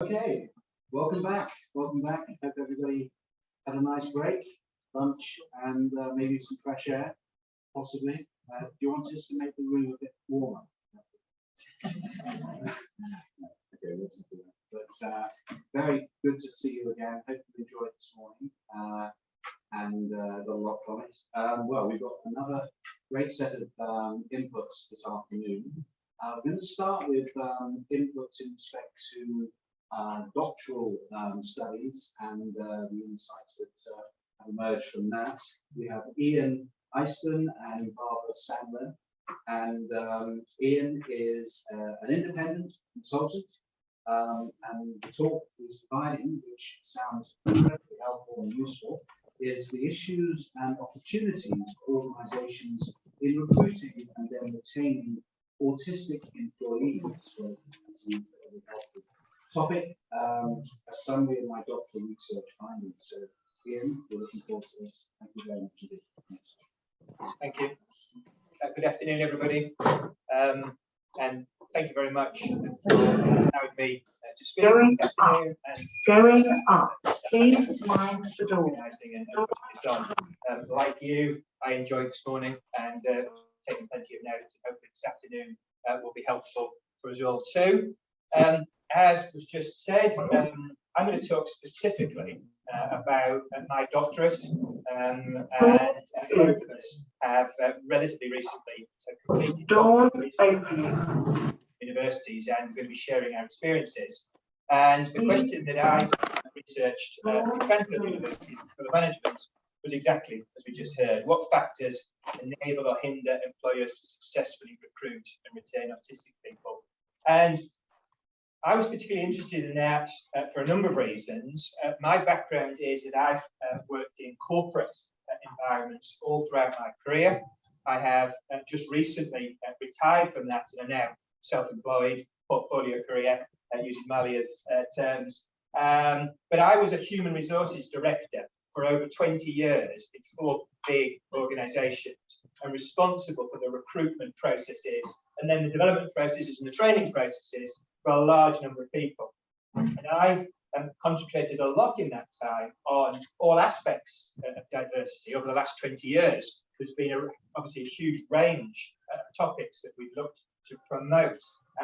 Okay, welcome back. Welcome back. I hope everybody had a nice break, lunch, and maybe some fresh air, possibly. Do you want us to make the room a bit warmer? Okay, let's do that. But very good to see you again. Hope you enjoyed this morning and got a lot from it. Well, we've got another great set of inputs this afternoon. We're going to start with inputs in respect to doctoral studies and the insights that have emerged from that. We have Ian Iceton and Barbara Sandland. And Ian is an independent consultant, and the talk he's providing, which sounds incredibly helpful and useful, is the issues and opportunities for organisations in recruiting and then retaining autistic employees. So it's a very helpful topic, a summary of my doctoral research findings. So, Ian, we're looking forward to this. Thank you very much indeed. Thank you. Good afternoon, everybody. And thank you very much for allowing me to speak this afternoon. Going up. Please mind the door. Like you, I enjoyed this morning and taking plenty of notes. And hopefully this afternoon will be helpful for us all too. As was just said, I'm going to talk specifically about my doctorate, and both of us have relatively recently completed universities, and we're going to be sharing our experiences. And the question that I researched at Cranfield University for the management was exactly as we just heard: what factors enable or hinder employers to successfully recruit and retain autistic people? And I was particularly interested in that for a number of reasons. My background is that I've worked in corporate environments all throughout my career. I have just recently retired from that and are now self-employed, portfolio career, using Malia's terms. But I was a human resources director for over 20 years in 4 big organisations and responsible for the recruitment processes and then the development processes and the training processes for a large number of people. And I concentrated a lot in that time on all aspects of diversity over the last 20 years. There's been obviously a huge range of topics that we've looked to promote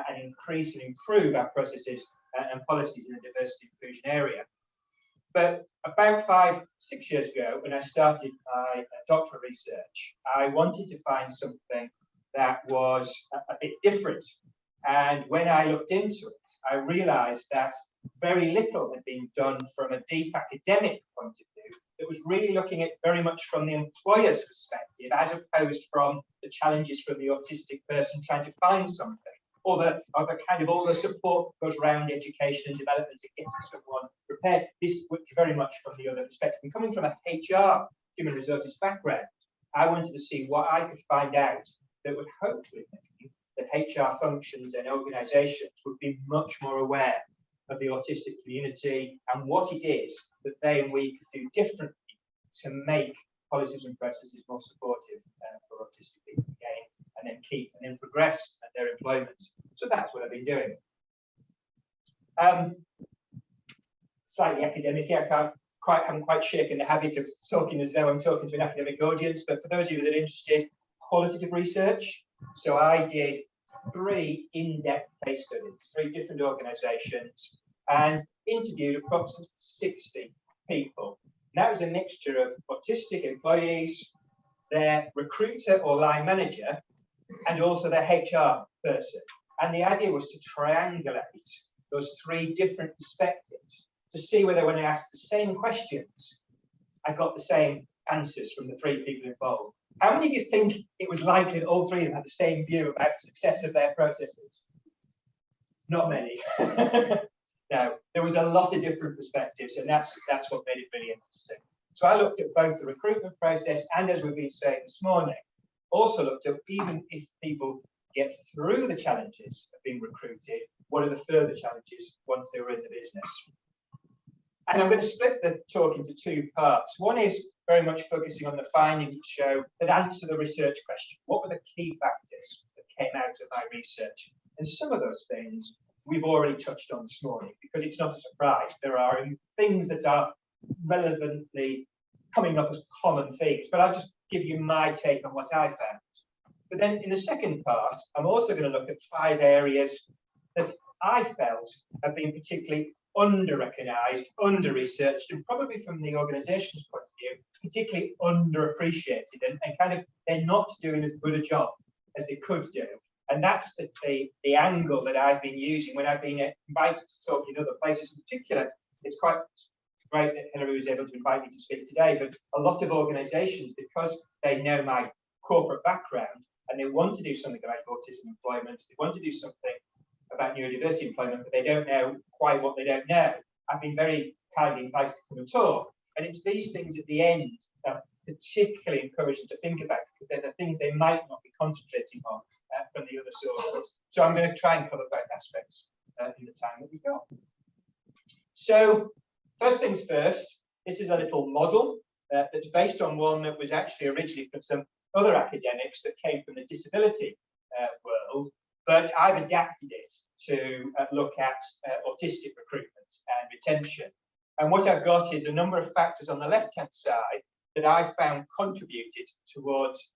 and increase and improve our processes and policies in the diversity inclusion area. But about 5-6 years ago, when I started my doctoral research, I wanted to find something that was a bit different. And when I looked into it, I realised that very little had been done from a deep academic point of view. It was really looking at very much from the employer's perspective, as opposed from the challenges from the autistic person trying to find something, or all the support that goes around education and development to getting someone prepared. This was very much from the other perspective. And coming from a HR, human resources background, I wanted to see what I could find out that would hopefully mean that HR functions and organisations would be much more aware of the autistic community and what it is that they and we could do differently to make policies and processes more supportive for autistic people again, and then keep and then progress at their employment. So that's what I've been doing. Slightly academic here. I haven't quite shaken the habit of talking as though I'm talking to an academic audience, but for those of you that are interested, qualitative research. So I did 3 in-depth case studies, 3 different organisations, and interviewed approximately 60 people. And that was a mixture of autistic employees, their recruiter or line manager, and also their HR person. And the idea was to triangulate those 3 different perspectives to see whether when I asked the same questions, I got the same answers from the 3 people involved. How many of you think it was likely that all 3 of them had the same view about the success of their processes? Not many. No, there was a lot of different perspectives, and that's what made it really interesting. So I looked at both the recruitment process and, as we've been saying this morning, also looked at even if people get through the challenges of being recruited, what are the further challenges once they were in the business? And I'm going to split the talk into 2 parts. One is very much focusing on the findings that show that answer the research question. What were the key factors that came out of my research? And some of those things we've already touched on this morning, because it's not a surprise. There are things that are relevantly coming up as common themes, but I'll just give you my take on what I found. But then in the second part, I'm also going to look at 5 areas that I felt have been particularly under-recognised, under-researched, and probably from the organisation's point of view, particularly underappreciated, and kind of they're not doing as good a job as they could do. And that's the angle that I've been using when I've been invited to talk in other places. In particular, it's quite great that Hilary was able to invite me to speak today, but a lot of organisations, because they know my corporate background and they want to do something about autism employment, they want to do something about neurodiversity employment, but they don't know quite what they don't know. I've been very kindly invited to come and talk. And it's these things at the end that particularly encourage them to think about, because they're the things they might not be concentrating on from the other sources. So I'm going to try and cover both aspects in the time that we've got. So first things first, this is a little model that's based on one that was actually originally from some other academics that came from the disability world, but I've adapted it to look at autistic recruitment and retention. And what I've got is a number of factors on the left-hand side that I found contributed towards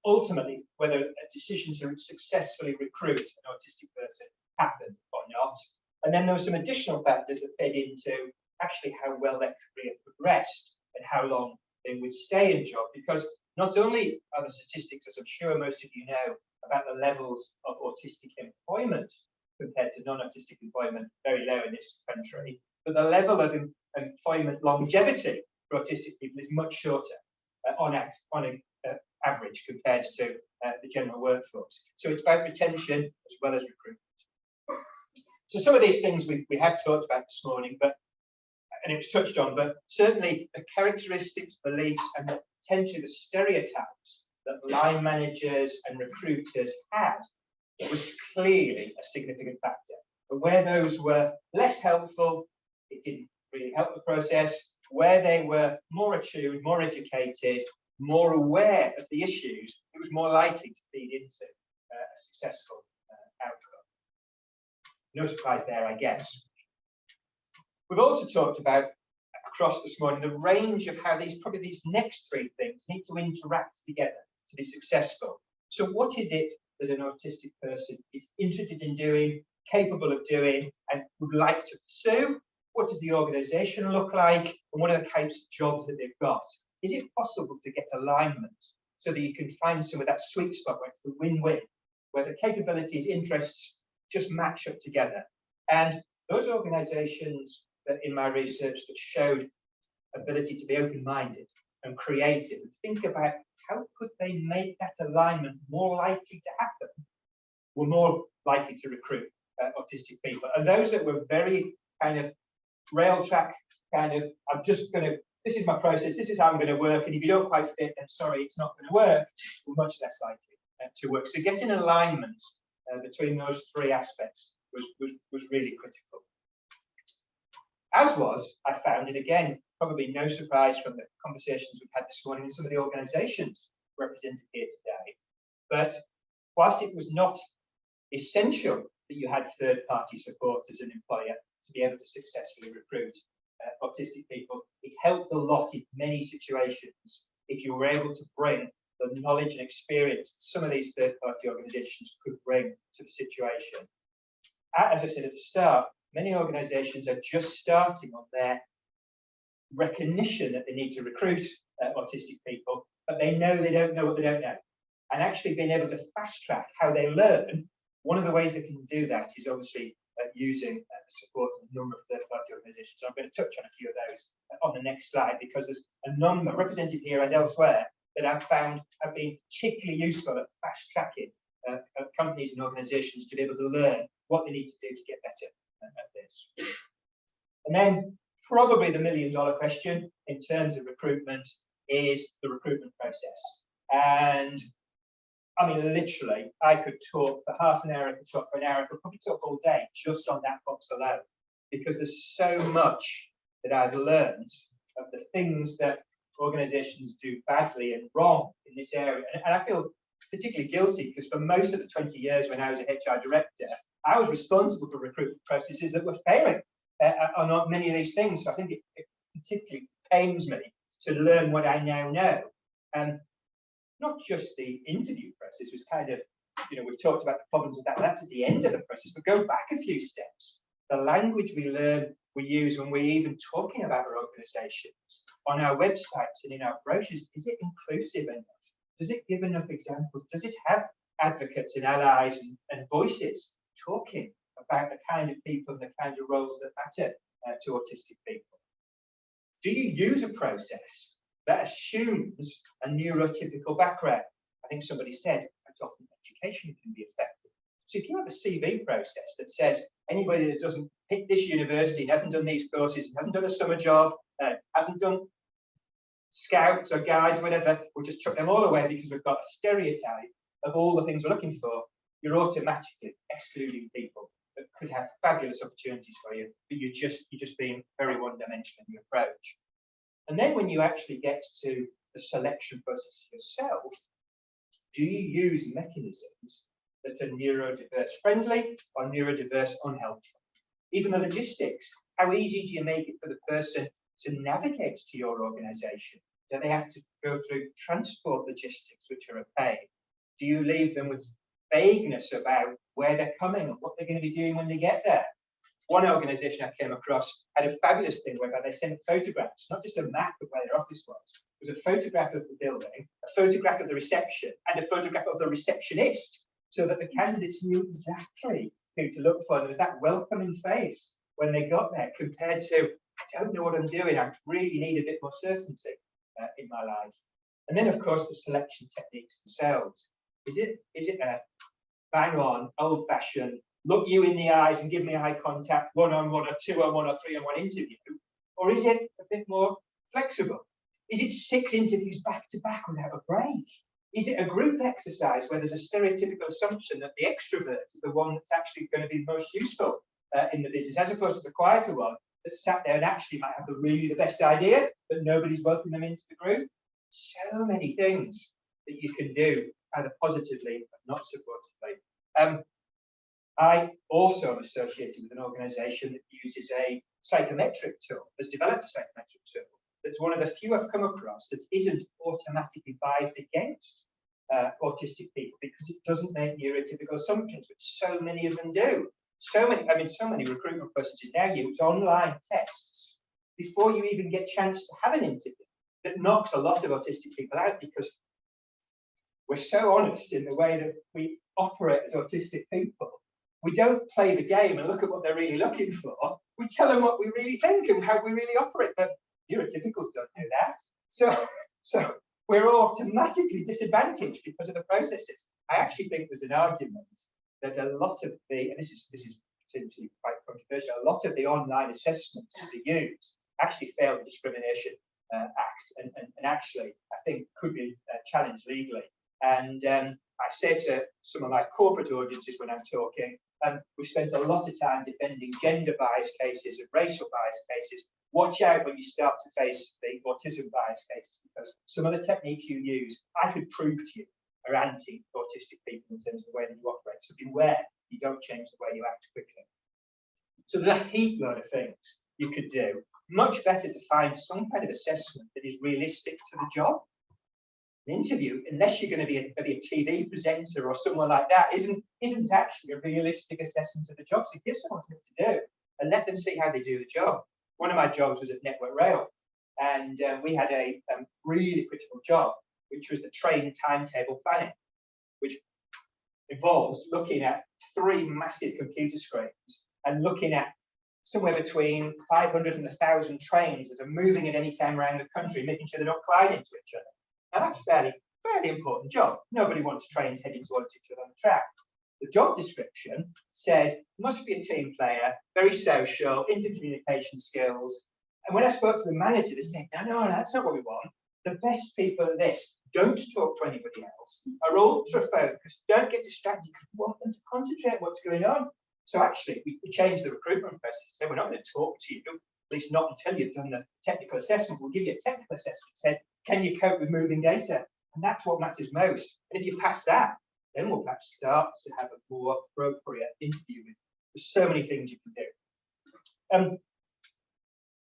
ultimately whether a decision to successfully recruit an autistic person happened or not. And then there were some additional factors that fed into actually how well their career progressed and how long they would stay in job, because not only are the statistics, as I'm sure most of you know, about the levels of autistic employment compared to non-autistic employment very low in this country, but the level of employment longevity for autistic people is much shorter on average compared to the general workforce. So it's about retention as well as recruitment. So some of these things we have talked about this morning, and it was touched on, but certainly the characteristics, beliefs, and potentially the stereotypes that line managers and recruiters had was clearly a significant factor. But where those were less helpful, it didn't really help the process. Where they were more attuned, more educated, more aware of the issues, it was more likely to feed into a successful outcome. No surprise there, I guess. We've also talked about across this morning the range of how these next 3 things need to interact together to be successful. So what is it that an autistic person is interested in doing, capable of doing, and would like to pursue? What does the organisation look like? And what are the types of jobs that they've got? Is it possible to get alignment so that you can find some of that sweet spot where it's the win-win, where the capabilities, interests just match up together? And those organisations that in my research that showed ability to be open-minded and creative and think about how could they make that alignment more likely to happen, were more likely to recruit autistic people. And those that were very kind of rail track, kind of, this is my process, this is how I'm going to work, and if you don't quite fit, then sorry, it's not going to work, were much less likely to work. So getting alignment between those 3 aspects was really critical. As was, I found, and again, probably no surprise from the conversations we've had this morning in some of the organisations represented here today, but whilst it was not essential that you had third-party support as an employer to be able to successfully recruit autistic people, it helped a lot in many situations if you were able to bring the knowledge and experience that some of these third-party organisations could bring to the situation. As I said at the start, many organisations are just starting on their recognition that they need to recruit autistic people, but they know they don't know what they don't know. And actually being able to fast track how they learn, one of the ways they can do that is obviously using the support of a number of third-party organisations. So I'm going to touch on a few of those on the next slide, because there's a number represented here and elsewhere that I've found have been particularly useful at fast tracking companies and organisations to be able to learn what they need to do to get better at this. And then probably the million-dollar question in terms of recruitment is the recruitment process. And I mean, literally, I could talk for half an hour, I could talk for an hour, I could probably talk all day just on that box alone, because there's so much that I've learned of the things that organisations do badly and wrong in this area. And I feel particularly guilty because for most of the 20 years when I was a HR director, I was responsible for recruitment processes that were failing on many of these things. So I think it particularly pains me to learn what I now know. Not just the interview process was kind of, we've talked about the problems with that. That's at the end of the process, but go back a few steps. The language we learn, we use when we're even talking about our organisations on our websites and in our brochures, is it inclusive enough? Does it give enough examples? Does it have advocates and allies and voices talking about the kind of people and the kind of roles that matter to autistic people? Do you use a process that assumes a neurotypical background? I think somebody said that often education can be effective. So if you have a CV process that says anybody that doesn't hit this university, hasn't done these courses, hasn't done a summer job, hasn't done scouts or guides, whatever, we'll just chuck them all away because we've got a stereotype of all the things we're looking for, you're automatically excluding people that could have fabulous opportunities for you, but you're just being very one-dimensional in your approach. And then when you actually get to the selection process yourself, do you use mechanisms that are neurodiverse friendly or neurodiverse unhelpful? Even the logistics, how easy do you make it for the person to navigate to your organisation? Do they have to go through transport logistics, which are a pain? Do you leave them with vagueness about where they're coming and what they're going to be doing when they get there? One organisation I came across had a fabulous thing whereby they sent photographs, not just a map of where their office was. It was a photograph of the building, a photograph of the reception, and a photograph of the receptionist, so that the candidates knew exactly who to look for. There was that welcoming face when they got there, compared to, I don't know what I'm doing, I really need a bit more certainty in my life. And then, of course, the selection techniques themselves. Is it a bang-on, old-fashioned, look you in the eyes and give me eye contact, one-on-one or two-on-one or three-on-one interview? Or is it a bit more flexible? Is it 6 interviews back-to-back without a break? Is it a group exercise where there's a stereotypical assumption that the extrovert is the one that's actually going to be most useful in the business, as opposed to the quieter one that sat there and actually might have the best idea, but nobody's welcoming them into the group? So many things that you can do, either positively but not supportively. I also am associated with an organisation that uses a psychometric tool, has developed a psychometric tool. That's one of the few I've come across that isn't automatically biased against autistic people, because it doesn't make neurotypical assumptions, which so many of them do. So many recruitment processes now use online tests before you even get a chance to have an interview. That knocks a lot of autistic people out, because we're so honest in the way that we operate as autistic people. We don't play the game and look at what they're really looking for. We tell them what we really think and how we really operate. But neurotypicals don't do that. So we're automatically disadvantaged because of the processes. I actually think there's an argument that a lot of the, and this is potentially quite controversial, a lot of the online assessments that they use actually fail the Discrimination Act, and actually I think could be challenged legally. And I say to some of my corporate audiences when I'm talking, we've spent a lot of time defending gender bias cases and racial bias cases. Watch out when you start to face the autism bias cases, because some of the techniques you use, I could prove to you, are anti-autistic people in terms of the way that you operate. So beware, you don't change the way you act quickly. So there's a heap load of things you could do. Much better to find some kind of assessment that is realistic to the job. An interview, unless you're going to be maybe a TV presenter or someone like that, isn't actually a realistic assessment of the job. So give someone something to do and let them see how they do the job. One of my jobs was at Network Rail, and we had a really critical job, which was the train timetable planning, which involves looking at 3 massive computer screens and looking at somewhere between 500 and 1,000 trains that are moving at any time around the country, making sure they're not colliding to each other. Now that's a fairly important job. Nobody wants trains heading towards each other on the track. The job description said, must be a team player, very social, intercommunication skills. And when I spoke to the manager, they said, no, that's not what we want. The best people at this don't talk to anybody else, are ultra focused, don't get distracted, because we want them to concentrate on what's going on. So actually, we changed the recruitment process. So we're not going to talk to you, at least not until you've done the technical assessment. We'll give you a technical assessment. Said, can you cope with moving data? And that's what matters most. And if you pass that, then we'll perhaps start to have a more appropriate interview with. There's so many things you can do.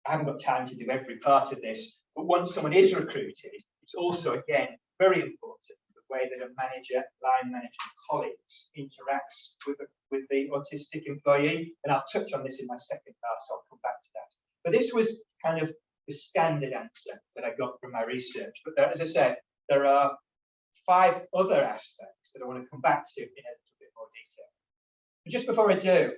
I haven't got time to do every part of this, but once someone is recruited, it's also, again, very important the way that a manager, line manager, colleagues interacts with the autistic employee. And I'll touch on this in my second part, so I'll come back to that. But this was kind of the standard answer that I got from my research. But there, as I said, there are 5 other aspects that I want to come back to in a little bit more detail. But just before I do,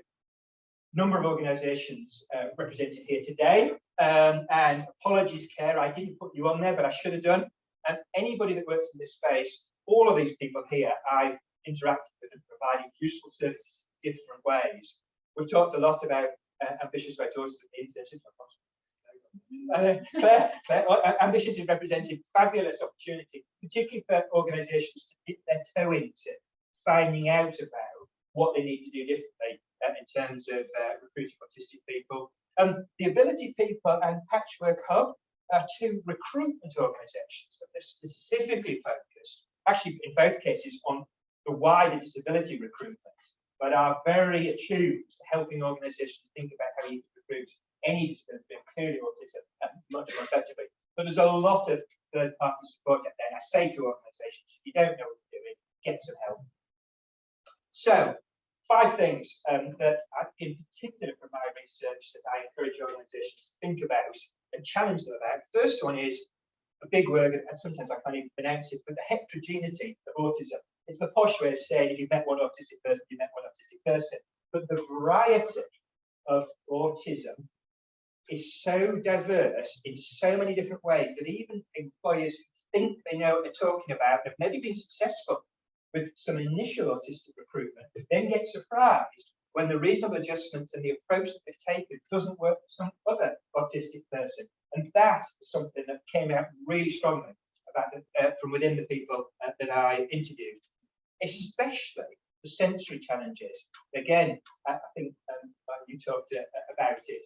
number of organisations represented here today, and apologies, Care, I didn't put you on there, but I should have done. And anybody that works in this space, all of these people here, I've interacted with and provided useful services in different ways. We've talked a lot about ambitious about autism internship. Claire, ambitious is representing fabulous opportunity, particularly for organisations to dip their toe into finding out about what they need to do differently in terms of recruiting autistic people. The Ability People and Patchwork Hub are 2 recruitment organisations that are specifically focused, actually in both cases, on the wider disability recruitment, but are very attuned to helping organisations think about how you recruit any disability, including autism, much more effectively. But there's a lot of third-party support out there, and I say to organisations, if you don't know what you're doing, get some help. So, 5 things that, in particular from my research, that I encourage organisations to think about and challenge them about. First one is a big word, and sometimes I can't even pronounce it, but the heterogeneity of autism. It's the posh way of saying if you met one autistic person, you met one autistic person. But the variety of autism is so diverse in so many different ways that even employers who think they know what they're talking about have maybe been successful with some initial autistic recruitment, then get surprised when the reasonable adjustments and the approach that they've taken doesn't work for some other autistic person. And that is something that came out really strongly about from within the people that I interviewed, especially the sensory challenges. Again, I think you talked about it.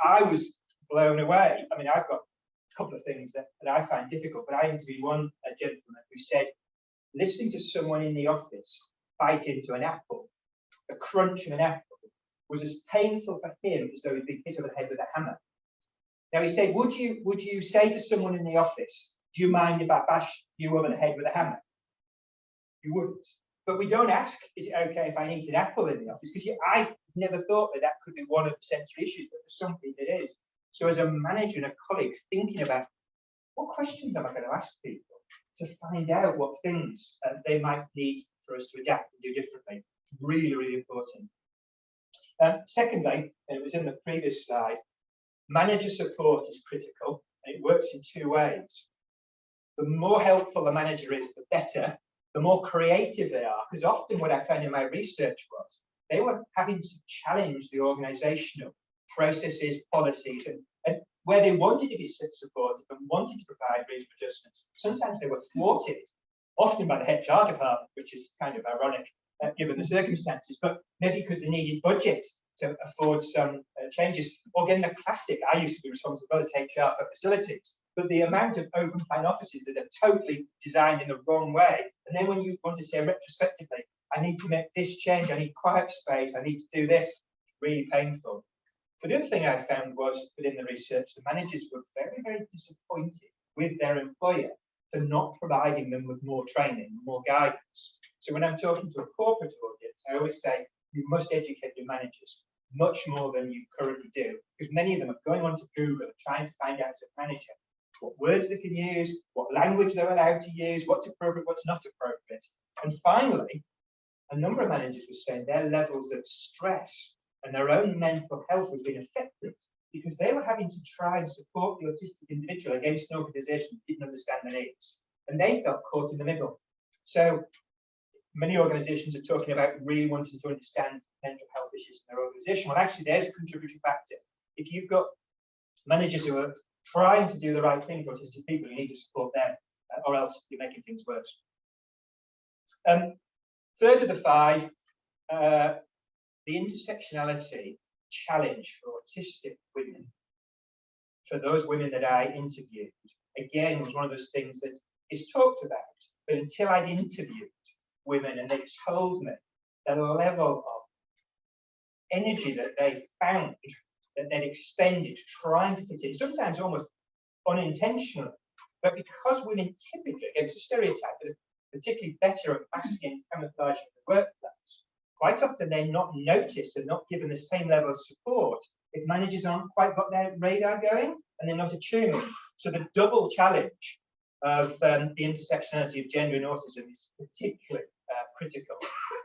I was blown away. I mean, I've got a couple of things that I find difficult, but I interviewed one gentleman who said, listening to someone in the office bite into an apple, the crunch of an apple, was as painful for him as though he'd been hit over the head with a hammer. Now he said, would you say to someone in the office, do you mind if I bash you over the head with a hammer? You wouldn't. But we don't ask, is it okay if I eat an apple in the office? Because I never thought that that could be one of the sensory issues, but for some people it is. So as a manager and a colleague, thinking about what questions am I going to ask people to find out what things they might need for us to adapt and do differently. Really, really important. Secondly, and it was in the previous slide, manager support is critical, and it works in 2 ways. The more helpful the manager is, the better, the more creative they are, because often what I found in my research was they were having to challenge the organisational processes, policies, and where they wanted to be supported and wanted to provide reasonable adjustments, sometimes they were thwarted, often by the HR department, which is kind of ironic given the circumstances, but maybe because they needed budget to afford some changes. Or again, the classic, I used to be responsible as HR for facilities, but the amount of open plan offices that are totally designed in the wrong way, and then when you want to say retrospectively, I need to make this change, I need quiet space, I need to do this, really painful. But the other thing I found was, within the research, the managers were very, very disappointed with their employer for not providing them with more training, more guidance. So when I'm talking to a corporate audience, I always say, you must educate your managers much more than you currently do, because many of them are going on to Google and trying to find out as a manager what words they can use, what language they're allowed to use, what's appropriate, what's not appropriate. And finally, a number of managers were saying their levels of stress and their own mental health was being affected because they were having to try and support the autistic individual against an organisation that didn't understand their needs. And they felt caught in the middle. So many organisations are talking about really wanting to understand mental health issues in their organisation. Well, actually, there's a contributory factor. If you've got managers who are trying to do the right thing for autistic people, you need to support them, or else you're making things worse. Third of the 5, the intersectionality challenge for autistic women, for those women that I interviewed, again, was one of those things that is talked about. But until I'd interviewed women, and they told me the level of energy that they found that they'd expended trying to fit in, sometimes almost unintentionally. But because women typically, against a stereotype, are particularly better at masking and camouflaging the workplace, quite often they're not noticed and not given the same level of support if managers aren't quite got their radar going and they're not attuned. So the double challenge of the intersectionality of gender and autism is particularly critical.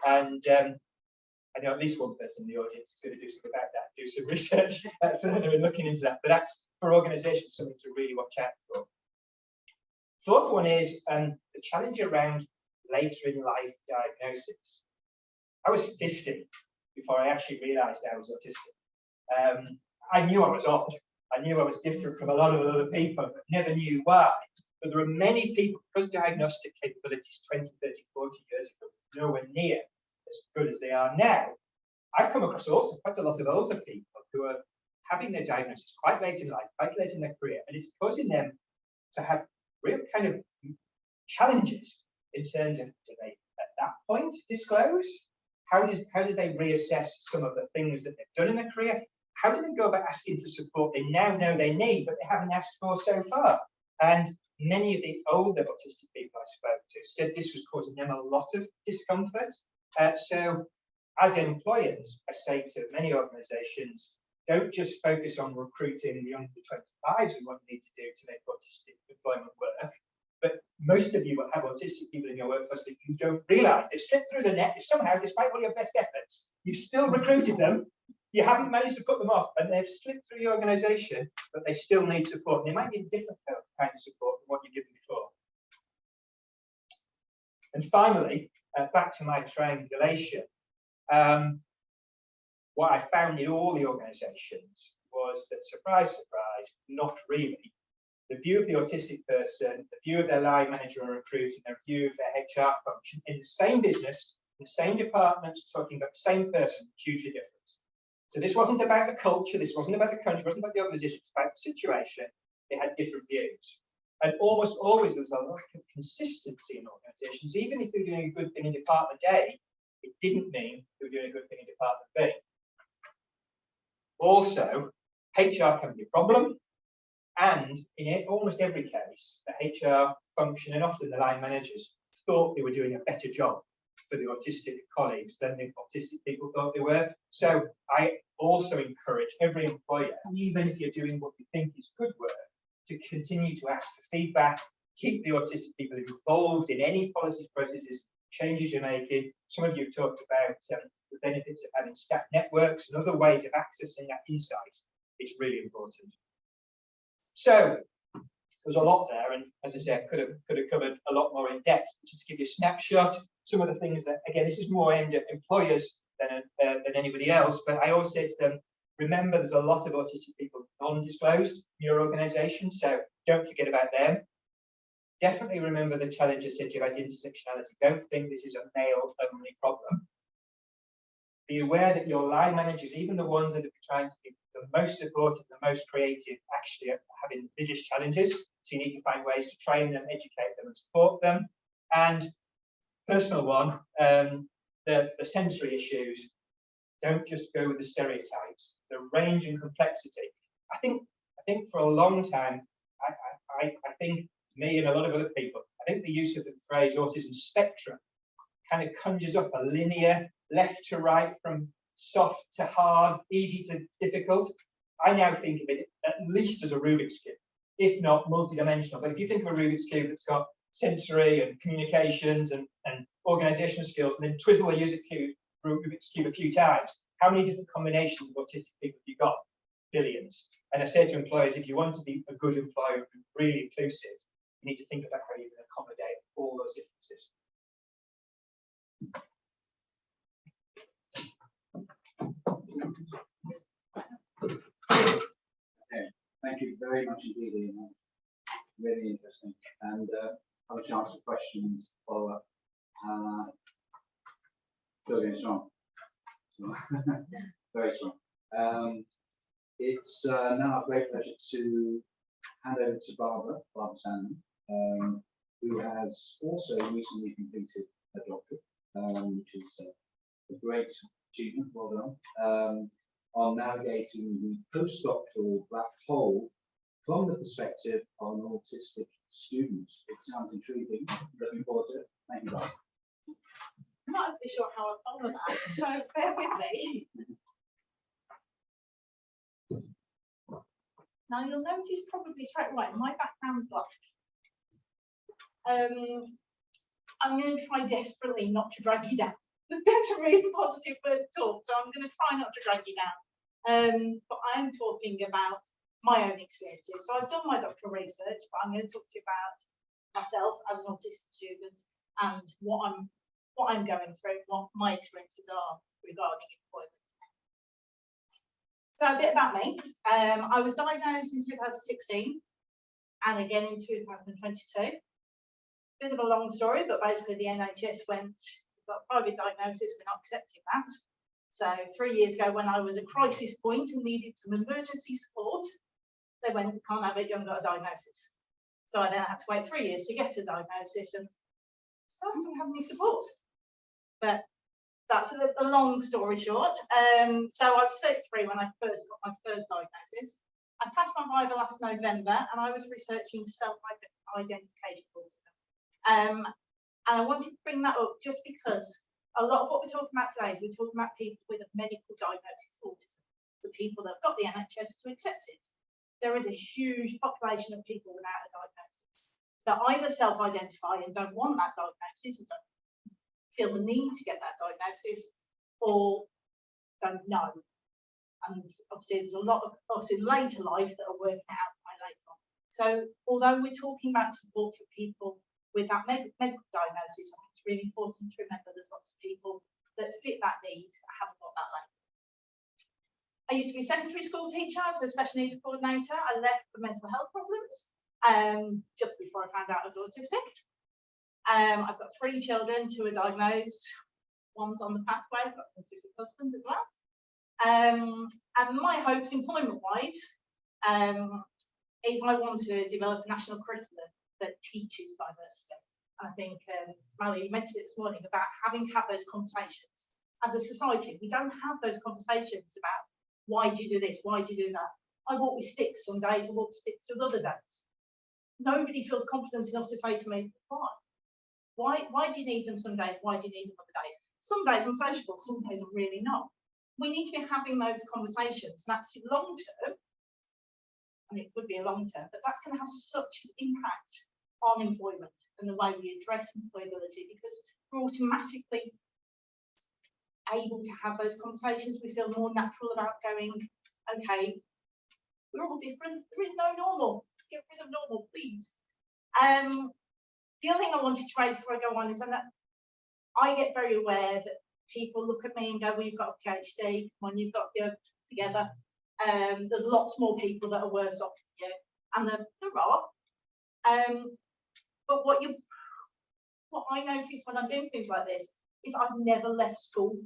And I know at least one person in the audience is going to do something about that, do some research further in looking into that. But that's, for organisations, something to really watch out for. Fourth one is the challenge around later in life diagnosis. I was 50 before I actually realised I was autistic. I knew I was odd. I knew I was different from a lot of other people, but never knew why. But there are many people, because diagnostic capabilities 20, 30, 40 years ago were nowhere near as good as they are now. I've come across also quite a lot of older people who are having their diagnosis quite late in life, quite late in their career, and it's causing them to have real kind of challenges in terms of, do they at that point disclose? How do they reassess some of the things that they've done in their career? How do they go about asking for support they now know they need, but they haven't asked for so far? And many of the older autistic people I spoke to said this was causing them a lot of discomfort. So as employers, I say to many organisations, don't just focus on recruiting the under 25s and what you need to do to make autistic employment work. But most of you will have autistic people in your workforce that you don't realise. They've slipped through the net. Somehow, despite all your best efforts, you've still recruited them. You haven't managed to put them off, and they've slipped through your organisation, but they still need support. And they might need a different kind of support than what you've given before. And finally, back to my triangulation. What I found in all the organisations was that, surprise, surprise, not really. The view of the autistic person, the view of their line manager or recruit, and their view of their HR function in the same business, in the same department, talking about the same person, hugely different. So this wasn't about the culture, this wasn't about the country, it wasn't about the organisation, it's about the situation. They had different views. And almost always there was a lack of consistency in organisations. Even if they were doing a good thing in Department A, it didn't mean they were doing a good thing in Department B. Also, HR can be a problem. And in almost every case, the HR function and often the line managers thought they were doing a better job for the autistic colleagues than the autistic people thought they were. So I also encourage every employer, even if you're doing what you think is good work, to continue to ask for feedback, keep the autistic people involved in any policies, processes, changes you're making. Some of you have talked about the benefits of having staff networks and other ways of accessing that insight. It's really important. So there's a lot there, and as I said, could have covered a lot more in depth. Just to give you a snapshot, some of the things that, again, this is more aimed at employers than anybody else, but I always say to them, remember there's a lot of autistic people non-disclosed in your organisation, so don't forget about them. Definitely remember the challenge I said to you about intersectionality. Don't think this is a male-only problem. Be aware that your line managers, even the ones that are trying to be the most supportive, the most creative, actually are having the biggest challenges. So you need to find ways to train them, educate them, and support them. And personal one, the sensory issues. Don't just go with the stereotypes. The range and complexity. I think for a long time, I think me and a lot of other people, I think the use of the phrase autism spectrum kind of conjures up a linear left to right, from soft to hard, easy to difficult. I now think of it at least as a Rubik's Cube, if not multidimensional. But if you think of a Rubik's Cube that's got sensory and communications and organizational skills, and then twizzle a Rubik's Cube a few times, how many different combinations of autistic people have you got? Billions. And I say to employers, if you want to be a good employer and really inclusive, you need to think about how you can accommodate all those differences. Okay, thank you very much indeed, Ian. Really interesting. And have a chance for questions follow up. Still going strong. So, very strong. It's now a great pleasure to hand over to Barbara Sandland, who has also recently completed a doctorate, which is a great achievement, well done, on navigating the postdoctoral black hole from the perspective of an autistic student. It sounds intriguing. Looking forward to it. Thank you, Bob. I'm not really sure how I follow that, so bear with me. Now you'll notice probably straight away my background's black. I'm going to try desperately not to drag you down. That's a really positive word to talk, so I'm going to try not to drag you down. But I am talking about my own experiences. So I've done my doctoral research, but I'm going to talk to you about myself as an autistic student and what I'm going through, what my experiences are regarding employment. So a bit about me. I was diagnosed in 2016 and again in 2022. Bit of a long story, but basically the NHS went, got a private diagnosis, we're not accepting that. So 3 years ago, when I was at crisis point and needed some emergency support, they went, we can't have it, you haven't got a diagnosis. So I then had to wait 3 years to get a diagnosis and still haven't had any support. But that's a long story short. So I was 33 when I first got my first diagnosis. I passed my Viva last November and I was researching self-identification autism. And I wanted to bring that up just because a lot of what we're talking about today is we're talking about people with a medical diagnosis of autism, the people that have got the NHS to accept it. There is a huge population of people without a diagnosis that either self-identify and don't want that diagnosis and don't feel the need to get that diagnosis, or don't know. And obviously there's a lot of us in later life that are working out by later on. So although we're talking about support for people with that medical diagnosis, I think it's really important to remember there's lots of people that fit that need that haven't got that later. I used to be a secondary school teacher, I was a special needs coordinator. I left for mental health problems just before I found out I was autistic. I've got 3 children, 2 are diagnosed, 1's on the pathway, I've got an autistic husband as well. And my hopes employment-wise is I want to develop a national curriculum that teaches diversity. I think, Mally, you mentioned it this morning about having to have those conversations. As a society, we don't have those conversations about why do you do this, why do you do that. I walk with sticks some days, I walk with sticks with other days. Nobody feels confident enough to say to me, why? Why do you need them some days? Why do you need them other days? Some days I'm sociable, some days I'm really not. We need to be having those conversations, and actually long term, I mean, it could be a long term, but that's going to have such an impact on employment and the way we address employability, because we're automatically able to have those conversations. We feel more natural about going, okay, we're all different. There is no normal. Get rid of normal, please. The other thing I wanted to raise before I go on is that I get very aware that people look at me and go, well, you've got a PhD, when you've got to go together. There's lots more people that are worse off than you, and there are. But what I notice when I'm doing things like this is I've never left school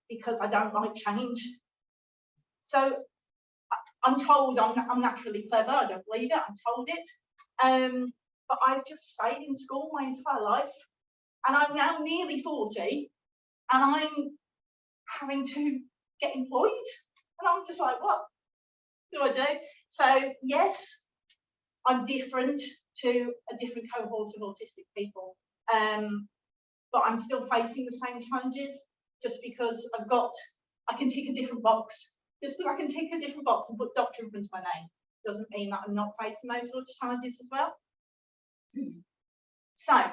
because I don't like change. So I'm told I'm naturally clever. I don't believe it. I'm told it. But I've just stayed in school my entire life, and I'm now nearly 40, and I'm having to get employed, and I'm just like, what do I do? So yes, I'm different to a different cohort of autistic people, but I'm still facing the same challenges. Just because I can tick a different box. Just because I can tick a different box and put doctor in front of my name doesn't mean that I'm not facing those sorts of challenges as well. So,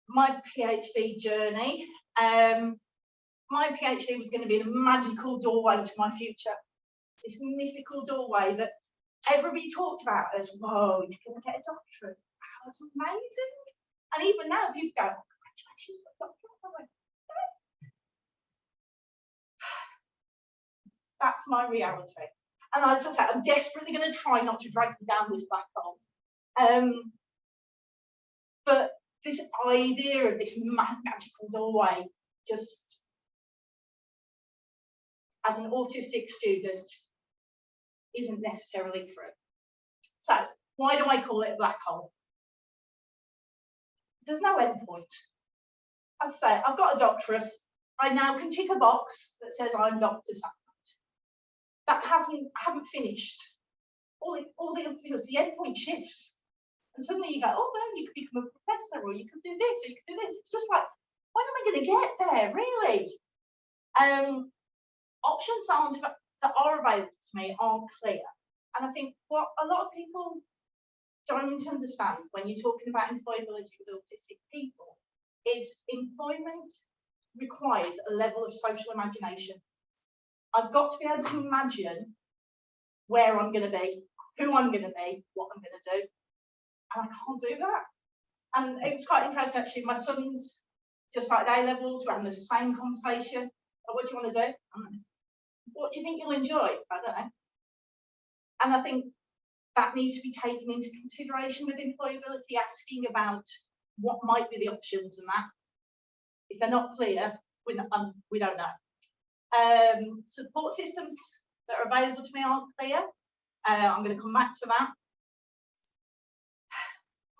my PhD journey. My PhD was going to be the magical doorway to my future. This mythical doorway that everybody talked about as, whoa, you're going to get a doctorate. Wow, that's amazing. And even now, people go, oh, congratulations, you've got a doctorate. I'm like, that's my reality. And as I said, I'm desperately going to try not to drag you down this black hole. But this idea of this magical doorway, just as an autistic student, isn't necessarily true. So Why do I call it a black hole? There's no end point. As I say, I've got a doctorate. I now can tick a box that says I'm Dr. Sandland. That I haven't finished. All the other things, the end point shifts. And suddenly you go, oh no, you could become a professor, or you could do this, or you could do this. It's just like, when am I going to get there, really? Options that are available to me aren't clear. And I think what a lot of people don't understand when you're talking about employability with autistic people is employment requires a level of social imagination. I've got to be able to imagine where I'm going to be, who I'm going to be, what I'm going to do. And I can't do that. And it was quite interesting, actually. My son's just started A-levels, we're having the same conversation. So what do you want to do? What do you think you'll enjoy? I don't know. And I think that needs to be taken into consideration with employability, asking about what might be the options and that. If they're not clear, we don't know. Support systems that are available to me aren't clear. I'm going to come back to that.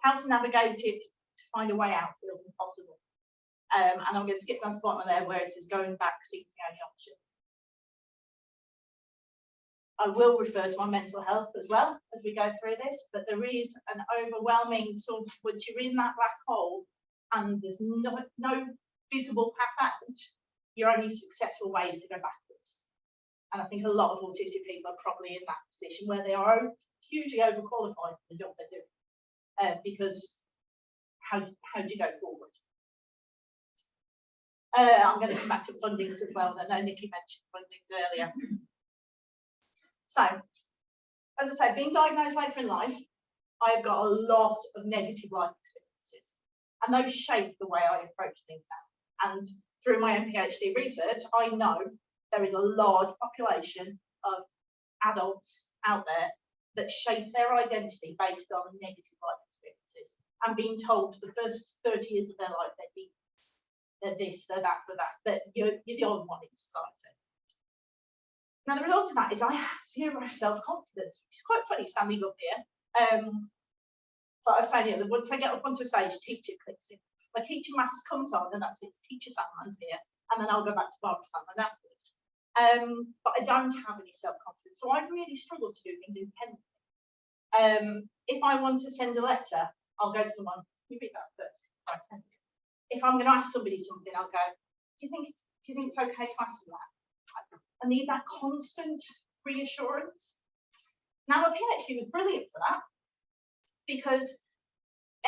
How to navigate it to find a way out feels impossible. And I'm going to skip down to the bottom of there where it says going back seems the only option. I will refer to my mental health as well as we go through this, but there is an overwhelming sort of, once you're in that black hole and there's no visible path out, your only successful way is to go backwards. And I think a lot of autistic people are probably in that position where they are hugely overqualified for the job they're doing, because how do you go forward? I'm going to come back to fundings as well. I know Nikki mentioned fundings earlier. So, as I say, being diagnosed later in life, I've got a lot of negative life experiences, and those shape the way I approach things now. And through my own PhD research, I know there is a large population of adults out there that shape their identity based on negative life experiences and being told for the first 30 years of their life they're this, they're that, that you're the odd one in society. Now, the result of that is I have zero self-confidence, which is quite funny standing up here. But I was saying, yeah, once I get up onto a stage, teacher clicks in. My teacher mask comes on, and that's it, it's teacher Sandland here, and then I'll go back to Barbara Sandland afterwards. But I don't have any self-confidence, so I really struggle to do things independently. If I want to send a letter, I'll go to someone, you read that first before I send it. If I'm going to ask somebody something, I'll go, do you think it's okay to ask them that? I need that constant reassurance. Now, my PhD was brilliant for that, because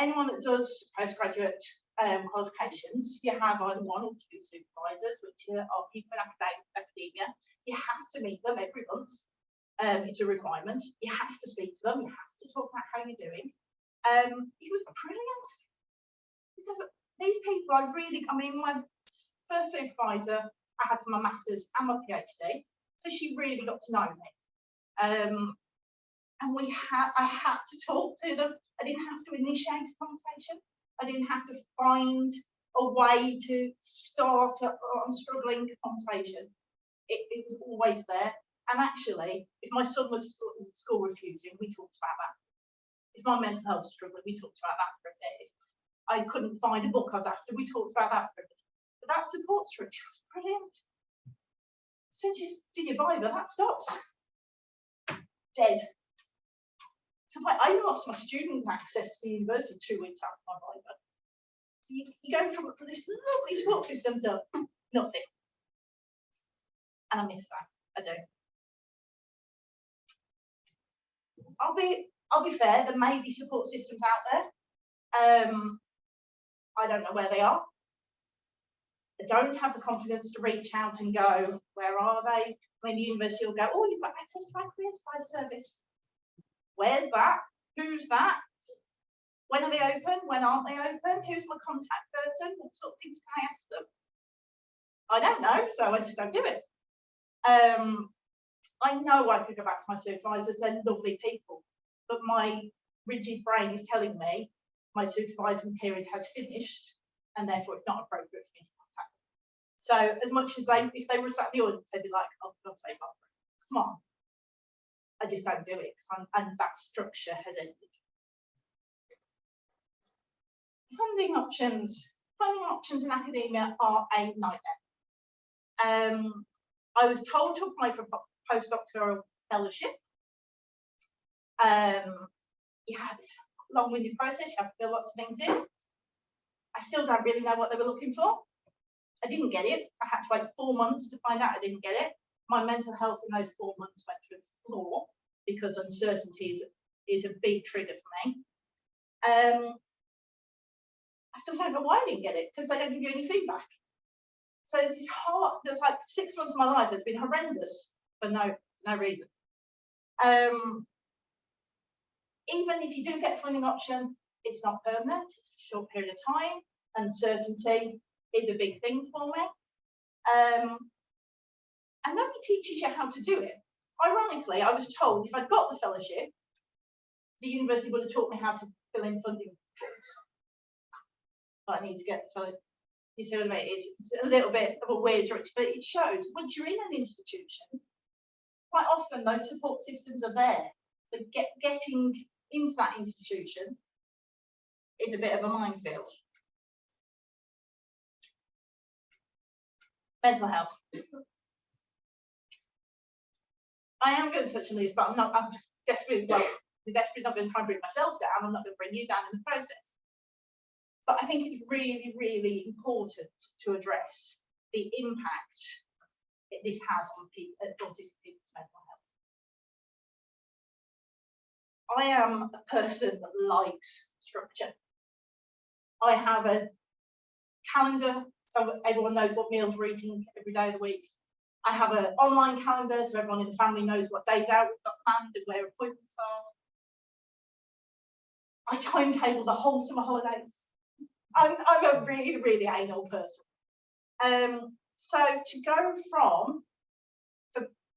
anyone that does postgraduate qualifications, you have either one or two supervisors, which are people in academia. You have to meet them every month. It's a requirement. You have to speak to them. You have to talk about how you're doing. It was brilliant, because these people, my first supervisor I had for my master's and my PhD, so she really got to know me. And I had to talk to them. I didn't have to initiate a conversation. I didn't have to find a way to start a struggling conversation. It was always there. And actually, if my son was school refusing, we talked about that. If my mental health was struggling, we talked about that for a bit. If I couldn't find a book I was after, we talked about that for a bit. But that support structure was brilliant. As soon as you do your Viva, that stops. Dead. So I lost my student access to the university 2 weeks after my Viva. So you go from this lovely support system to nothing. And I miss that. I do. I'll be fair, there may be support systems out there. I don't know where they are. I don't have the confidence to reach out and go, where are they? I mean, the university will go, oh, you've got access to our careers by service. Where's that? Who's that? When are they open? When aren't they open? Who's my contact person? What sort of things can I ask them? I don't know, so I just don't do it. I know I could go back to my supervisors, they're lovely people, but my rigid brain is telling me my supervising period has finished, and therefore it's not appropriate for me to contact them. So as much as if they were sat in the audience, they'd be like, oh, for God's sake, Barbara, come on. I just don't do it, and that structure has ended. Funding options in academia are a nightmare. I was told to apply for a postdoctoral fellowship. You have this long-winded process, you have to fill lots of things in. I still don't really know what they were looking for. I didn't get it. I had to wait 4 months to find out I didn't get it. My mental health in those 4 months went through the floor because uncertainty is a big trigger for me. I still don't know why I didn't get it, because they don't give you any feedback. So there's there's like 6 months of my life that's been horrendous for no reason. Even if you do get a funding option, it's not permanent, it's a short period of time. Uncertainty is a big thing for me. And nobody teaches you how to do it. Ironically, I was told if I'd got the fellowship, the university would have taught me how to fill in funding forms. But I need to get the fellowship. You see what I mean? It's a little bit of a weird structure, but it shows once you're in an institution, quite often those support systems are there. But getting into that institution is a bit of a minefield. Mental health. I am going to touch on this, but I'm desperately not going to try and bring myself down. I'm not going to bring you down in the process. But I think it's really, really important to address the impact that this has on autistic people's mental health. I am a person that likes structure. I have a calendar, so everyone knows what meals we're eating every day of the week. I have an online calendar, so everyone in the family knows what days out we've got planned and where appointments are. I timetable the whole summer holidays. I'm a really, really anal person. So to go from,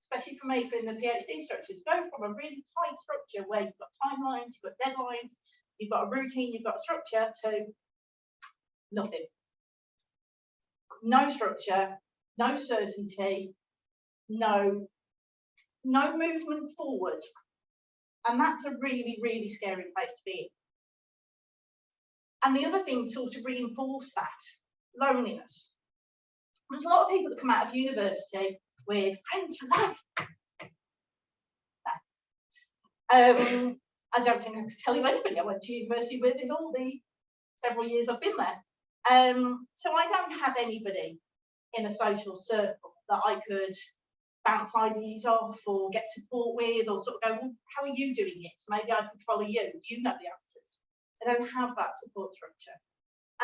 especially for me, in the PhD structure, to go from a really tight structure where you've got timelines, you've got deadlines, you've got a routine, you've got a structure, to nothing. No structure, no certainty, no movement forward. And that's a really, really scary place to be in. And the other things sort of reinforce that loneliness. There's a lot of people that come out of university with friends for life. I don't think I could tell you anybody I went to university with in all the several years I've been there. So I don't have anybody in a social circle that I could bounce ideas off or get support with, or sort of go, well, how are you doing it? So maybe I can follow you. You know the answers. I don't have that support structure.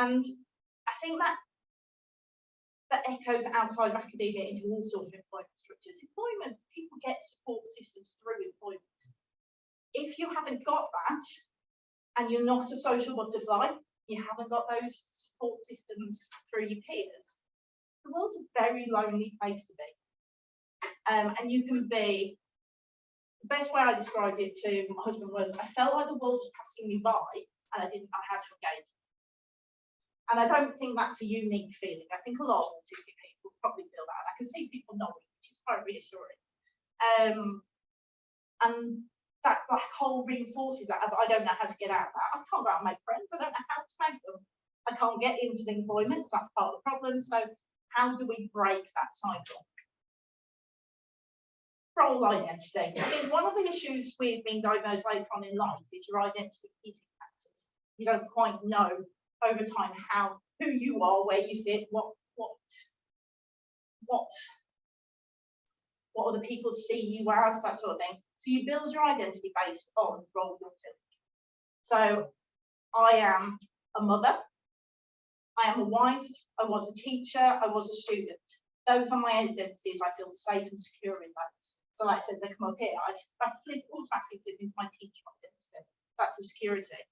And I think that echoes outside of academia into all sorts of employment structures. Employment, people get support systems through employment. If you haven't got that, and you're not a social butterfly, you haven't got those support systems through your peers, the world's a very lonely place to be. And you can be, the best way I described it to my husband was, I felt like the world was passing me by, and I didn't know how to engage. And I don't think that's a unique feeling. I think a lot of autistic people probably feel that. I can see people nodding, which is quite reassuring. And that black hole reinforces that. I don't know how to get out of that. I can't go out and make friends. I don't know how to make them. I can't get into the employment, so that's part of the problem. So how do we break that cycle? Role identity. I think one of the issues with being diagnosed later on in life is your identity is factors. You don't quite know over time who you are, where you fit, what other people see you as, that sort of thing. So you build your identity based on the role you're filling. So I am a mother, I am a wife, I was a teacher, I was a student. Those are my identities. I feel safe and secure in those. So like I said, they come up here, I automatically flip into my teacher identity. That's a security.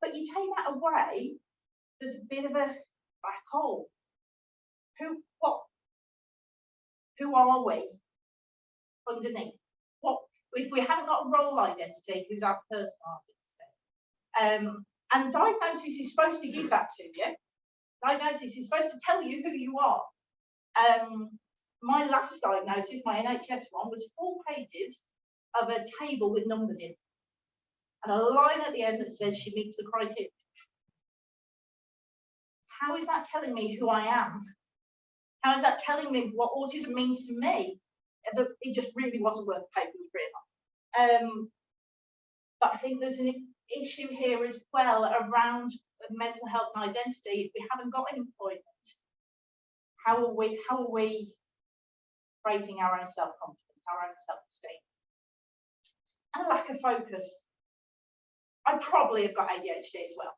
But you take that away, there's a bit of a black hole. Who are we underneath? If we haven't got a role identity, who's our personal identity? And diagnosis is supposed to give that to you. Diagnosis is supposed to tell you who you are. my last diagnosis, my NHS one, was 4 pages of a table with numbers in, and a line at the end that says she meets the criteria. How is that telling me who I am? How is that telling me what autism means to me? It just really wasn't worth the paper it was written on. But I think there's an issue here as well around mental health and identity. If we haven't got employment, how are we raising our own self-confidence, our own self-esteem? And a lack of focus. I probably have got ADHD as well.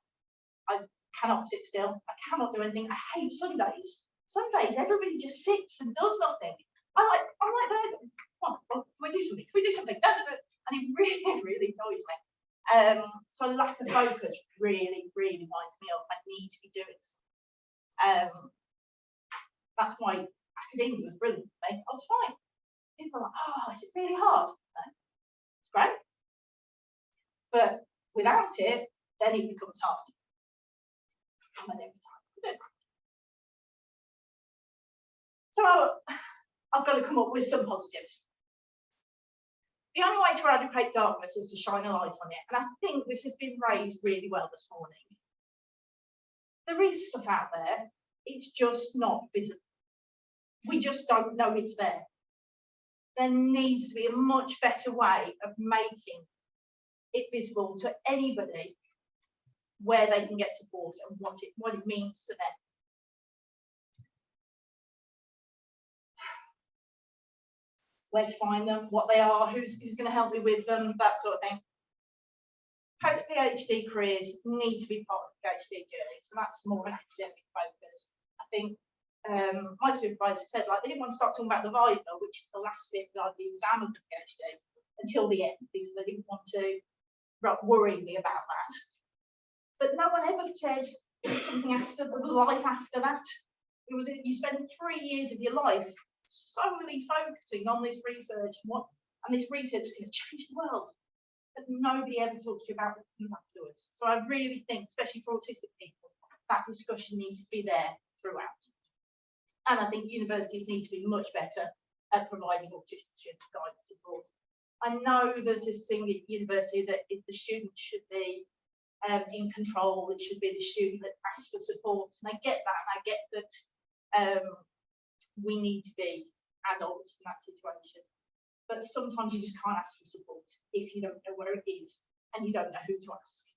I cannot sit still. I cannot do anything. I hate Sundays. Sundays, everybody just sits and does nothing. I'm like, come on, can we do something? Can we do something? And it really, really annoys me. So lack of focus really, really winds me up. I need to be doing something. That's why academia was brilliant for me. I was fine. People are like, oh, is it really hard? No, it's great. But without it, then it becomes hard. And then every time I don't. So I've got to come up with some positives. The only way to eradicate darkness is to shine a light on it. And I think this has been raised really well this morning. There is stuff out there, it's just not visible. We just don't know it's there. There needs to be a much better way of making it visible to anybody where they can get support and what it means to them. Where to find them, what they are, who's going to help me with them, that sort of thing. Post-PhD careers need to be part of the PhD journey, so that's more of an academic focus. I think my supervisor said, like, they didn't want to start talking about the Viva, which is the last bit of the exam of the PhD, until the end, because they didn't want to worry me about that. But no one ever said something after the life after that. It was you spend 3 years of your life solely focusing on this research and this research is going to change the world. But nobody ever talks to you about what comes afterwards. So I really think, especially for autistic people, that discussion needs to be there throughout. And I think universities need to be much better at providing autistic students guidance support. I know there's this thing at university that if the student should be in control, it should be the student that asks for support. And I get that, and I get that we need to be adults in that situation. But sometimes you just can't ask for support if you don't know where it is and you don't know who to ask.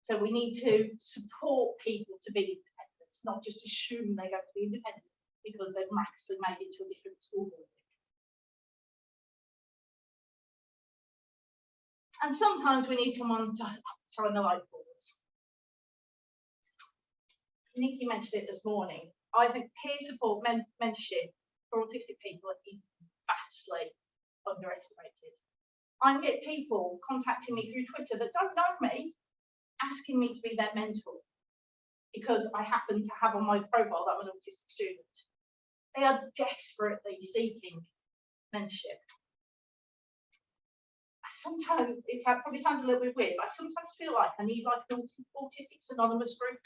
So we need to support people to be independent, not just assume they're going to be independent because they've miraculously made it to a different school building. And sometimes we need someone to shine the light for us. Nikki mentioned it this morning. I think peer support mentorship for autistic people is vastly underestimated. I get people contacting me through Twitter that don't know me, asking me to be their mentor because I happen to have on my profile that I'm an autistic student. They are desperately seeking mentorship. Sometimes that probably sounds a little bit weird, but I sometimes feel like I need like an Autistics Anonymous group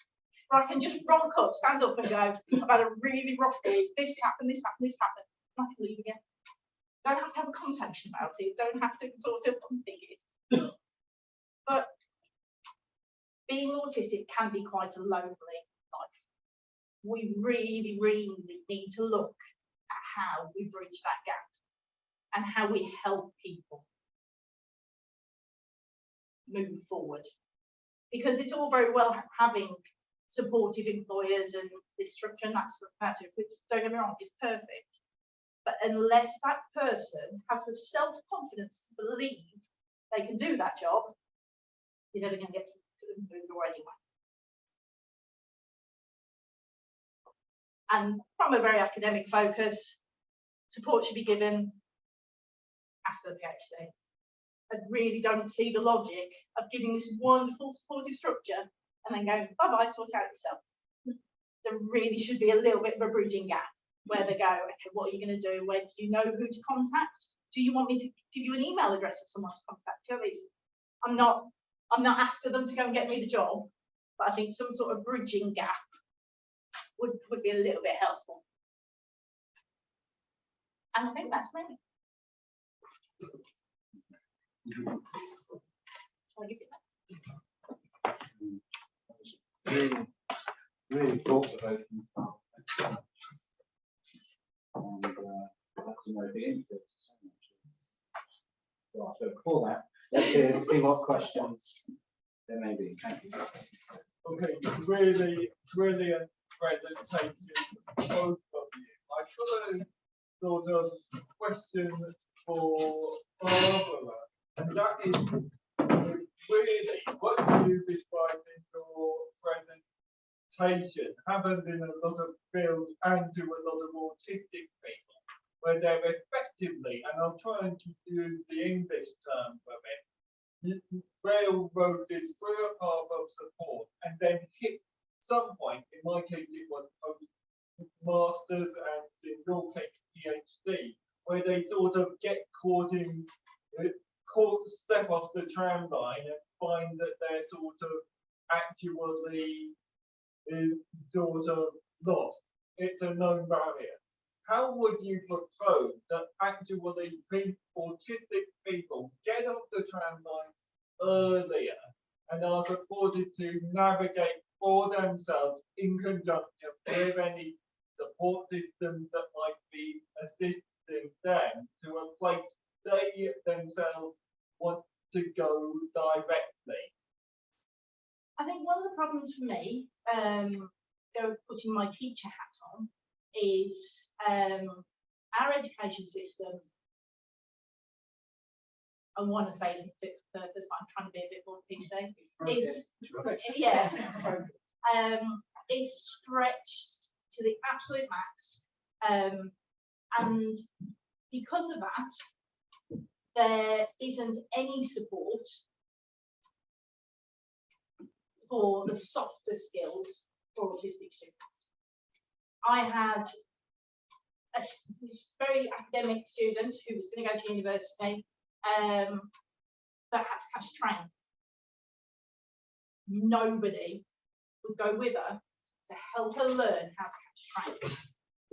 where I can just rock up, stand up and go, I've had a really rough week, this happened, this happened, this happened, and I can leave again. Don't have to have a conversation about it, don't have to sort of unpick it. But being autistic can be quite a lonely life. We really, really need to look at how we bridge that gap and how we help people move forward. Because it's all very well having supportive employers and this structure and that structure, which, don't get me wrong, is perfect. But unless that person has the self-confidence to believe they can do that job, you're never going to get to them through the door anyway. And from a very academic focus, support should be given after the PhD. I really don't see the logic of giving this wonderful supportive structure and then going, bye-bye, sort it out yourself. There really should be a little bit of a bridging gap where they go, okay, what are you going to do? Where do you know who to contact? Do you want me to give you an email address of someone to contact you? I'm not after them to go and get me the job, but I think some sort of bridging gap would be a little bit helpful. And I think that's me. I'll give you that. Really thought-provoking. And that's another big input. So before that, let's see what questions there may be. Thank you. Okay, really brilliant presentation, both of you. I got a sort of question for Barbara, and that is really what you described in your presentation happened in a lot of fields and to a lot of autistic people, where they're effectively, and I'll try and use the English term for it, railroaded through a path of support and then hit some point, in my case it was post-masters and in your case PhD, where they sort of get caught step off the tram line and find that they're sort of actually sort of lost. It's a known barrier. How would you propose that actually autistic people get off the tram line earlier and are supported to navigate for themselves in conjunction with any support systems that might be assisting them to a place they themselves want to go directly? I think one of the problems for me, putting my teacher hat on, is our education system, I want to say isn't fit for purpose, but I'm trying to be a bit more PC, is stretched to the absolute max. And because of that, there isn't any support for the softer skills for autistic students. I had a very academic student who was going to go to university that had to catch a train. Nobody would go with her to help her learn how to catch a train.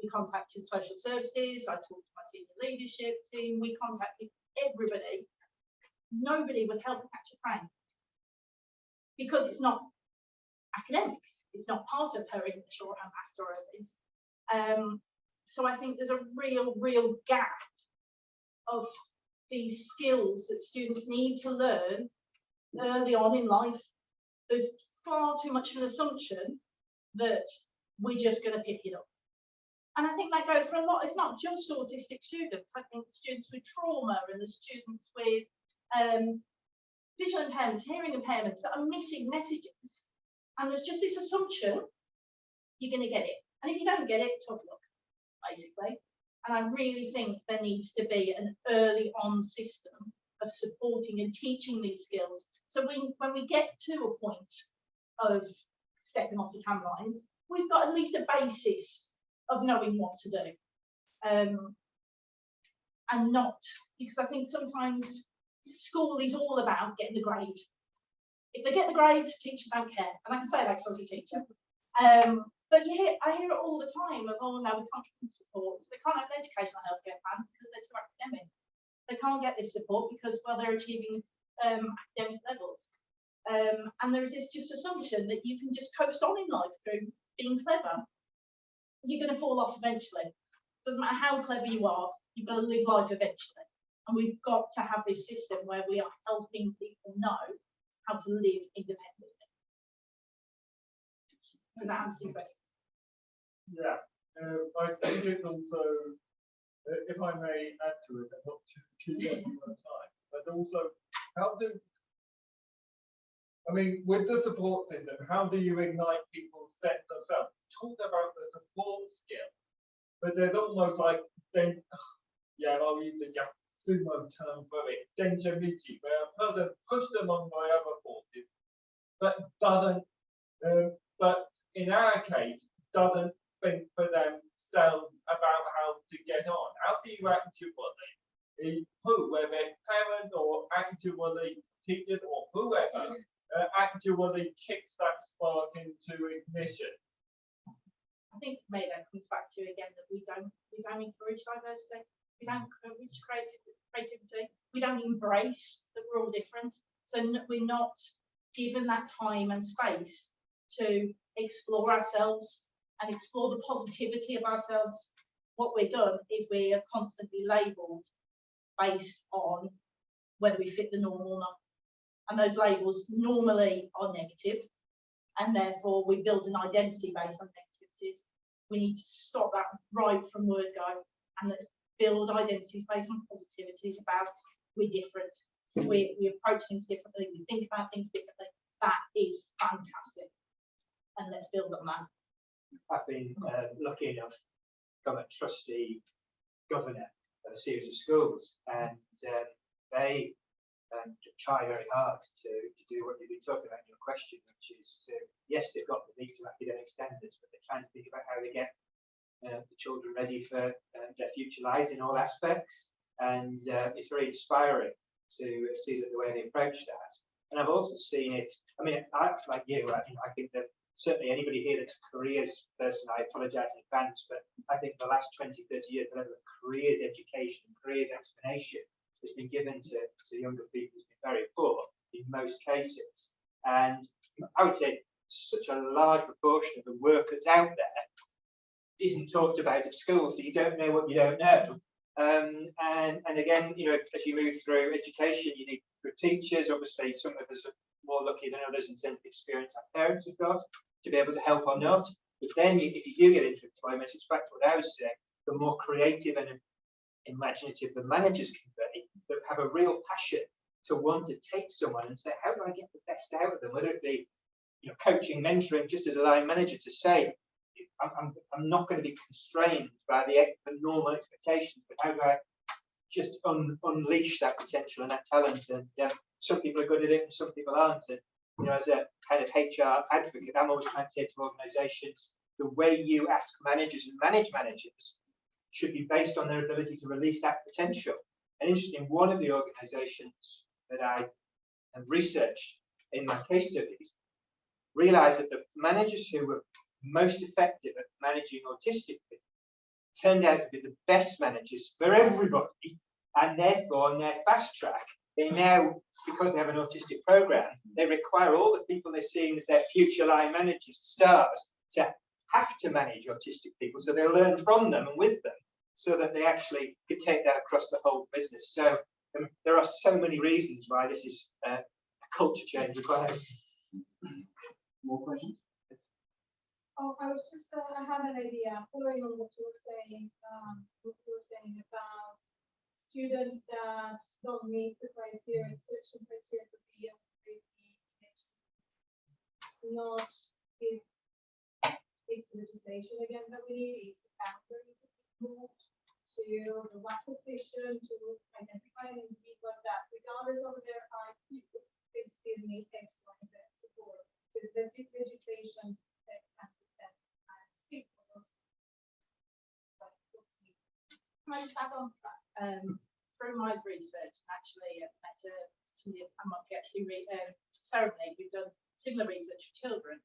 We contacted social services, I talked to my senior leadership team, we contacted everybody. Nobody would help her catch a train because it's not academic. It's not part of her English or her maths or her this. So I think there's a real gap of these skills that students need to learn early on in life. There's far too much of an assumption that we're just going to pick it up. And I think that goes for a lot. It's not just autistic students. I think students with trauma and the students with visual impairments, hearing impairments that are missing messages. And there's just this assumption you're going to get it. And if you don't get it, tough luck, basically. And I really think there needs to be an early on system of supporting and teaching these skills. So when we get to a point of stepping off the tram lines, we've got at least a basis of knowing what to do. And not, because I think sometimes school is all about getting the grade. If they get the grade, teachers don't care. And I can say that because I was a teacher. But I hear it all the time of, oh no, we can't get them support. They can't have an educational healthcare plan because they're too academic. They can't get this support because, well, they're achieving academic levels. And there is this just assumption that you can just coast on in life through being clever. You're going to fall off eventually. Doesn't matter how clever you are, you've got to live life eventually. And we've got to have this system where we are helping people know how to live independently. Does that answer your question? Yeah, I think it also, if I may add to it, and not to keep everyone time, but also with the support system, how do you ignite people's sense of self? Talk about the support skill, but there's almost like, I'll use a sumo term for it, denjamichi, where a person pushed along by other forces, but doesn't, but in our case, doesn't think for themselves about how to get on. How do you actually, whether it's parents or actually teachers or whoever, actually kicks that spark into ignition? I think for me that comes back to again that we don't encourage diversity. We don't encourage creativity. We don't embrace that we're all different. So we're not given that time and space to explore ourselves and explore the positivity of ourselves. What we're done is we are constantly labelled based on whether we fit the norm or not. And those labels normally are negative, and therefore we build an identity based on negativities. We need to stop that right from word go, and let's build identities based on positivities about we're different, we approach things differently, we think about things differently. That is fantastic, and let's build on that. I've been lucky enough to become a trustee governor of a series of schools, and they try very hard to do what you've been talking about in your question, which is to, yes, they've got the needs of academic standards, but they're trying to think about how they get the children ready for their future lives in all aspects. And it's very inspiring to see that the way they approach that. And I've also seen it, I mean, like you, I think that certainly anybody here that's a careers person, I apologise in advance, but I think the last 20, 30 years, the level of careers education, careers explanation that's been given to younger people has been very poor in most cases. And I would say such a large proportion of the work that's out there isn't talked about at school, so you don't know what you don't know. And again, you know, as you move through education, you need good teachers. Obviously, some of us are more lucky than others in terms of experience our parents have got to be able to help or not. But then, if you do get into employment, it's back to what I was saying: the more creative and imaginative the managers can be, that have a real passion to want to take someone and say, how do I get the best out of them? Whether it be, you know, coaching, mentoring, just as a line manager to say, I'm not going to be constrained by the normal expectations, but how do I just unleash that potential and that talent? And some people are good at it and some people aren't. And, you know, as a kind of HR advocate, I'm always trying to say to organisations, the way you ask managers and manage managers should be based on their ability to release that potential. And interesting, one of the organisations that I have researched in my case studies realised that the managers who were most effective at managing autistic people turned out to be the best managers for everybody, and therefore on their fast track, they now, because they have an autistic program, they require all the people they're seeing as their future line managers, stars, to have to manage autistic people, so they learn from them and with them, so that they actually could take that across the whole business. So there are so many reasons why this is a culture change required. More questions? Oh, I was just, I had an idea, following on what you were saying about students that don't meet the criteria, selection criteria to be able to read the image. It's not it's legislation again that we need, is the boundary moved to the right position to identify an individual that, regardless of their IQ, they still need X, Y, Z support. So there's legislation that can speak for those. Can I just add on to that? Through my research, actually, ceremony, we've done similar research for children.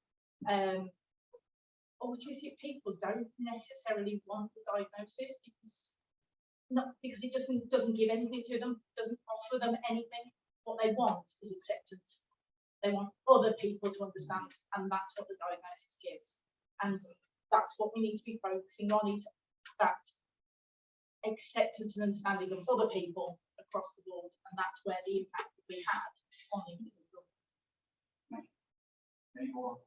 Autistic people don't necessarily want the diagnosis because it doesn't give anything to them, doesn't offer them anything. What they want is acceptance. They want other people to understand, and that's what the diagnosis gives. And that's what we need to be focusing on, is that acceptance and understanding of other people across the board, and that's where the impact that we had on the individual. Any more?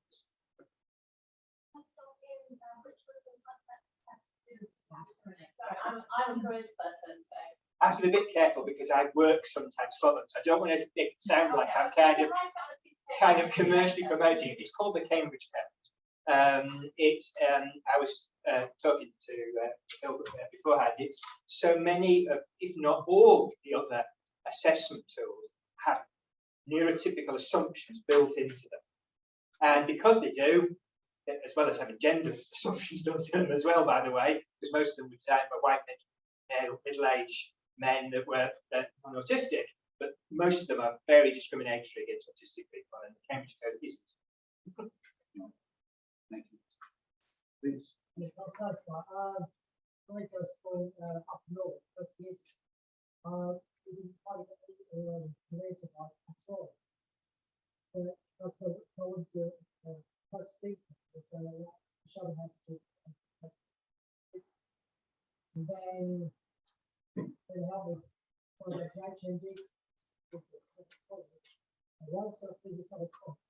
I'm a careers person, so I have to be a bit careful because I work sometimes for them, so I don't want to make it sound like I'm kind of commercially promoting it. It's called the Cambridge Code. I was talking to Hilbert beforehand. It's so many, if not all, the other assessment tools have neurotypical assumptions built into them, and because they do, as well as having gender assumptions built in them as well, by the way, because most of them would say about white middle-aged men that were autistic, but most of them are very discriminatory against autistic people, and the Cambridge Code isn't. Thank you. Please. I was going up north 30 for the graduate and also for this other college.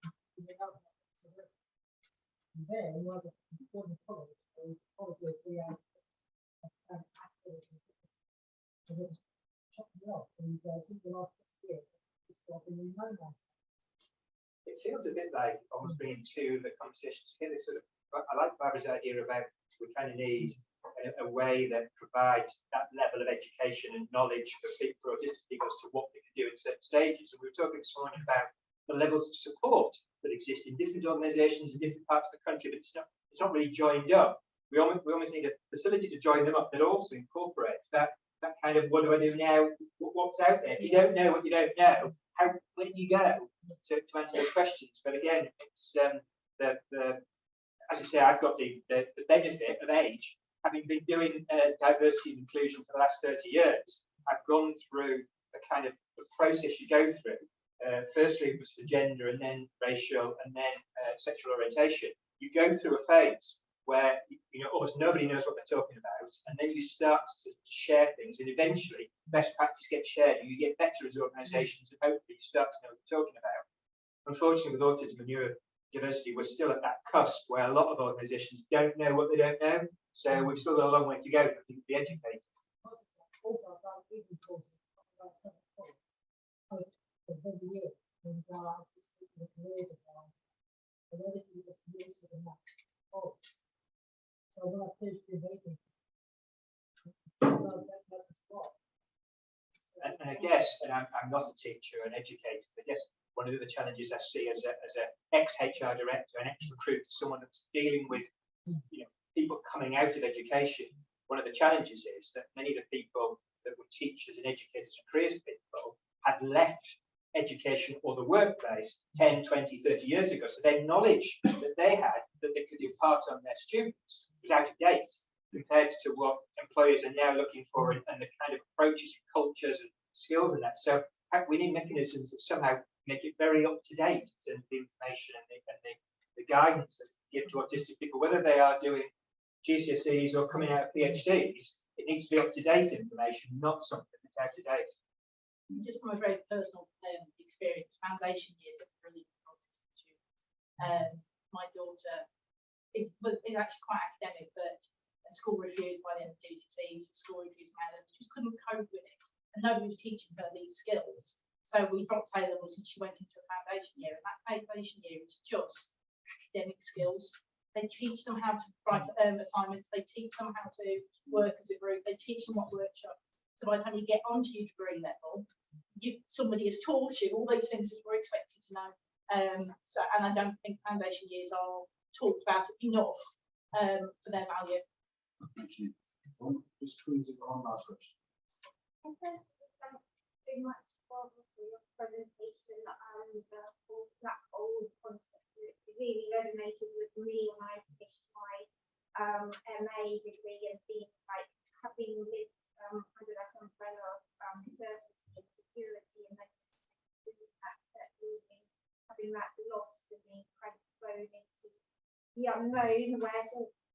And then one of the important college is probably we have an activity. And it was chopping off, and since the last 6 years, it's probably no man. It feels a bit like almost bringing two of the conversations together. Sort of, I like Barbara's idea about we kind of need a way that provides that level of education and knowledge for autistic people as to what they can do in certain stages. And we were talking this morning about the levels of support that exist in different organisations in different parts of the country, but it's not really joined up. We almost need a facility to join them up that also incorporates that kind of what do I do now? What's out there? If you don't know what you don't know, where do you go to answer those questions? But again, it's as you say, I've got the benefit of age, having been doing diversity and inclusion for the last 30 years. I've gone through a kind of the process you go through. Firstly, it was for gender, and then racial, and then sexual orientation. You go through a phase where almost nobody knows what they're talking about, and then you start to share things, and eventually best practice gets shared, and you get better as organisations, and hopefully you start to know what you're talking about. Unfortunately, with autism and neurodiversity, we're still at that cusp where a lot of organisations don't know what they don't know, so we've still got a long way to go for people to be educated. Also, about even courses, about some college. For many years, and I just think the careers about, and then you just use it in that college. So when I finished the making, And I guess, and I'm not a teacher, an educator, but I guess one of the challenges I see as a ex-HR director, an ex-recruit, someone that's dealing with people coming out of education, one of the challenges is that many of the people that were teachers and educators and careers people had left education or the workplace 10, 20, 30 years ago. So their knowledge that they had that they could impart on their students was out of date compared to what employers are now looking for and the kind of approaches and cultures and skills and that. So we need mechanisms that somehow make it very up to date in terms of the information and the guidance that we give to autistic people, whether they are doing GCSEs or coming out of PhDs. It needs to be up to date information, not something that's out of date. Just from a very personal experience, foundation years are really important to students. My daughter is actually quite academic, but a school refused by the end of GCSEs, school refused my levels, just couldn't cope with it. And nobody was teaching her these skills. So we dropped A levels and she went into a foundation year. And that foundation year is just academic skills. They teach them how to write assignments, they teach them how to work as a group, they teach them what workshop. So by the time you get onto your degree level, somebody has taught you all these things that we're expected to know. And I don't think foundation years are talked about enough for their value. Thank you. Just squeezing one last question. Thank you very much for your presentation and for that whole concept. It really resonated with me when I finished my MA degree and being like having lived under that umbrella of certainty and security, and then losing, having that loss and being kind of thrown into the unknown, where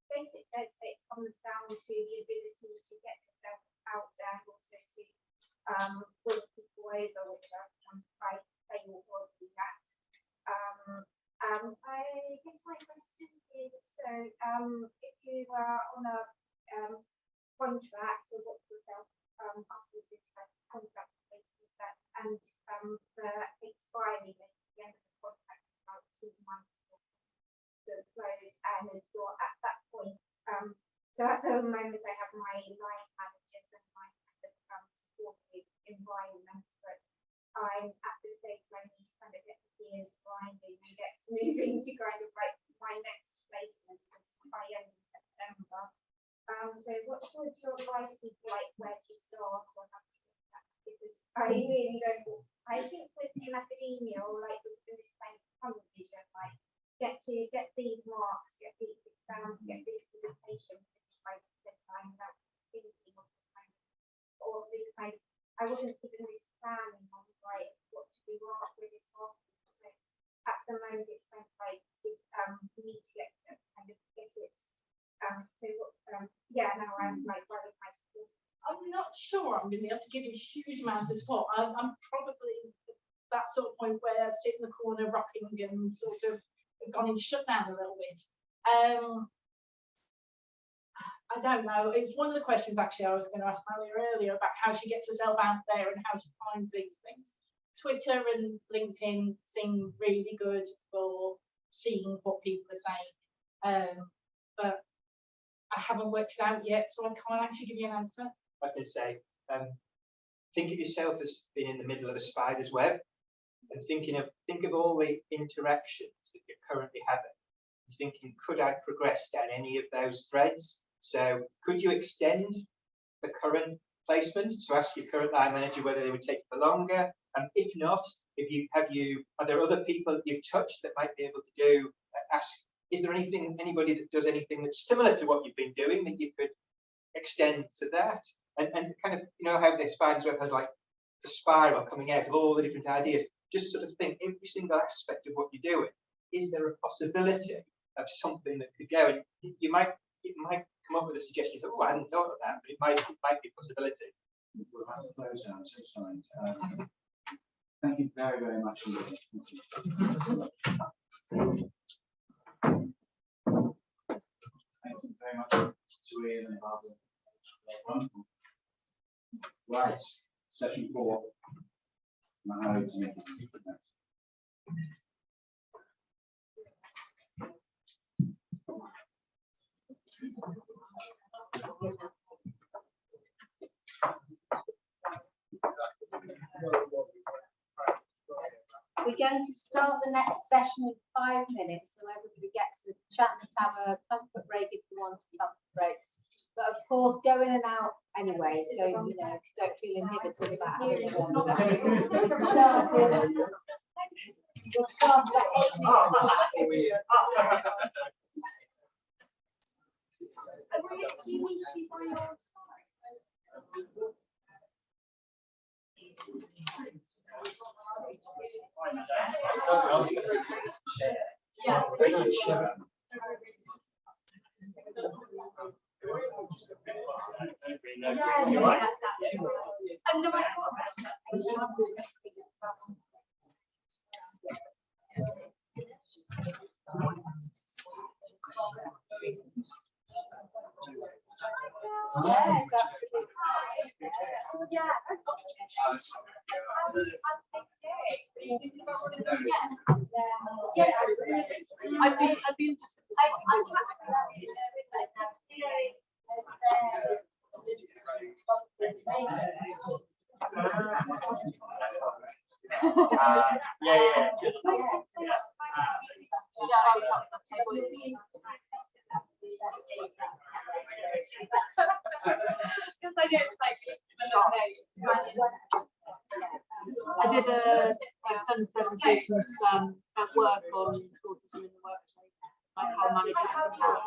basically it comes down to the ability to get yourself out there and also to pull people over, which I fail horribly at. I guess my question is, so if you are on a contract or what yourself afterwards into a contract basis that, and the expiry date at the end of the contract is about 2 months to close, and you're at that point. So at the moment I have my line managers and my kind of supportive environment, but I'm at the stage where I need to kind of get the gears grinding and get moving to kind of like my next placement by the end of September. So what would your advice be, like where to start or how to get that? Because I really don't. I think within academia or like within this kind of common vision, like get these marks, get these exams, get this dissertation finished by this deadline without thinking of the kind of, or this kind of. I wasn't even this planning on like what to do after this afterwards. So at the moment it's kind of like we need to get kind of get it. So yeah, now I'm like very much supported I'm not sure I'm going to be able to give you a huge amount of support. I'm probably that sort of point where I sit in the corner rocking and sort of gone in shut down a little bit. I don't know. It's one of the questions actually I was going to ask Malia earlier about how she gets herself out there and how she finds these things. Twitter and LinkedIn seem really good for seeing what people are saying, but I haven't worked it out yet, so I can't actually give you an answer. I can say, think of yourself as being in the middle of a spider's web, and think of all the interactions that you're currently having. And thinking, could I progress down any of those threads? So, could you extend the current placement? So, ask your current line manager whether they would take for longer. And if not, are there other people that you've touched that might be able to do? Ask, is there anybody that does anything that's similar to what you've been doing that you could extend to that? And kind of, you know, how the spider's web has like the spiral coming out of all the different ideas. Just sort of think every single aspect of what you're doing. Is there a possibility of something that could go? And it might come up with a suggestion. Oh, I hadn't thought of that, but it might be a possibility. We'll have to close down. So sorry. Thank you very, very much indeed. Thank you very much to Ian and Barbara. Right, session 4. We're going to start the next session in 5 minutes, so everybody gets a chance to have a comfort break if you want a comfort break. But of course, go in and out anyway. Don't feel inhibited about having one. We'll start at 8 minutes. Yes, absolutely. Yeah. I'd be interested. Because I did I've done presentations at work on autism in the workplace, like how managers can help.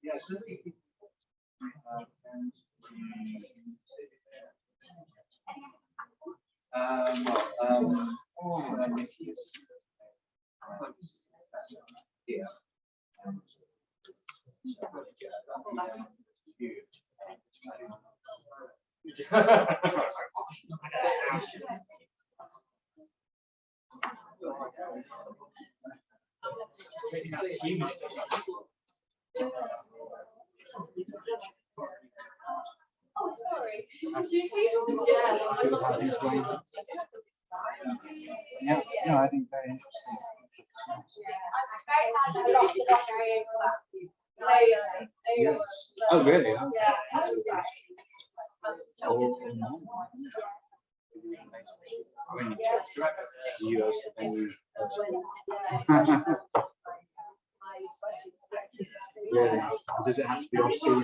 Yeah, so Oh, sorry. Yeah, no, I think very interesting. Yes. Oh, really? Yeah. Oh, I mean, you really? Does it have to be off season?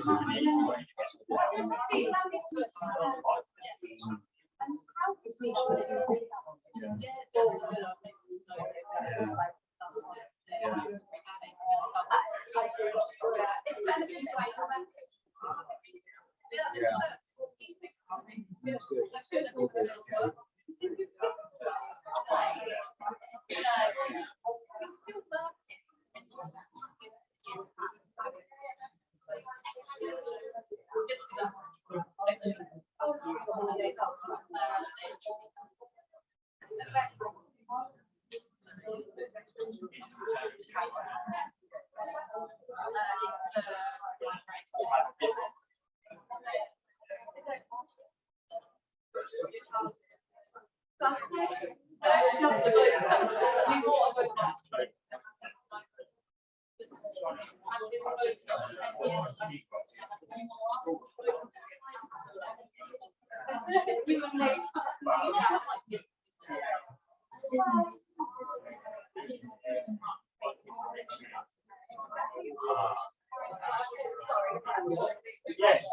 Yes.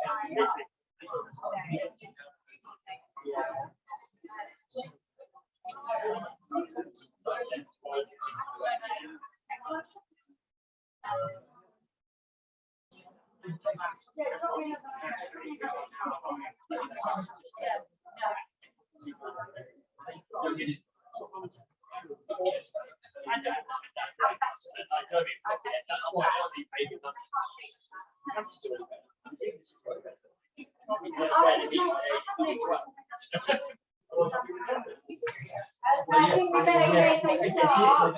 I think we better make a start.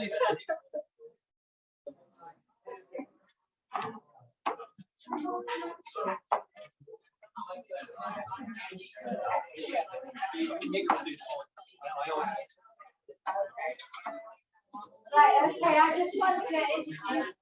Right, okay, I just want to introduce.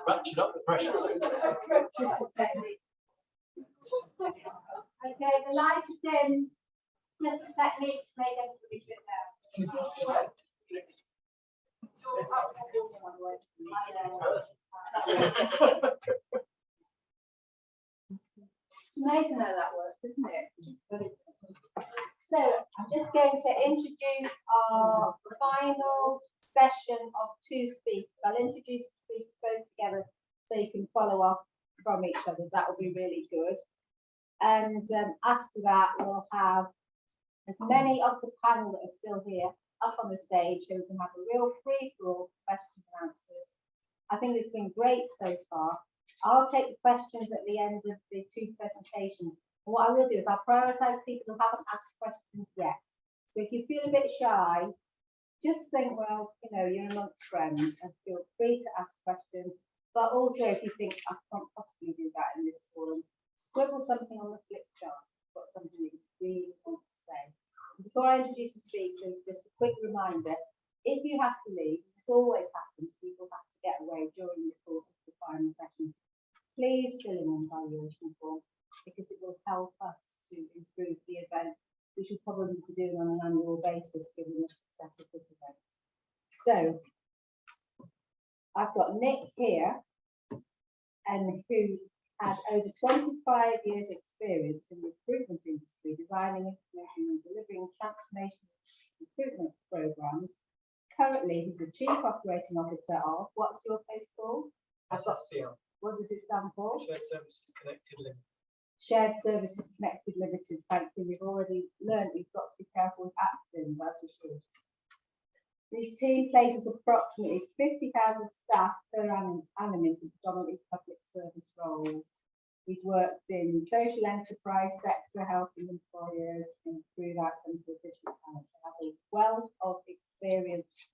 Ratchet up the pressure. Okay, the lights are dim. Just the technique to make everybody sit down. It's amazing how that works, isn't it? So I'm just going to introduce our final session of two speakers. I'll introduce the speakers both together so you can follow up from each other. That will be really good. And after that, we'll have as many of the panel that are still here up on the stage so we can have a real free-for-all questions and answers. I think it's been great so far. I'll take the questions at the end of the two presentations. And what I will do is I'll prioritise people who haven't asked questions yet. So if you feel a bit shy, just think, well, you know, you're amongst friends and feel free to ask questions. But also if you think, I can't possibly do that in this forum, scribble something on the flip chart, got something that you really want to say. Before I introduce the speakers, just a quick reminder, if you have to leave, this always happens, people have to get away during the course of the final sessions, please fill in an evaluation form because it will help us to improve the event, which we'll probably be doing on an annual basis given the success of this event. So, I've got Nick here, and who has over 25 years experience in the recruitment industry, designing, implementing and delivering transformation recruitment programs. Currently, he's the Chief Operating Officer of, what's your place called? I've got, what does it stand for? Shared Services Connected Limited. Shared Services Connected Limited. Thank you. We've already learned we've got to be careful with acronyms, as we should. This team places approximately 50,000 staff per annum into predominantly public service roles. He's worked in social enterprise sector, helping employers improve outcomes for autistic talents. He has a wealth of experience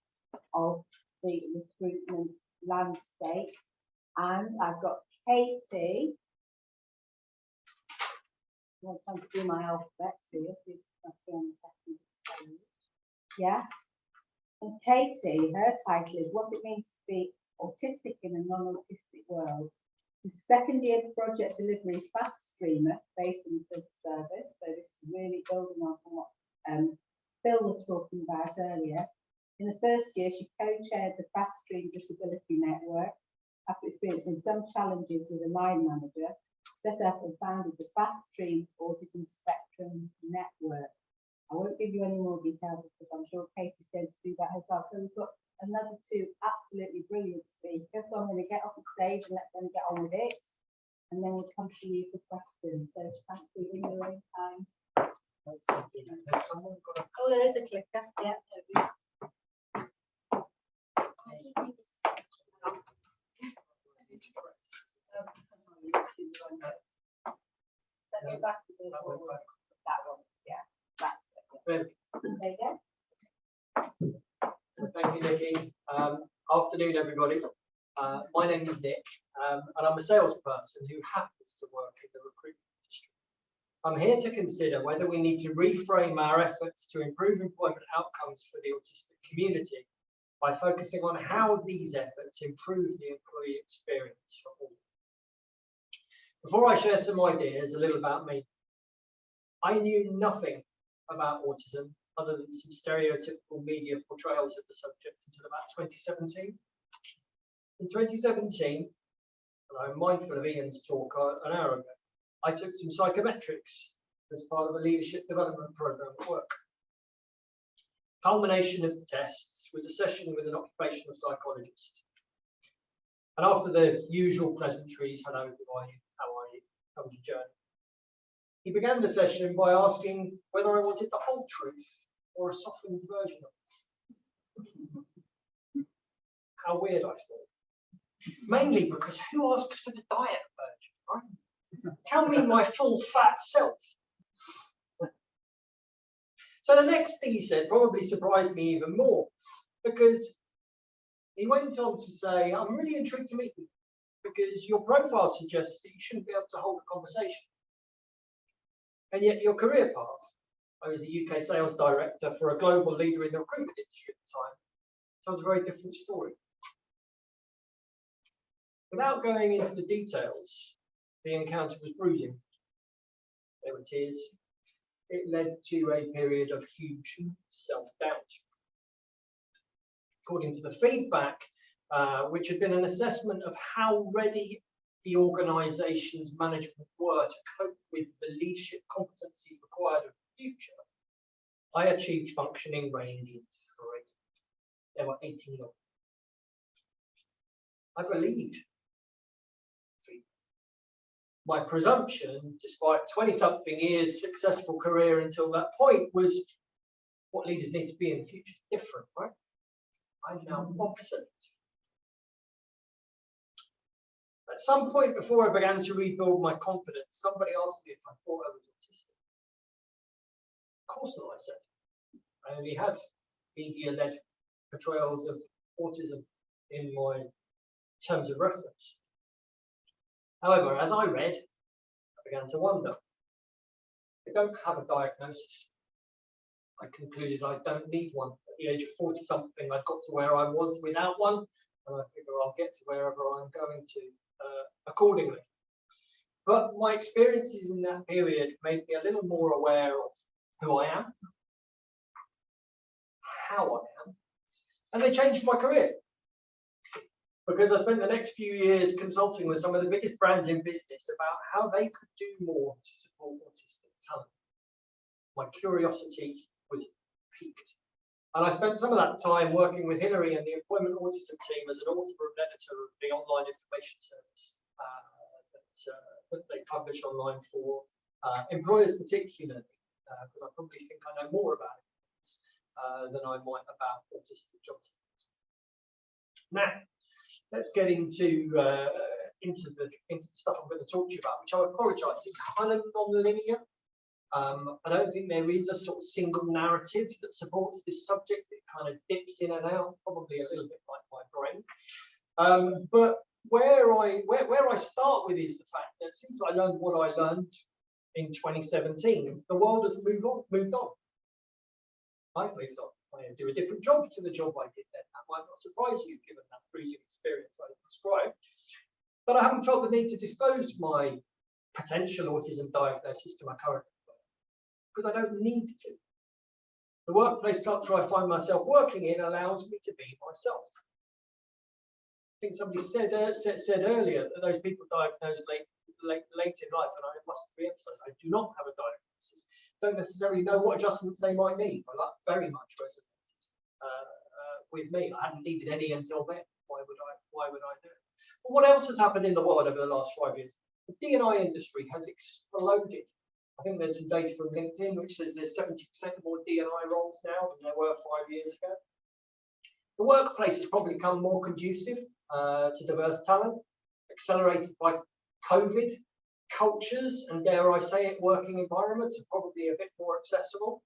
of the recruitment landscape. And I've got Katie. I'm trying to do my alphabet here. So that's on the second page. Yeah. And Katie, her title is What It Means to Be Autistic in a Non-Autistic World. She's a second-year project delivery fast streamer based in the civil service. So this is really building on what Phil was talking about earlier. In the first year, she co-chaired the Fast Stream Disability Network after experiencing some challenges with a line manager, set up and founded the Fast Stream Autism Spectrum Network. I won't give you any more details because I'm sure Katie's going to do that herself. So we've got another two absolutely brilliant speakers. So I'm going to get off the stage and let them get on with it. And then we'll come to you for questions. So thank you in your own time. Has someone got a Oh, there is a clicker. Yeah, there is. That's backwards and forwards. That one, yeah, that's it. There you go. So thank you, Nikki. Afternoon, everybody. My name is Nick, and I'm a salesperson who happens to work in the recruitment industry. I'm here to consider whether we need to reframe our efforts to improve employment outcomes for the autistic community by focusing on how these efforts improve the employee experience for all. Before I share some ideas, a little about me. I knew nothing about autism other than some stereotypical media portrayals of the subject until about 2017. In 2017, and I'm mindful of Ian's talk an hour ago, I took some psychometrics as part of a leadership development program at work. Culmination of the tests was a session with an occupational psychologist. And after the usual pleasantries, hello, how are you, how was your journey? He began the session by asking whether I wanted the whole truth or a softened version of it. How weird, I thought. Mainly because who asks for the diet version, right? Tell me my full fat self. So the next thing he said probably surprised me even more, because he went on to say, I'm really intrigued to meet you because your profile suggests that you shouldn't be able to hold a conversation. And yet your career path, I was a UK sales director for a global leader in the recruitment industry at the time, tells a very different story. Without going into the details, the encounter was bruising. There were tears. It led to a period of huge self-doubt. According to the feedback, which had been an assessment of how ready the organisation's management were to cope with the leadership competencies required of the future, I achieved functioning range of 3. There were 18 of them. I believed. My presumption, despite 20-something years successful career until that point, was what leaders need to be in the future different, right? I'm now obsolete. At some point before I began to rebuild my confidence, somebody asked me if I thought I was autistic. Of course not, I said. I only had media-led portrayals of autism in my terms of reference. However, as I read, I began to wonder. I don't have a diagnosis. I concluded I don't need one. At the age of 40-something, I got to where I was without one, and I figure I'll get to wherever I'm going to accordingly. But my experiences in that period made me a little more aware of who I am, how I am, and they changed my career. Because I spent the next few years consulting with some of the biggest brands in business about how they could do more to support autistic talent. My curiosity was piqued. And I spent some of that time working with Hillary and the Employment Autism team as an author and editor of the online information service that they publish online for employers particularly, because I probably think I know more about it than I might about autistic job seekers. Now, let's get into the stuff I'm going to talk to you about, which I apologise is kind of non-linear. I don't think there is a sort of single narrative that supports this subject. It kind of dips in and out, probably a little bit like my brain. But where I start with is the fact that since I learned what I learned in 2017, the world has moved on. I've moved on. I do a different job to the job I did then. That might not surprise you, given that bruising experience I described. But I haven't felt the need to disclose my potential autism diagnosis to my current employer, because I don't need to. The workplace culture I find myself working in allows me to be myself. I think somebody said earlier that those people diagnosed late in life, and I must re-emphasize, I do not have a diagnosis. Don't necessarily know what adjustments they might need, but that very much resonated with me. I hadn't needed any until then. Why would I do it? But what else has happened in the world over the last 5 years? The D&I industry has exploded I think there's some data from LinkedIn which says there's 70% more D&I roles now than there were 5 years ago. The workplace has probably become more conducive to diverse talent, accelerated by COVID. Cultures and, dare I say it, working environments are probably a bit more accessible.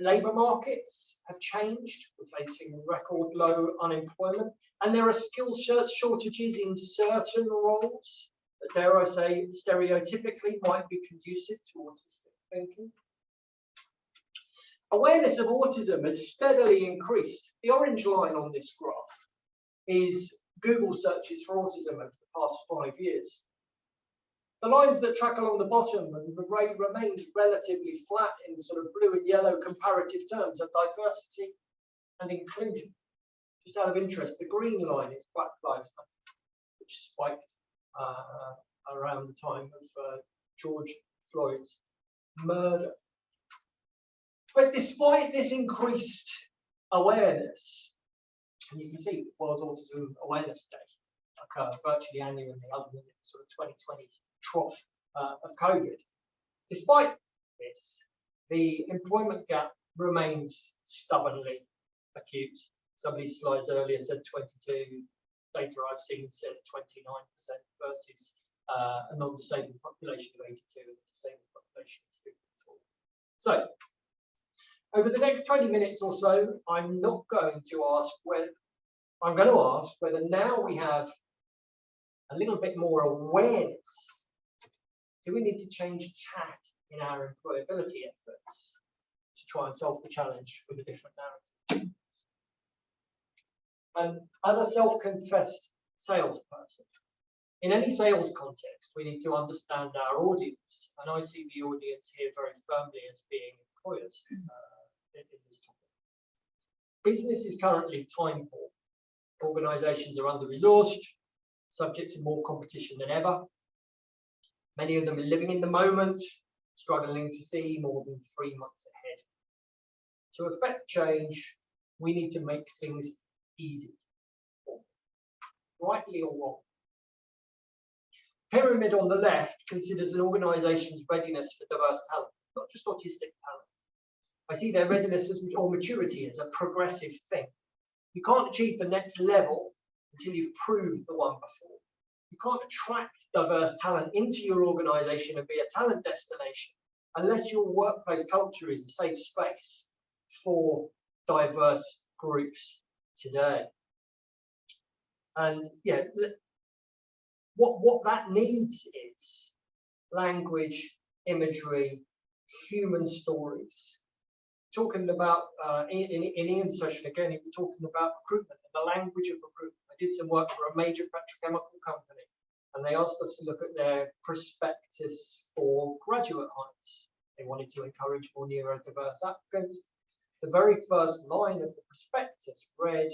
Labour markets have changed. We're facing record low unemployment, and there are skill shortages in certain roles that, dare I say, stereotypically might be conducive to autistic thinking. Awareness of autism has steadily increased. The orange line on this graph is Google searches for autism over the past 5 years. The lines that track along the bottom and the rate remained relatively flat in sort of blue and yellow comparative terms are diversity and inclusion. Just out of interest, the green line is Black Lives Matter, which spiked around the time of George Floyd's murder. But despite this increased awareness, and you can see World Autism Awareness Day occur virtually annually other than the sort of 2020 trough of COVID. Despite this, the employment gap remains stubbornly acute. Some of these slides earlier said 22, data I've seen says 29% versus a non-disabled population of 82 and a disabled population of 54. So, over the next 20 minutes or so, I'm not going to ask whether, I'm going to ask whether now we have a little bit more awareness, do we need to change tack in our employability efforts to try and solve the challenge with a different narrative? And as a self-confessed salesperson, in any sales context, we need to understand our audience. And I see the audience here very firmly as being employers in this topic. Business is currently time poor. Organizations are under-resourced, subject to more competition than ever. Many of them are living in the moment, struggling to see more than 3 months ahead. To effect change, we need to make things easy, rightly or wrong. Pyramid on the left considers an organization's readiness for diverse talent, not just autistic talent. I see their readiness or maturity as a progressive thing. You can't achieve the next level until you've proved the one before. You can't attract diverse talent into your organization and be a talent destination unless your workplace culture is a safe space for diverse groups today. And yeah, what that needs is language, imagery, human stories. Talking about, in Ian's session again, he was talking about recruitment and the language of recruitment. I did some work for a major petrochemical company, and they asked us to look at their prospectus for graduate hires. They wanted to encourage more neurodiverse applicants. The very first line of the prospectus read,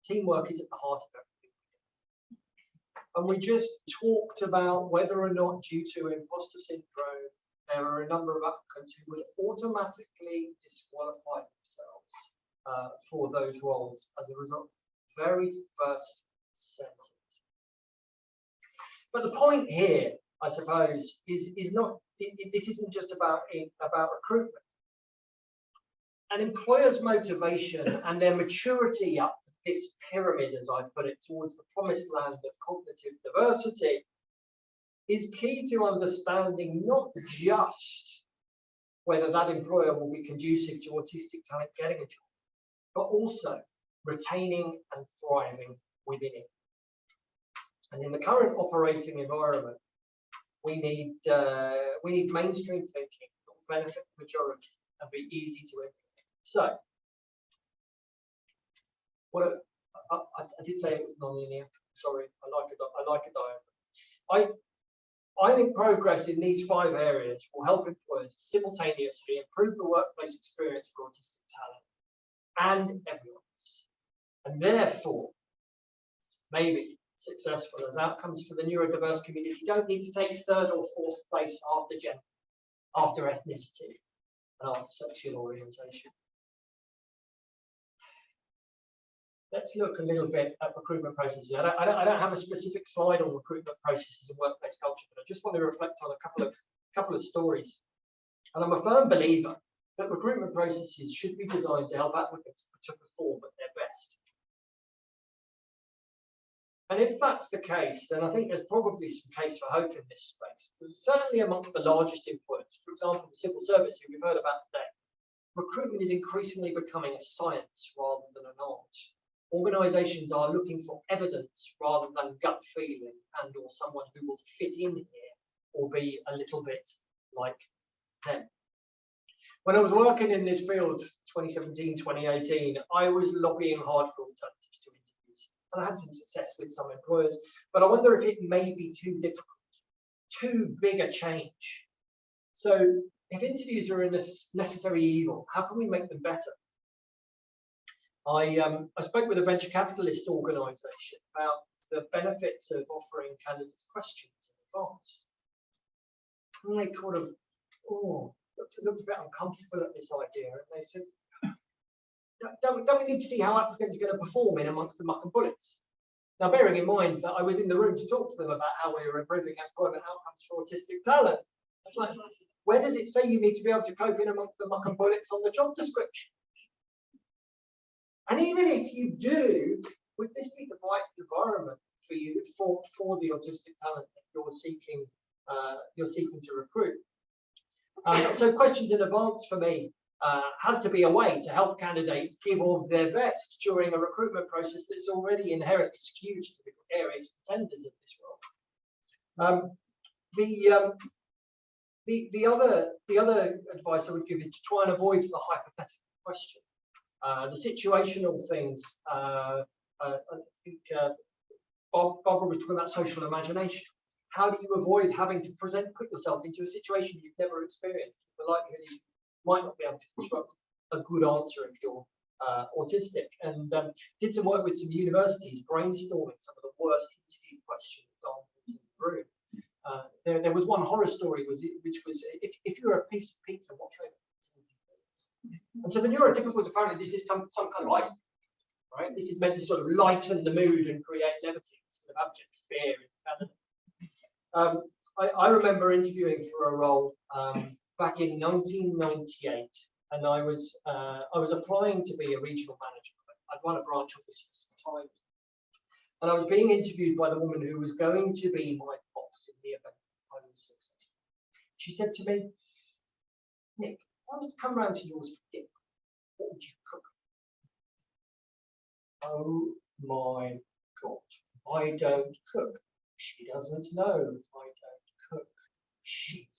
"Teamwork is at the heart of everything we do." And we just talked about whether or not, due to imposter syndrome, there are a number of applicants who would automatically disqualify themselves for those roles as a result. Very first sentence. But the point here, I suppose, is not. This isn't just about recruitment. An employer's motivation and their maturity up this pyramid, as I put it, towards the promised land of cognitive diversity, is key to understanding not just whether that employer will be conducive to autistic talent getting a job, but also retaining and thriving within it. And in the current operating environment, we need mainstream thinking that will benefit the majority and be easy to implement. So, I did say it was non-linear. Sorry, I like a diagram. I think progress in these 5 areas will help employers simultaneously improve the workplace experience for autistic talent and everyone's, and therefore maybe successful as outcomes for the neurodiverse community don't need to take 3rd or 4th place after gender, after ethnicity, and after sexual orientation. Let's look a little bit at recruitment processes. I don't have a specific slide on recruitment processes and workplace culture, but I just want to reflect on a couple of stories. And I'm a firm believer that recruitment processes should be designed to help applicants to perform at their best. And if that's the case, then I think there's probably some case for hope in this space. Certainly amongst the largest employers, for example, the civil service, who we've heard about today, recruitment is increasingly becoming a science rather than an art. Organisations are looking for evidence rather than gut feeling and or someone who will fit in here or be a little bit like them. When I was working in this field, 2017, 2018, I was lobbying hard for alternatives to interviews. And I had some success with some employers, but I wonder if it may be too difficult, too big a change. So if interviews are a necessary evil, how can we make them better? I spoke with a venture capitalist organisation about the benefits of offering candidates questions in advance. And they kind of, looked a bit uncomfortable at this idea, and they said, don't we need to see how applicants are going to perform in amongst the muck and bullets? Now, bearing in mind that I was in the room to talk to them about how we were improving employment outcomes for autistic talent. It's like, where does it say you need to be able to cope in amongst the muck and bullets on the job description? And even if you do, would this be the right environment for you for the autistic talent that you're seeking to recruit? So questions in advance for me has to be a way to help candidates give of their best during a recruitment process that's already inherently skewed to the areas of tenders of this role. The other advice I would give is to try and avoid the hypothetical question. The situational things, I think Barbara was talking about social imagination. How do you avoid having to put yourself into a situation you've never experienced? The likelihood you might not be able to construct a good answer if you're autistic. And did some work with some universities brainstorming some of the worst interview question examples in the room. There was one horror story which was if you're a piece of pizza, what kind of pizza would you be? And so the neurotypical was apparently this is some kind of ice, right? This is meant to sort of lighten the mood and create levity instead of abject fear in Canada. I remember interviewing for a role back in 1998, and I was applying to be a regional manager. I'd run a branch office at the time, and I was being interviewed by the woman who was going to be my boss in the event I was successful. She said to me, "Nick, if I was to come round to yours for dinner, what would you cook?" Oh my God, I don't cook. She doesn't know I don't cook. Shit.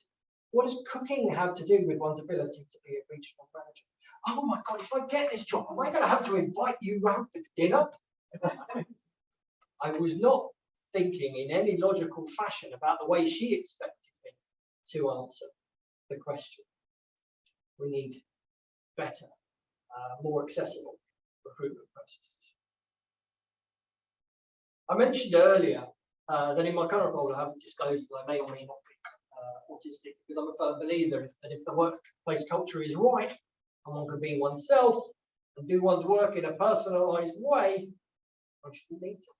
What does cooking have to do with one's ability to be a regional manager? Oh my God, if I get this job, am I going to have to invite you round for dinner? I was not thinking in any logical fashion about the way she expected me to answer the question. We need better, more accessible recruitment processes. I mentioned earlier that in my current role I haven't disclosed that I may or may not be autistic, because I'm a firm believer that if the workplace culture is right and one can be oneself and do one's work in a personalised way, one shouldn't need to.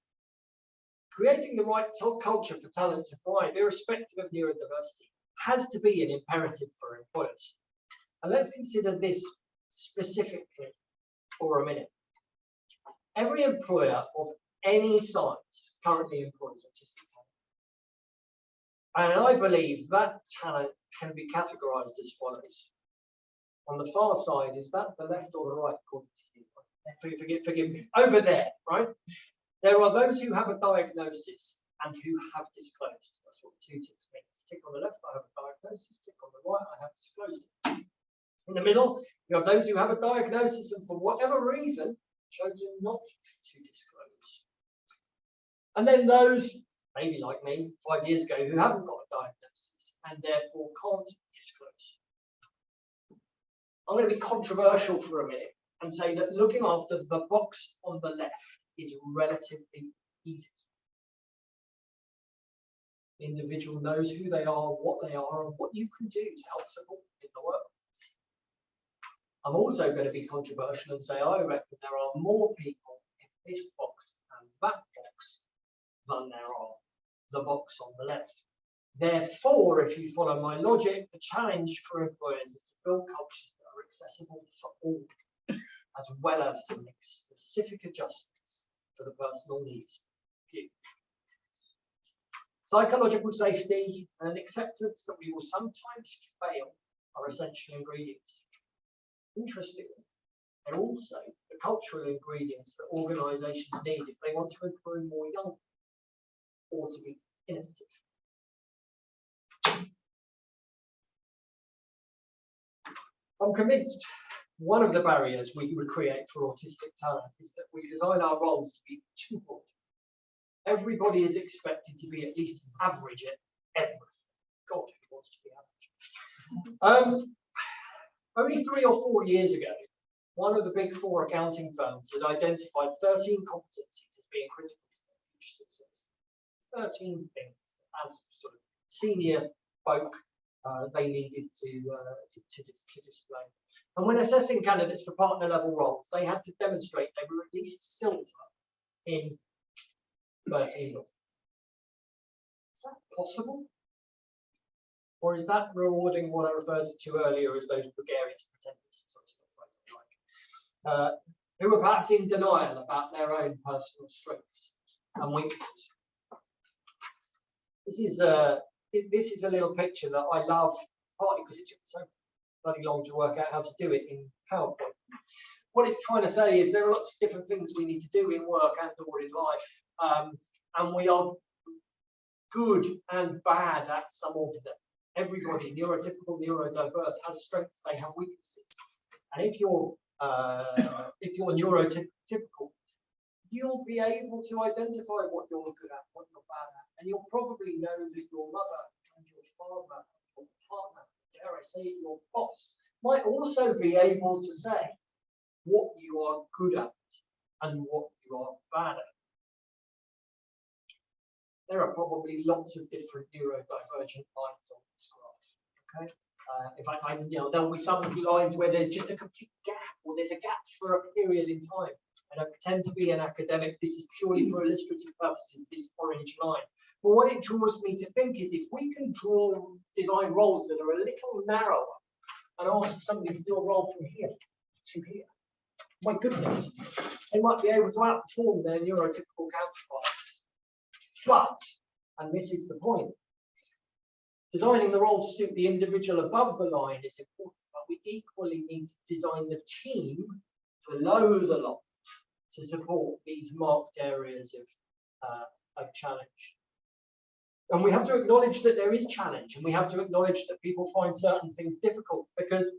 Creating the right culture for talent to thrive, irrespective of neurodiversity, has to be an imperative for employers. And let's consider this specifically for a minute. Every employer of any size currently employs autistic talent. And I believe that talent can be categorized as follows. On the far side, is that the left or the right? Forgive me. Over there, right? There are those who have a diagnosis and who have disclosed. That's what the two ticks means. Tick on the left, I have a diagnosis. Tick on the right, I have disclosed it. In the middle, you have those who have a diagnosis and for whatever reason, chosen not to disclose. And then those, maybe like me, 5 years ago, who haven't got a diagnosis and therefore can't disclose. I'm going to be controversial for a minute and say that looking after the box on the left is relatively easy. The individual knows who they are, what they are, and what you can do to help support them in the workplace. I'm also going to be controversial and say I reckon there are more people in this box and that box than there are the box on the left. Therefore, if you follow my logic, the challenge for employers is to build cultures that are accessible for all, as well as to make specific adjustments for the personal needs of few. Psychological safety and acceptance that we will sometimes fail are essential ingredients. Interestingly, they're also the cultural ingredients that organisations need if they want to employ more young or to be innovative. I'm convinced one of the barriers we would create for autistic talent is that we design our roles to be too broad. Everybody is expected to be at least average at everything. God, who wants to be average? Only 3 or 4 years ago, one of the big 4 accounting firms had identified 13 competencies as being critical to their future success. 13 things as sort of senior folk they needed to display. And when assessing candidates for partner level roles, they had to demonstrate they were at least silver in 13 of them. Is that possible? Or is that rewarding what I referred to earlier as those gregarious pretenders, sort of stuff who are perhaps in denial about their own personal strengths and weaknesses? This is a little picture that I love, partly because it took so bloody long to work out how to do it in PowerPoint. What it's trying to say is there are lots of different things we need to do in work and or in life, and we are good and bad at some of them. Everybody, neurotypical, neurodiverse, has strengths, they have weaknesses. And if you're neurotypical, you'll be able to identify what you're good at, what you're bad at, and you'll probably know that your mother and your father, your partner, dare I say it, your boss, might also be able to say what you are good at and what you are bad at. There are probably lots of different neurodivergent lines on this graph. Okay, in fact, there'll be some lines where there's just a complete gap, or there's a gap for a period in time. And I pretend to be an academic. This is purely for illustrative purposes. This orange line. But what it draws me to think is if we can design roles that are a little narrower, and ask somebody to do a role from here to here, my goodness, they might be able to outperform their neurotypical counterparts. But, and this is the point, designing the role to suit the individual above the line is important, but we equally need to design the team below the line to support these marked areas of challenge. And we have to acknowledge that there is challenge, and we have to acknowledge that people find certain things difficult, because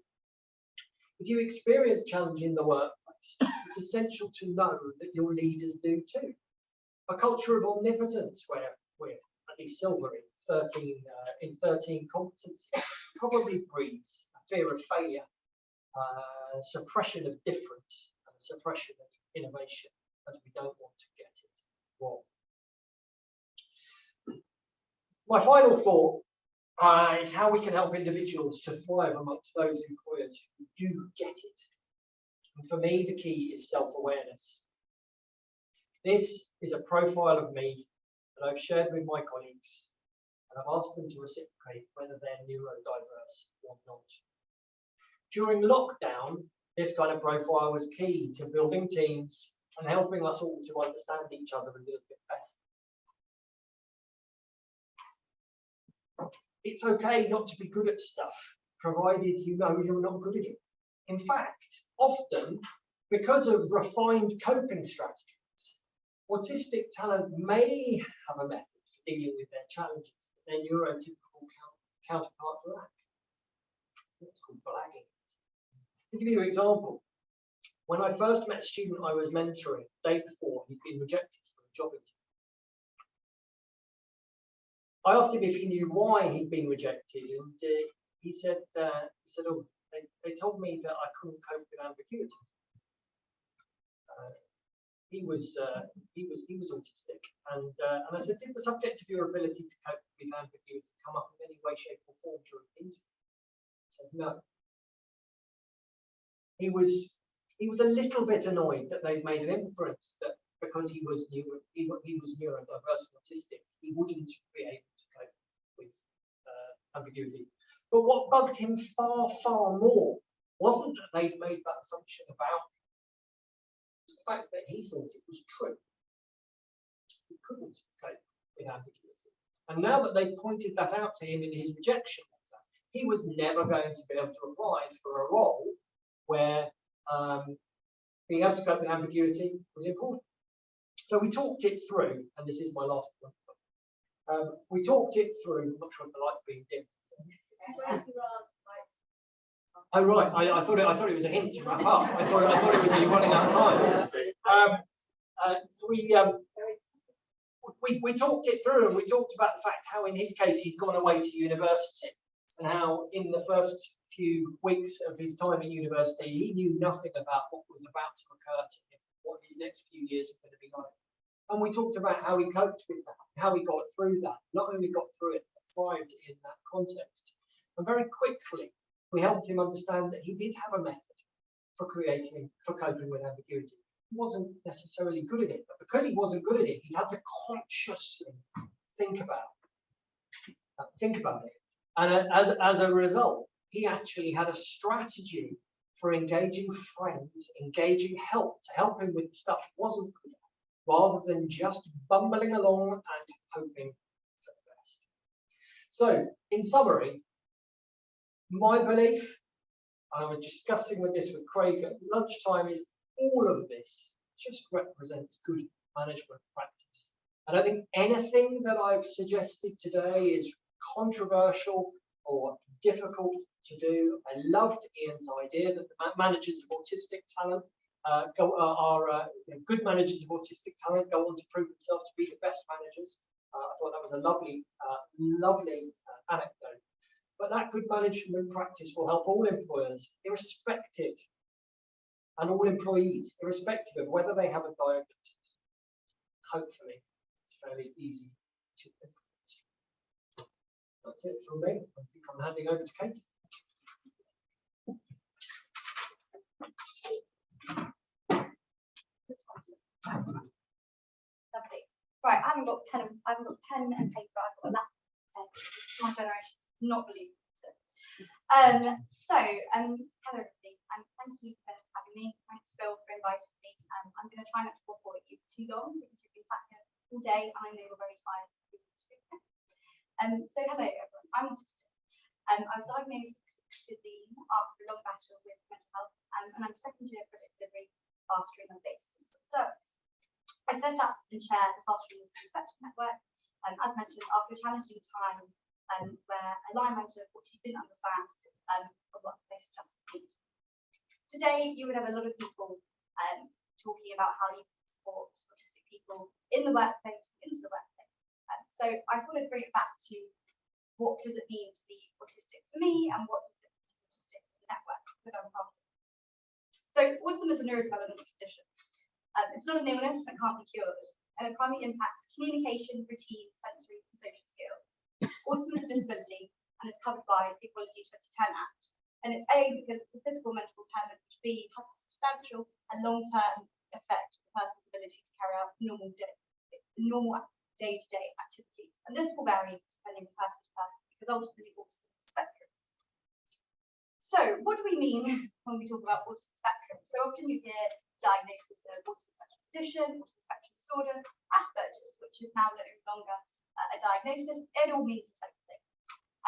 if you experience challenge in the workplace, it's essential to know that your leaders do too. A culture of omnipotence where we're at least silver in 13 competencies probably breeds a fear of failure, suppression of difference, and suppression of innovation, as we don't want to get it wrong. My final thought is how we can help individuals to thrive amongst those employers who do get it. And for me, the key is self-awareness. This is a profile of me that I've shared with my colleagues, and I've asked them to reciprocate whether they're neurodiverse or not. During lockdown, this kind of profile was key to building teams and helping us all to understand each other a little bit better. It's okay not to be good at stuff, provided you know you're not good at it. In fact, often, because of refined coping strategies, autistic talent may have a method for dealing with their challenges that their neurotypical counterparts lack. It's called blagging. To give you an example, when I first met a student I was mentoring the day before he'd been rejected for a job interview, I asked him if he knew why he'd been rejected, and he said, "Oh, they told me that I couldn't cope with ambiguity." He was autistic, and I said, "Did the subject of your ability to cope with ambiguity come up in any way, shape, or form during the interview?" He said, "No." He was a little bit annoyed that they'd made an inference that because he was neurodiverse and autistic, he wouldn't be able to cope with ambiguity. But what bugged him far, far more wasn't that they'd made that assumption about him. It was the fact that he thought it was true. He couldn't cope with ambiguity. And now that they pointed that out to him in his rejection letter, he was never going to be able to apply for a role where being able to cope with ambiguity was important. So we talked it through, and this is my last point. We talked it through. I'm not sure if the light's being dim. Oh right, I thought it was a hint to wrap up. I thought it was you running out of time. So we talked it through, and we talked about the fact how in his case he'd gone away to university, and how in the first few weeks of his time at university he knew nothing about what was about to occur to him, what his next few years were going to be like. And we talked about how he coped with that, how he got through that, not only got through it, but thrived in that context. And very quickly, we helped him understand that he did have a method for coping with ambiguity. He wasn't necessarily good at it, but because he wasn't good at it, he had to consciously think about it. And as a result, he actually had a strategy for engaging friends, engaging help to help him with the stuff he wasn't good at, rather than just bumbling along and hoping for the best. So, in summary, my belief, I was discussing this with Craig at lunchtime, is all of this just represents good management practice. I don't think anything that I've suggested today is controversial or difficult to do. I loved Ian's idea that the managers of autistic talent good managers of autistic talent go on to prove themselves to be the best managers. I thought that was a lovely anecdote. But that good management practice will help all employers, irrespective, and all employees, irrespective of whether they have a diagnosis. Hopefully, it's fairly easy to implement. That's it from me. I think I'm handing over to Katie. Lovely. Right, I haven't got pen and paper. I've got a laptop. My generation does not believe it. Hello everybody, and thank you for having me. Thanks Phil for inviting me. I'm going to try not to bore you too long because you've been sat here all day and I know you're very tired. So hello everyone, I'm autistic. I was diagnosed with 16 after a long battle with mental health, and I'm second year project delivery fostering and based in service. I set up and chair the fostering inspection network, as mentioned, after a challenging time where a line manager unfortunately didn't understand the workplace just need. Today, you would have a lot of people talking about how you can support autistic people in the workplace, into the workplace. So I thought I'd bring it back to what does it mean to be autistic for me, and what does it mean to be autistic in the network that I'm part of. So autism is a neurodevelopmental condition. It's not an illness that can't be cured, and it primarily impacts communication, routine, sensory, and social skills. Autism is a disability, and it's covered by the Equality 2010 Act. And it's A, because it's a physical mental impairment, which B, has a substantial and long-term effect on the person's ability to carry out normal day-to-day activities. And this will vary depending on person to person, because ultimately autism is a spectrum. So what do we mean when we talk about autism spectrum? So often you hear diagnosis of autism spectrum condition, autism spectrum disorder, Asperger's, which is now no longer a diagnosis. It all means the same thing.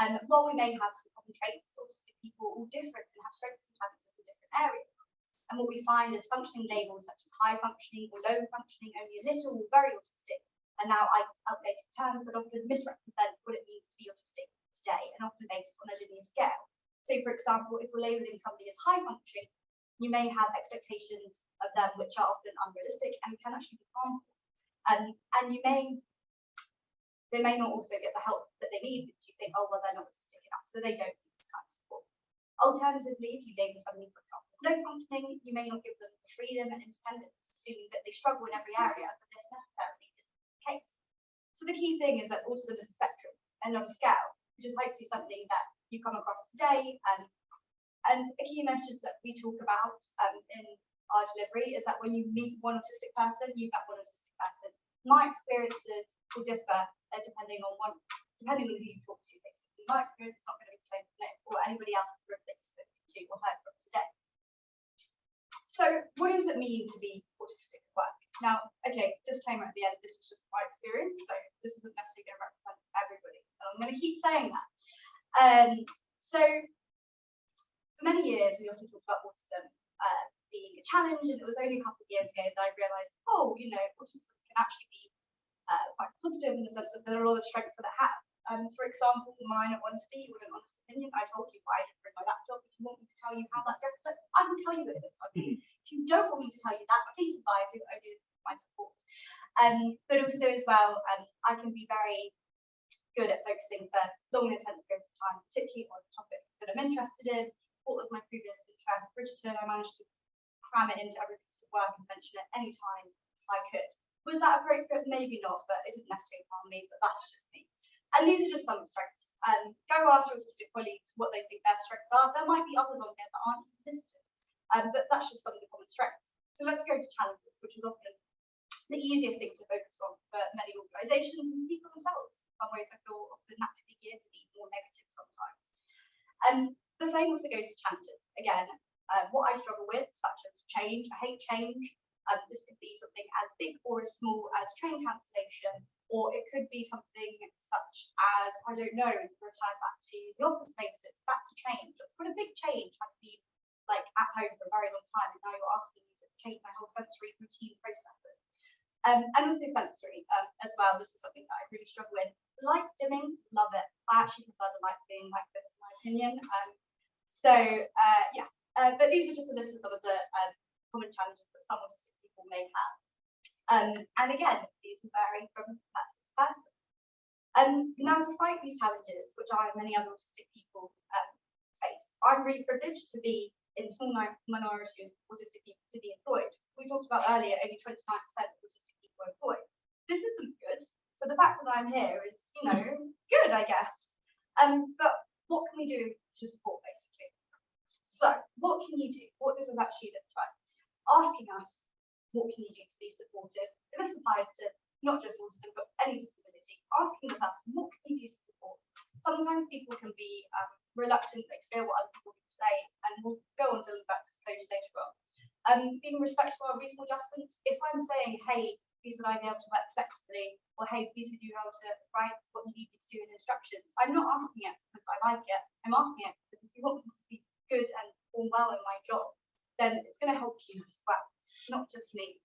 And while we may have some common traits, autistic people are all different and have strengths and challenges in different areas. And what we find is functioning labels such as high functioning or low functioning, only a little or very autistic, are now outdated terms that often misrepresent what it means to be autistic today, and often based on a linear scale. So for example, if we're labeling somebody as high functioning, you may have expectations of them which are often unrealistic and can actually be harmful. And they may not also get the help that they need because you think, oh, well, they're not autistic enough, so they don't need this kind of support. Alternatively, if you label somebody, for example, as low functioning, you may not give them the freedom and independence, assuming that they struggle in every area, but this necessarily isn't the case. So the key thing is that autism is a spectrum and not a scale, which is hopefully something that you come across today. And a key message that we talk about in our delivery is that when you meet one autistic person, you met one autistic person. My experiences will differ depending on who you talk to, basically. my experience is not going to be the same for Nick or anybody else that we've spoken to or heard from today. So what does it mean to be autistic at work? Now, okay, disclaimer at the end, this is just my experience, so this isn't necessarily going to represent everybody. And I'm going to keep saying that. So for many years, we often talked about autism being a challenge, and it was only a couple of years ago that I realised, oh, you know, autism can actually be quite positive in the sense that there are a lot of strengths that it has. For example, mine honesty, with an honest opinion, I told you why I didn't bring my laptop. If you want me to tell you how that dress looks, I can tell you what it looks like. If you don't want me to tell you that, please advise you only my support. But also as well, I can be very good at focusing for long and intense periods of time, particularly on a topic that I'm interested in. What was my previous interest? Bridgerton, I managed to cram it into every piece of work and mention it any time I could. Was that appropriate? Maybe not, but it didn't necessarily harm me, but that's just me. And these are just some strengths. Go ask your autistic colleagues what they think their strengths are. There might be others on here that aren't even listed, but that's just some of the common strengths. So let's go to challenges, which is often the easier thing to focus on for many organisations and people themselves. In some ways, I feel often naturally geared to be more negative sometimes. The same also goes for challenges. Again, what I struggle with, such as change, I hate change. This could be something as big or as small as train cancellation, or it could be something such as, I don't know, return back to the office places, back to change. It's quite a big change. I've been like at home for a very long time, and now you're asking me to change my whole sensory routine processes. And also sensory as well. This is something that I really struggle with. Light dimming, love it. I actually prefer the lights being like this, in my opinion. But these are just a list of some of the common challenges that some autistic people may have. And again, these will vary from person to person. Now, despite these challenges, which I and many other autistic people face, I'm really privileged to be in a small minority of autistic people to be employed. We talked about earlier, only 29% of autistic people are employed. This isn't good. So the fact that I'm here is, you know, good, I guess. But what can we do to support, basically? So what can you do? What does this actually look like? Asking us, what can you do to be supportive? And this applies to not just autism, but any disability. Asking us, what can you do to support? Sometimes people can be reluctant, they fear what other people can say, and we'll go on to look at disclosure later on. Being respectful of reasonable adjustments. If I'm saying, hey, please would I be able to work flexibly, or hey, please would you be able to write what you need me to do in instructions? I'm not asking it because I like it. I'm asking it because if you want me to be good and perform well in my job, then it's going to help you as well, not just me.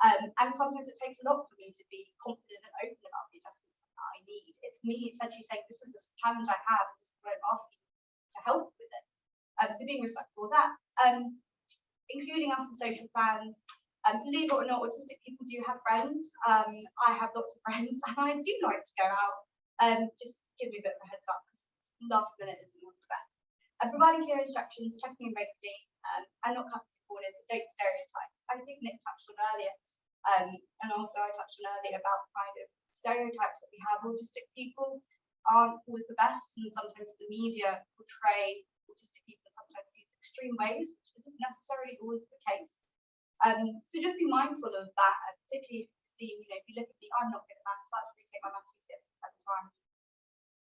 And sometimes it takes a lot for me to be confident and open about the adjustments that I need. It's me essentially saying, this is a challenge I have, and this is what I'm asking to help with it. So being respectful of that. Including us in social plans. Believe it or not, autistic people do have friends. I have lots of friends, and I do like to go out. Just give me a bit of a heads up, because last minute isn't always the best. Providing clear instructions, checking in regularly, and not cutting corners, don't stereotype. I think Nick touched on earlier, and also I touched on earlier about kind of stereotypes that we have. Autistic people aren't always the best, and sometimes the media portray autistic people in sometimes these extreme ways, which isn't necessarily always the case. So just be mindful of that, particularly if you see, you know, if you look at me, I'm not good at maths. I actually take my maths GCSE 7 times.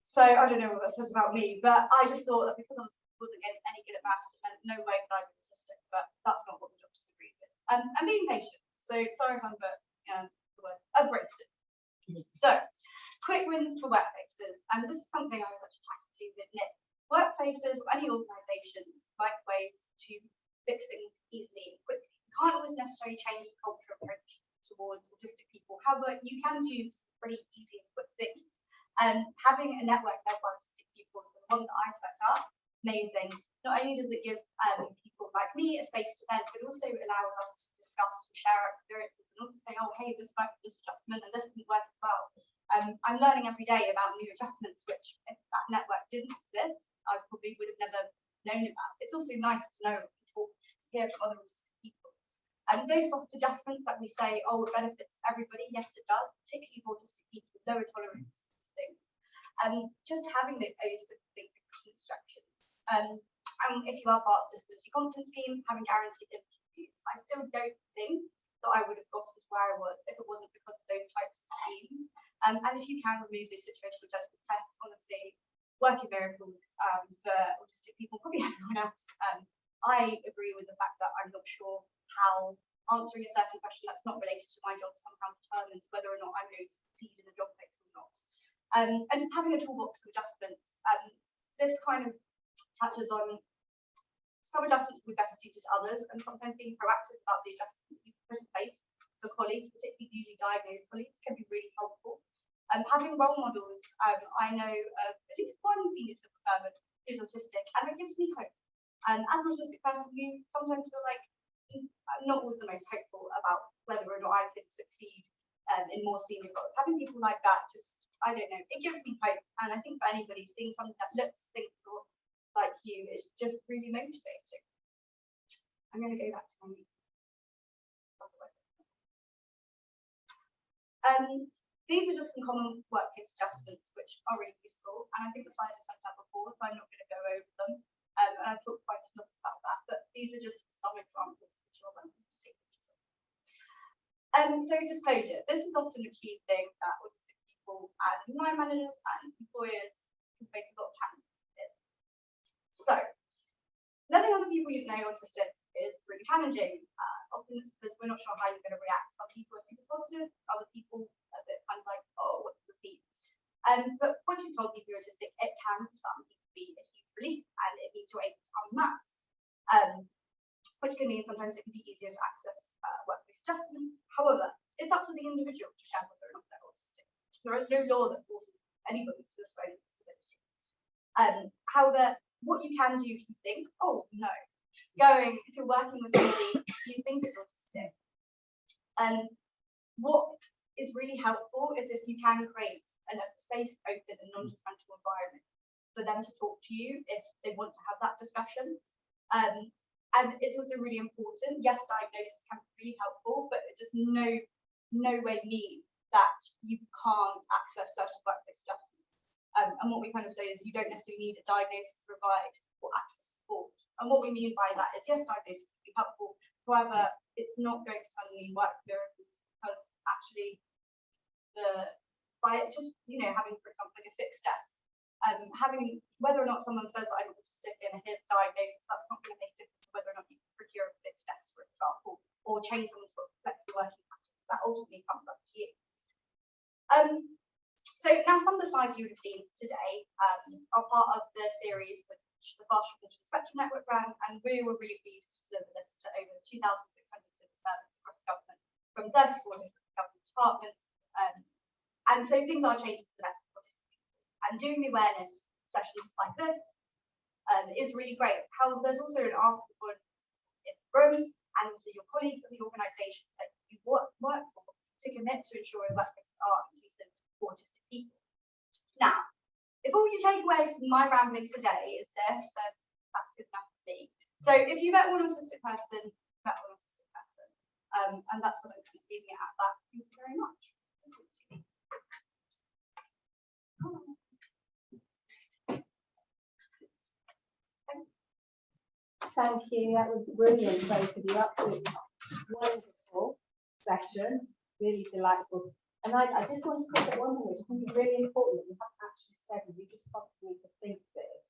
So I don't know what that says about me, but I just thought that because I wasn't getting any good at maths, and no way could I be autistic, but that's not what the doctors agreed with. And being patient. So sorry if I'm the word abrasive. So quick wins for workplaces, and this is something I was actually chatting to with Nick. Workplaces or any organisations like ways to fix things easily and quickly. You can't always necessarily change the cultural approach towards autistic people. However, you can do some pretty easy and quick things. Having a network led by autistic people, so the one that I set up, amazing. Not only does it give people like me a space to vent, but also allows us to discuss and share our experiences, and also say, oh, hey, this worked with this adjustment, and this didn't work as well. I'm learning every day about new adjustments, which if that network didn't exist, I probably would have never known about. It's also nice to know people hear from other autistic people. And those soft adjustments that we say, oh, it benefits everybody, yes, it does, particularly for autistic people with lower tolerance to things. Just having those things in instructions. And if you are part of the disability confidence scheme, having guaranteed interviews. I still don't think that I would have gotten to where I was if it wasn't because of those types of schemes. And if you can remove these situational judgment tests, honestly, working miracles for autistic people, probably everyone else. I agree with the fact that I'm not sure how answering a certain question that's not related to my job somehow determines whether or not I'm going to succeed in a job mix or not. And just having a toolbox of adjustments. This kind of touches on some adjustments will be better suited to others, and sometimes being proactive about the adjustments that you put in place for colleagues, particularly newly diagnosed colleagues, can be really helpful. Having role models, I know of at least one senior civil servant who's autistic, and it gives me hope. As an autistic person, you sometimes feel like I'm not always the most hopeful about whether or not I could succeed in more senior roles. Having people like that, just, I don't know, it gives me hope. And I think for anybody, seeing something that looks, thinks, or like you is just really motivating. I'm going to go back to my these are just some common workplace adjustments which are really useful, and I think the slides are sent out before, so I'm not going to go over them. And I've talked quite a lot about that, but these are just some examples which you're welcome to take pictures of. So disclosure, this is often a key thing that autistic people and line managers and employers can face a lot of challenges in. So letting other people you know autistic is really challenging. Often it's because we're not sure how you're going to react. Some people are super positive, other people a bit kind of like, oh, what does this mean? But once you've told people you're autistic, it can for some people be a huge relief, and it means you're able to unmask, which can mean sometimes it can be easier to access workplace adjustments. However, it's up to the individual to share whether or not they're autistic. There is no law that forces anybody to disclose a disability. However, what you can do if you think, oh no, if you're working with somebody you think is autistic, what is really helpful is if you can create a safe, open and non-judgmental environment for them to talk to you if they want to have that discussion. And it's also really important, yes, diagnosis can be really helpful, but it does no way mean that you can't access certain workplace adjustments. And what we kind of say is you don't necessarily need a diagnosis to provide or access support. And what we mean by that is, yes, diagnosis can be helpful. However, it's not going to suddenly work miracles, because actually by just, having, for example, like a fixed test, having whether or not someone says I'm autistic and here's a diagnosis, that's not going to make a difference whether or not you procure a fixed test, for example, or change someone's flexible working pattern. That ultimately comes up to you. So now some of the slides you would have seen today are part of the series which the Fast Recognition Spectrum Network ran, and we were really pleased to deliver this to over 2,600 civil servants across government from 34 different government departments. And so things are changing for the better for autistic people. And doing the awareness sessions like this is really great. However, there's also an ask for in the room and also your colleagues and the organisations that you work for to commit to ensuring workplaces are inclusive for autistic people. Now, if all you take away from my ramblings today is this, then that's good enough for me. So if you met one autistic person, you met one autistic person. And that's what I'm just leaving it at that. Thank you very much. Thank you. That was brilliant, both of you. Absolutely wonderful session. Really delightful. And I just want to put that one thing, which I think is really important that we haven't actually said, and we just want me to think this.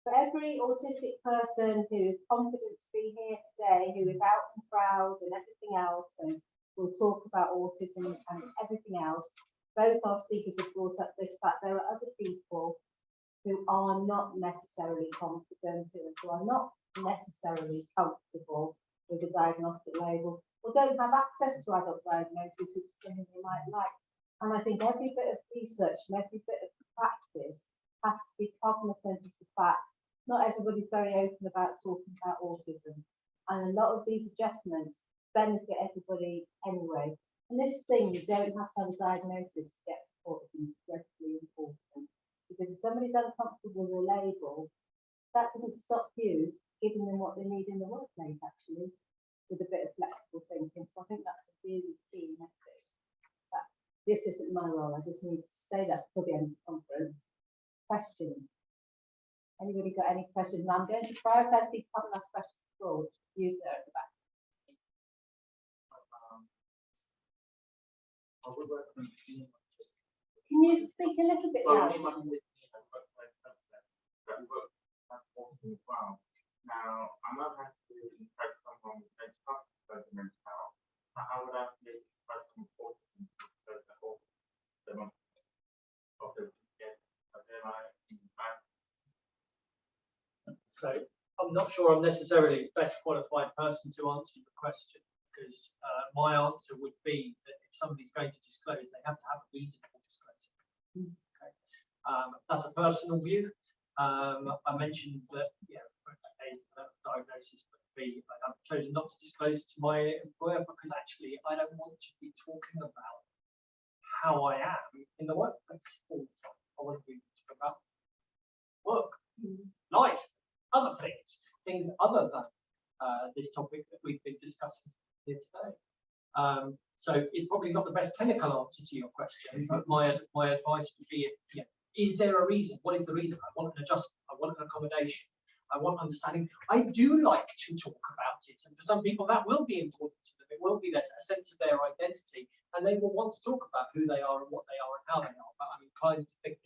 For every autistic person who is confident to be here today, who is out and proud and everything else, and we'll talk about autism and everything else, both our speakers have brought up this fact there are other people who are not necessarily confident, who are not necessarily comfortable with a diagnostic label, or don't have access to adult diagnosis, which is something they might like. And I think every bit of research and every bit of practice has to be cognizant of the fact not everybody's very open about talking about autism. And a lot of these adjustments benefit everybody anyway. And this thing, you don't have to have a diagnosis to get support, is incredibly important. Because if somebody's uncomfortable with a label, that doesn't stop you giving them what they need in the workplace, actually, with a bit of flexible thinking. So I think that's a really key message. That this isn't my role. I just need to say that for the end of the conference. Questions? Anybody got any questions? Now I'm going to prioritise people who haven't asked questions before. You, sir, at the back. I would recommend Can you speak a little bit louder? that work at Autism as well. Now, I'm not having to encourage someone with mental health to disclose their mental health, but how would I be encourage someone with autism to disclose their autism? So I'm not sure I'm necessarily the best qualified person to answer your question, because my answer would be that if somebody's going to disclose, they have to have a reason for disclosing. Okay. That's a personal view. I mentioned that a diagnosis would be, I've chosen not to disclose to my employer because actually I don't want to be talking about how I am in the workplace all the time. I want to be talking about work, life, other things other than this topic that we've been discussing here today. So it's probably not the best clinical answer to your question, but my advice would be, is there a reason? What is the reason? I want an adjustment. I want an accommodation. I want understanding. I do like to talk about it, and for some people that will be important to them. It will be a sense of their identity, and they will want to talk about who they are and what they are and how they are. But I'm inclined to think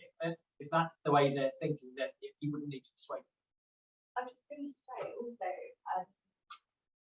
if that's the way they're thinking, then you wouldn't need to persuade them. I was going to say also,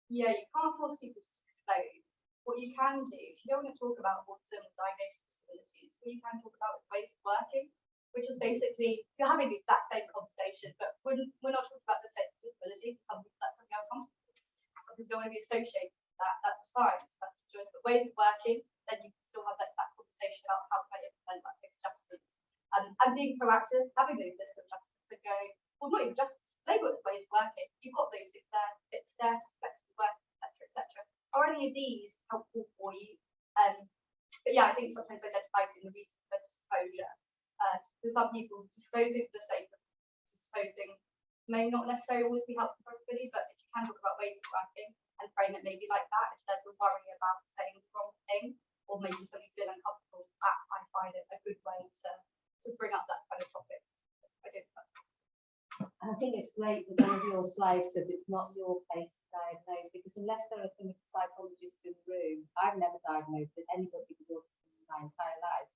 you can't force people to disclose. What you can do, if you don't want to talk about autism or diagnosed disabilities, what you can talk about is ways of working, which is basically you're having the exact same conversation, but we're not talking about the same disability. Some people that can be uncomfortable. Some people don't want to be associated with that. That's fine. It's personal choice. But ways of working, then you can still have that conversation about how can I implement like those adjustments. And being proactive, having those lists of adjustments and going, well, not even adjustments, label it as ways of working. You've got those things there, it's there, flexible work, etc. Are any of these helpful for you? But I think sometimes identifying the reason for disclosure. For some people, disclosing for the sake of disclosing may not necessarily always be helpful for everybody, but if you can talk about ways of working and frame it maybe like that, if there's a worry about saying the wrong thing, or maybe somebody feeling uncomfortable, I find it a good way to bring up that kind of topic. I think it's great that one of your slides says it's not your place to diagnose, because unless there are clinical psychologists in the room, I've never diagnosed anybody with autism in my entire life.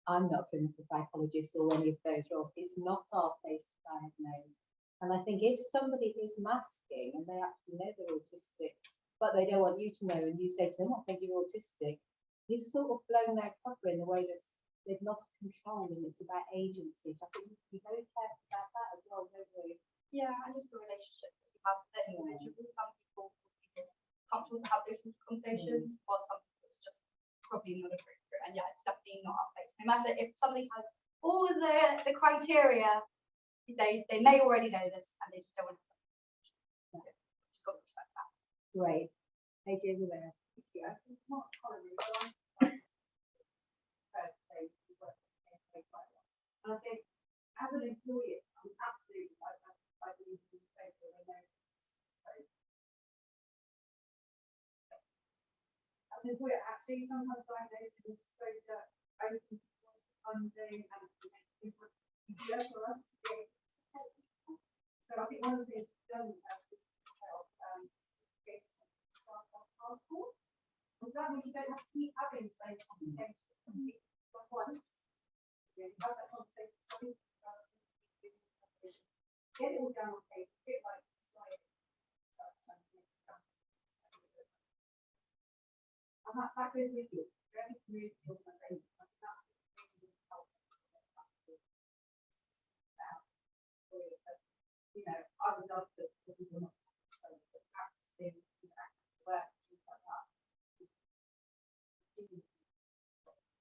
I'm not a clinical psychologist or any of those roles. It's not our place to diagnose. And I think if somebody is masking and they actually know they're autistic, but they don't want you to know, and you say to them, I think you're autistic, you've sort of blown their cover in a way that's they've lost control, and it's about agency. So I think we have to be very careful about that as well, don't we? Yeah, and just the relationship that you have with the individual. Some people will be comfortable to have those conversations, while some people it's just probably not appropriate. And it's definitely not our place. No matter if somebody has all the criteria, they may already know this and they just don't want to. Just got to respect that. Great. AJ, you're there. Yeah, it's not tolerant, and I think as an employee, I'm absolutely I believe in favour of as an employer, actually sometimes diagnosis and exposure open funding and is easier for us to be able to support people. So I think one of the things we've done as we get some staff on passport, because that means you don't have to keep having the same conversation once. You have that conversation, get it all down on paper, do it like slide. And that goes with you. Very community organisation. That's really helpful. I would love that people not accessing work, things like that.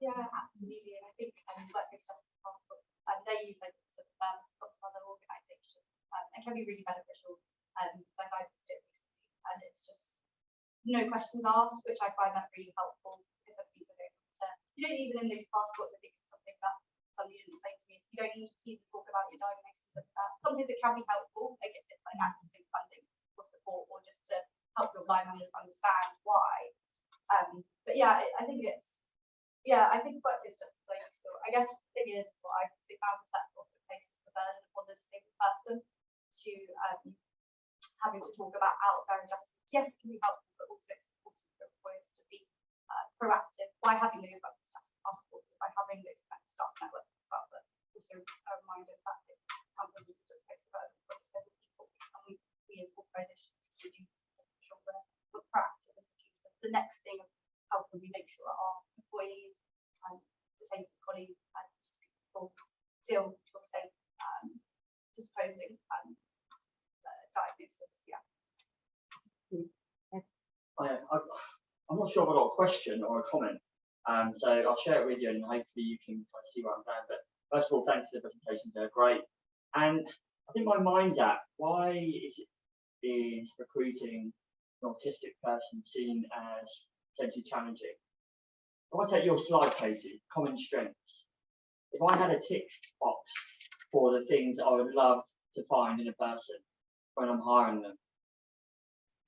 Yeah, absolutely. And I think workplace justice passport, they use like sort of service across other organisations and can be really beneficial. Like I've used it recently, and it's just no questions asked, which I find that really helpful because some people don't want to. You don't even in those passports. I think it's something that somebody didn't explain to me. You don't need to even talk about your diagnosis. Sometimes it can be helpful, like if it's like accessing funding or support, or just to help your line managers understand why. But I think it's. I think workplace justice is useful. I guess the thing is what I've found is that often places the burden on the disabled person to having to talk about out there adjustments. Yes, it can be helpful, but also it's important for employers to be proactive by having those workplace justice passports, by having those kind of staff networks as well, but also a reminder that sometimes it's just organisation to do make sure we're proactive and the next thing of how can we make sure our employees and disabled colleagues and people feel safe disclosing diagnosis. Yeah. I'm not sure if I've got a question or a comment, so I'll share it with you and hopefully you can kind of see where I'm going. But first of all, thanks for the presentations, they're great. And I think my mind's at, why is recruiting an autistic person seen as potentially challenging? If I take your slide, Katie, common strengths, if I had a tick box for the things I would love to find in a person when I'm hiring them,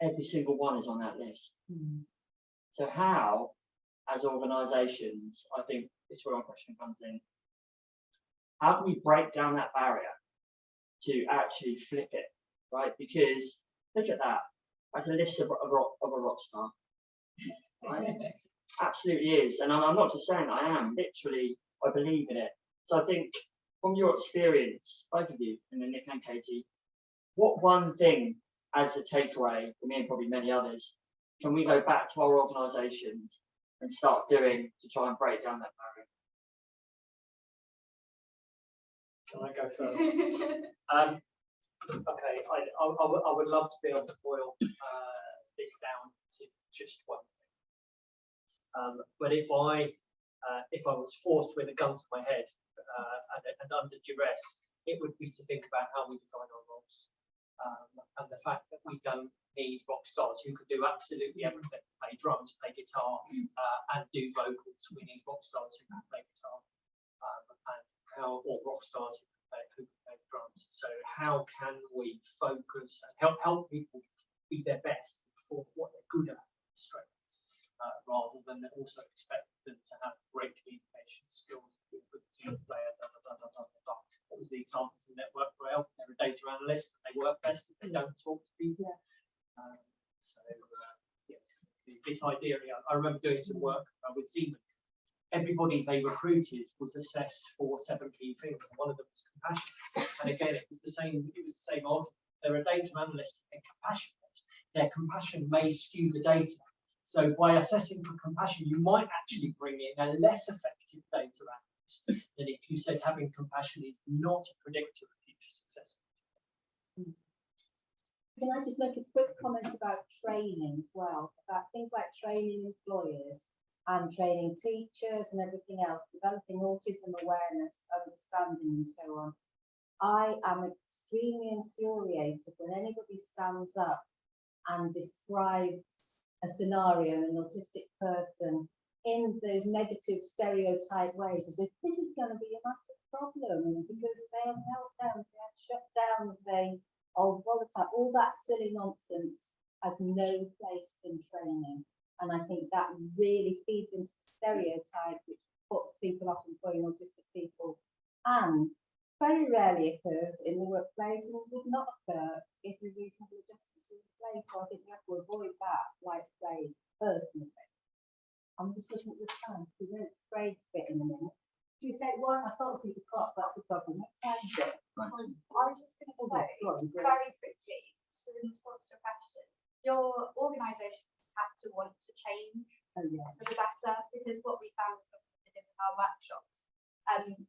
every single one is on that list. So how, as organisations, I think this is where my question comes in, how can we break down that barrier to actually flip it, right? Because look at that, that's a list of a rock star, right? Absolutely is, and I'm not just saying I am, literally, I believe in it. So I think from your experience, both of you, and then Nick and Katie, what one thing as a takeaway, for me and probably many others, can we go back to our organisations and start doing to try and break down that barrier? Can I go first? Okay, I would love to be able to boil this down to just one thing. But if I was forced with a gun to my head and under duress, it would be to think about how we design our roles. And the fact that we don't need rock stars who could do absolutely everything, play drums, play guitar, and do vocals. We need rock stars who can play guitar, or rock stars who can play drums. So how can we focus and help people be their best for what they're good at, strengths, rather than also expect them to have great communication skills, be a good team player, What was the example from Network Rail? They're a data analyst, they work best if they don't talk to people. This idea, I remember doing some work with Siemens. Everybody they recruited was assessed for 7 key things, and one of them was compassion. And again, it was the same argument. They're a data analyst and compassionate. Their compassion may skew the data. So by assessing for compassion, you might actually bring in a less effective data analyst than if you said having compassion is not a predictor of future success. Can I just make a quick comment about training as well, about things like training employers and training teachers and everything else, developing autism awareness, understanding and so on. I am extremely infuriated when anybody stands up and describes a scenario in an autistic person in those negative stereotype ways as if this is going to be a massive problem because they have meltdowns, they have shutdowns, they are volatile. All that silly nonsense has no place in training. And I think that really feeds into the stereotype which puts people off employing autistic people and very rarely occurs in the workplace and would not occur if a reasonable adjustments are in place. So I think we have to avoid that like plague personally. I'm just looking at the time because then it's sprayed bit in a minute. Do you take one? I can't see the clock, that's a problem. What time is it? I was just going to say very quickly, so in response to a question, your organisations have to want to change for the better, because what we found in our workshops,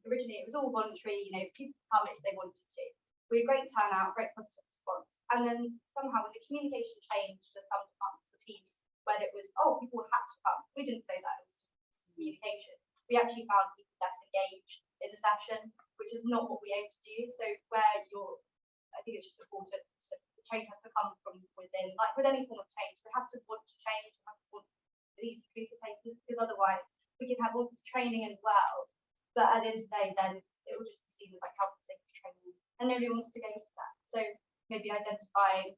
originally it was all voluntary, people come if they wanted to. We had great turnout, great positive response, and then somehow when the communication changed to some departments or teams, where it was, people had to come. We didn't say that, it was just communication. We actually found people less engaged in the session, which is not what we aim to do. So where I think it's just important to change has to come from within, like with any form of change, they have to want to change, they have to want these inclusive places, because otherwise we can have all this training in the world, but at the end of the day, then it will just be seen as like health and safety training, and nobody wants to go to that. So maybe identifying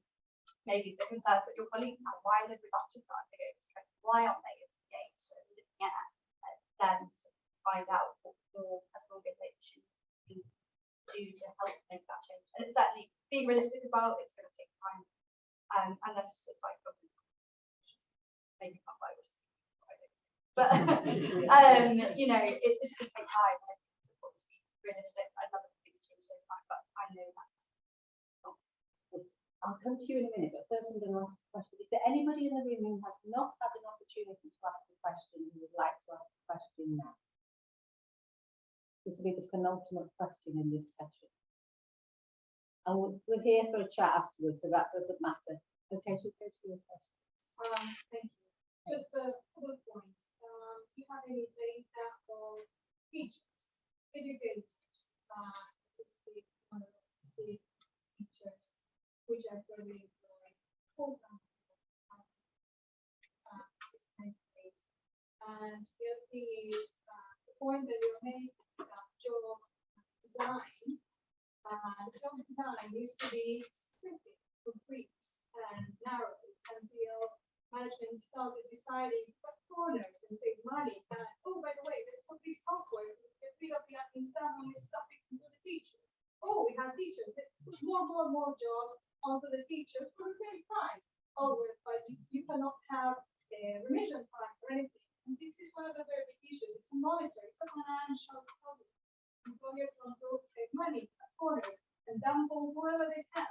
maybe the concerns that your colleagues have, why the reductions aren't going to training, why aren't they as engaged, and looking at them to find out what more as an organisation can do to help make that change. And it's certainly being realistic as well, it's going to take time, unless it's like maybe not by which is but it's just going to take time, and it's important to be realistic. I'd love things to change over time, but I know that's not I'll come to you in a minute, but first I'm going to ask a question. Is there anybody in the room who has not had an opportunity to ask a question who would like to ask a question now? This will be the penultimate question in this session. And we're here for a chat afterwards, so that doesn't matter. Okay, should we go to your question? Thank you. Just a couple of points. Do you have any data on teachers, educators, autistic, non-autistic teachers, which are currently employed full-time? And the other thing is the point that you're making about job design. The job design used to be specific, concrete, and narrow until management started deciding what corners and save money. And oh, by the way, let's put these software so we get rid of the admin staff and we stuff it into the teachers. Oh, we have teachers. Let's put more jobs onto the teachers for the same price. Oh, but you cannot have remission time or anything. And this is one of the very big issues. It's a monitor. It's a financial problem. Employers want to save money at corners and dump on whoever they can,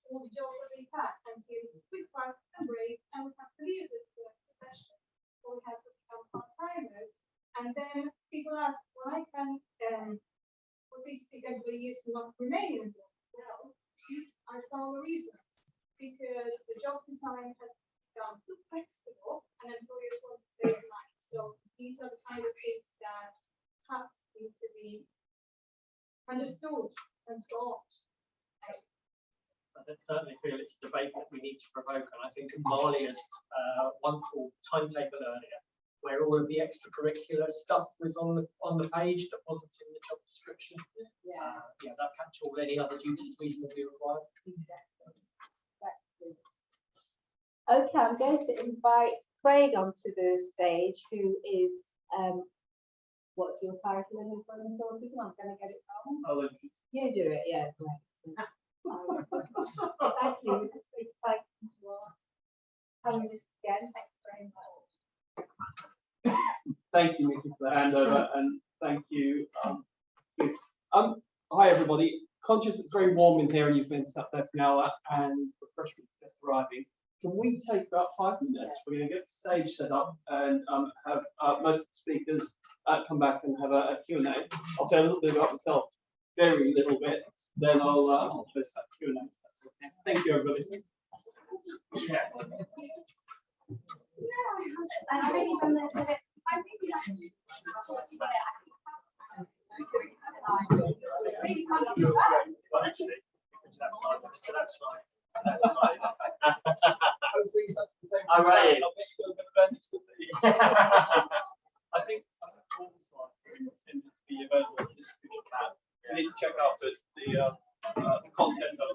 all the jobs that they have, and say quick part and break, and we have to leave this profession, or we have to become part-timers. And then people ask, why can autistic employees not remain in work? Well, these are some of the reasons. Because the job design has become too flexible, and employers want to save money. So these are the kind of things that have to be understood and solved. I certainly feel it's a debate that we need to provoke, and I think Malia's wonderful timetable earlier, where all of the extracurricular stuff was on the page that wasn't in the job description. Yeah. Yeah, that captured all any other duties reasonably required. Exactly. Okay, I'm going to invite Craig onto the stage, who is what's your title in employment autism? I'm going to get it wrong. You do it, yeah. Great. Thank you. It's like to having this again. Thank you very much. Thank you, Nikki, for the handover, and thank you. Hi everybody. Conscious it's very warm in here, and you've been stuck there for an hour, and refreshments just arriving. Can we take about 5 minutes? We're going to get the stage set up and have most of the speakers come back and have a Q&A. I'll say a little bit about myself, very little bit, then I'll host that Q&A. Okay. Thank you, everybody. All right. I think all the slides are intended to be available in the distribution tab. We need to check out the content of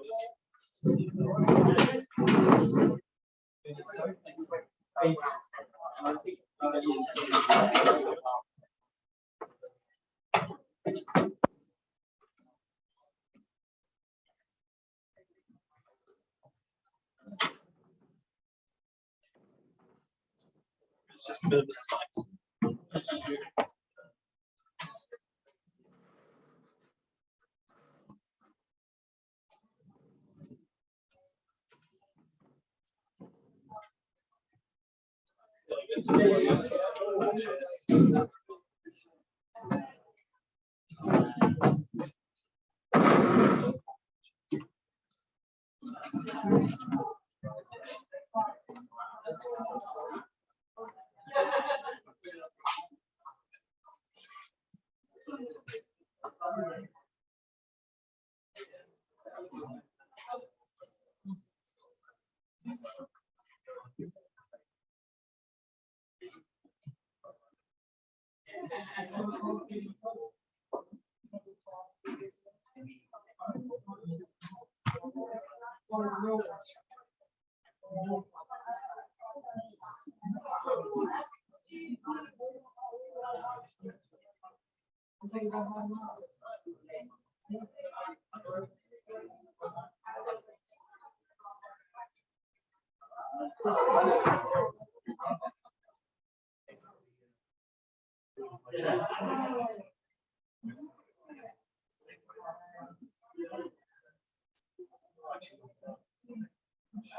It's just a bit of a site issue. Yeah.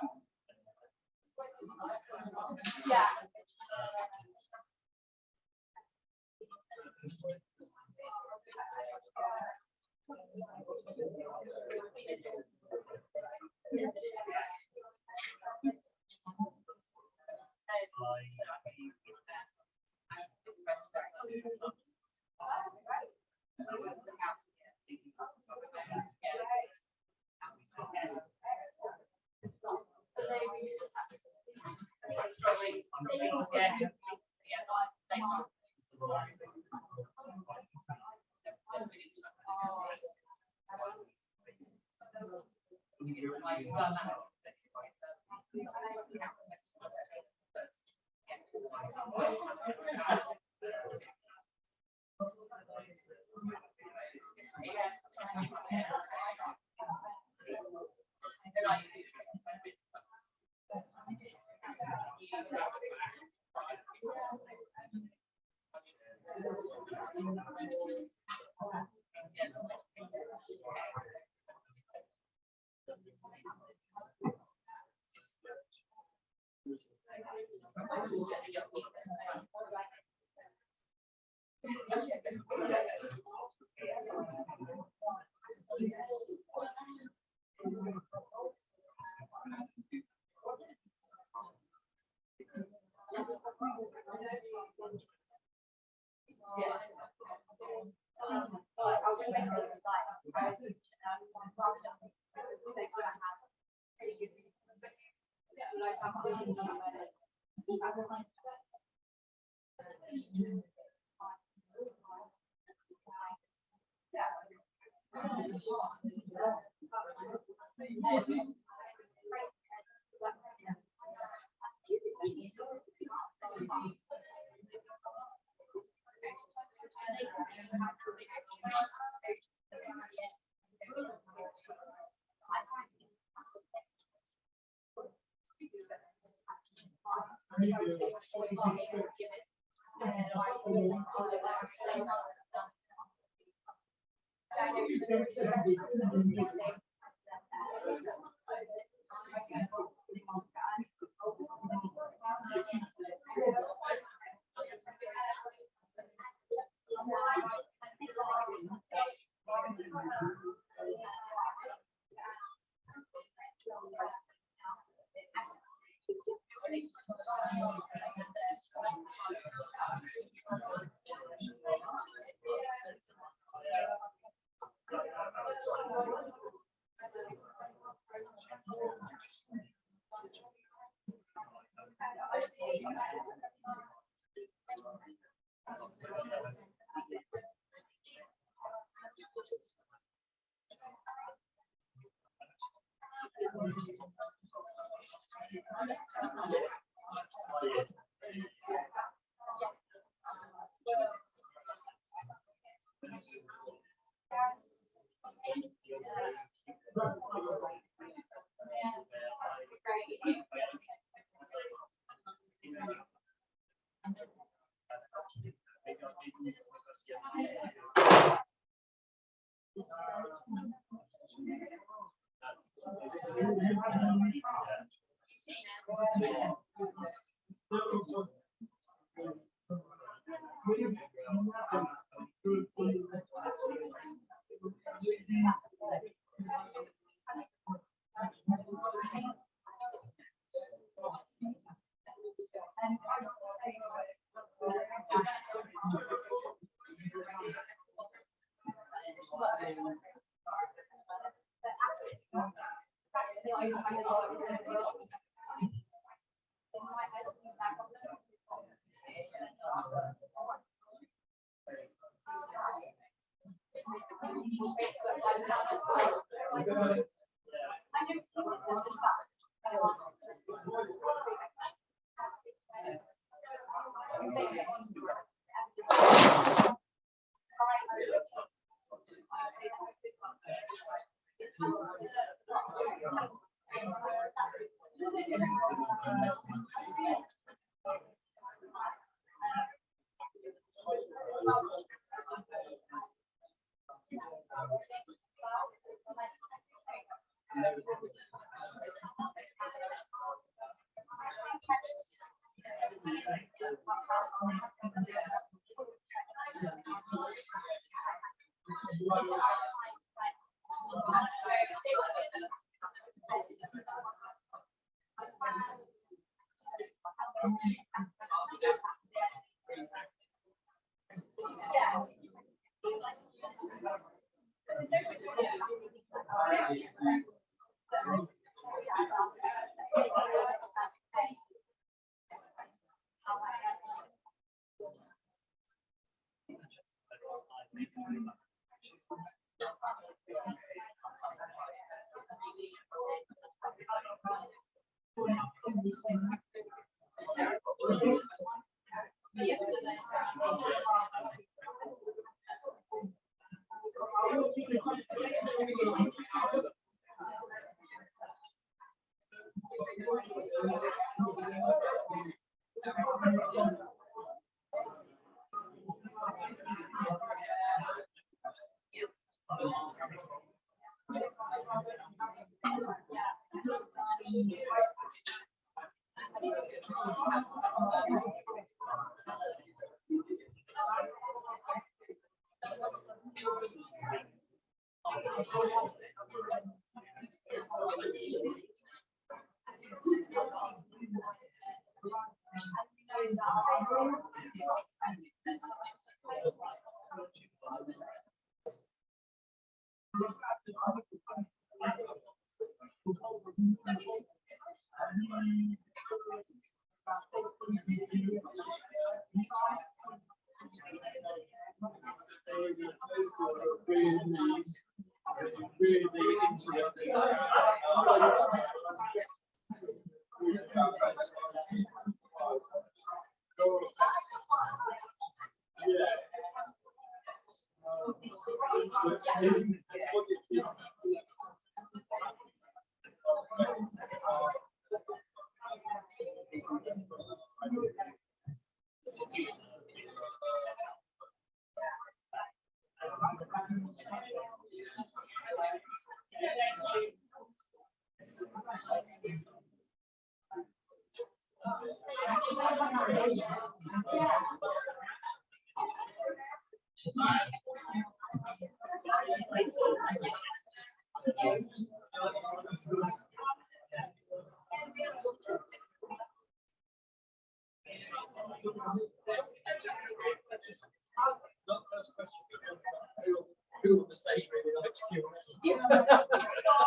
Who on the stage really likes Q&A?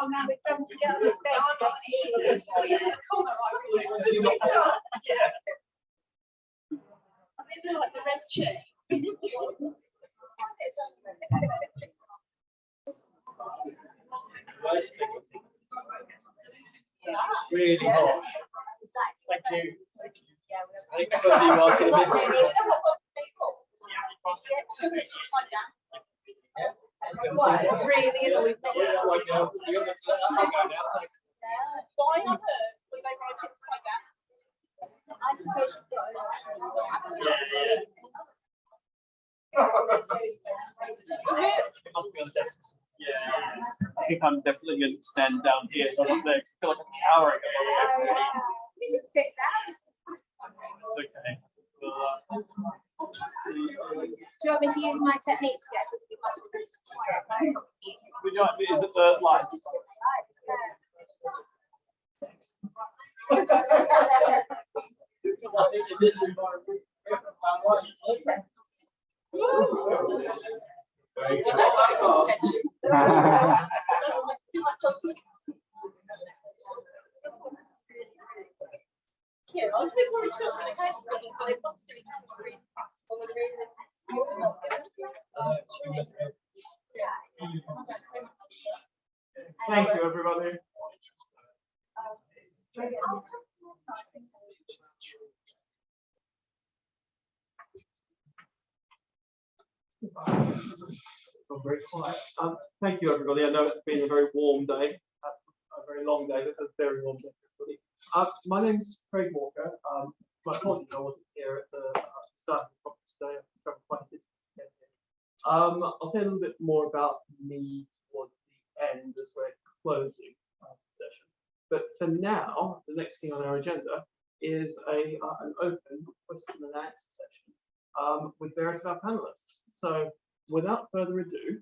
Oh, now we've done together the stage. I mean, they're like the red chair. Nice thing of things. Really hot. Thank you. Thank you. Thank you, Martin. Really annoyed me. Yeah, like, I'll go now. Why on earth would they write it upside down? I suppose you've got It must be on desks. Yeah. I think I'm definitely going to stand down here. So I feel like I'm cowering above everybody. You can sit down. It's okay. We'll, Do you want me to use my technique to get is it the lights? Yeah, I was a bit worried about when it came to something, but it looks really really Thank you, everybody. I'm very quiet. Thank you, everybody. I know it's been a very warm day, a very long day, but a very warm day for everybody. My name's Craig Walker. My apologies, I wasn't here at the start of the conference today. I've traveled quite a distance to get here. I'll say a little bit more about me towards the end as we're closing the session. But for now, the next thing on our agenda is an open question and answer session with various of our panelists. So without further ado,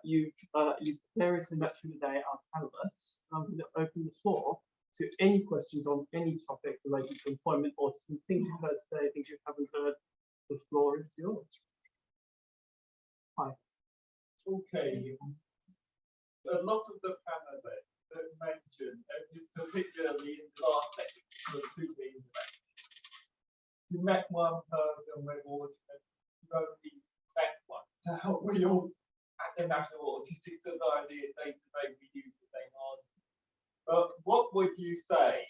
you've variously met through today our panelists. I'm going to open the floor to any questions on any topic related to employment, autism, things you've heard today, things you haven't heard. The floor is yours. Hi. Okay. A lot of the panelists that mentioned, particularly in the last section, were super interactive. You met one person with autism, you only met one. So how we all, at the National Autistic Society, day-to-day, we use the same argument. But what would you say,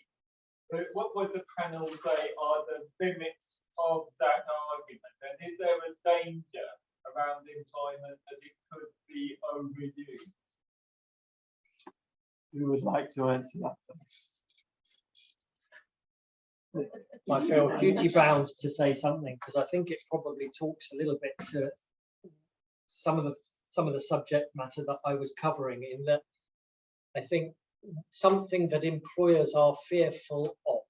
what would the panel say are the limits of that argument? And is there a danger around employment that it could be overused? Who would like to answer that first? I feel duty bound to say something because I think it probably talks a little bit to some of the subject matter that I was covering, in that I think something that employers are fearful of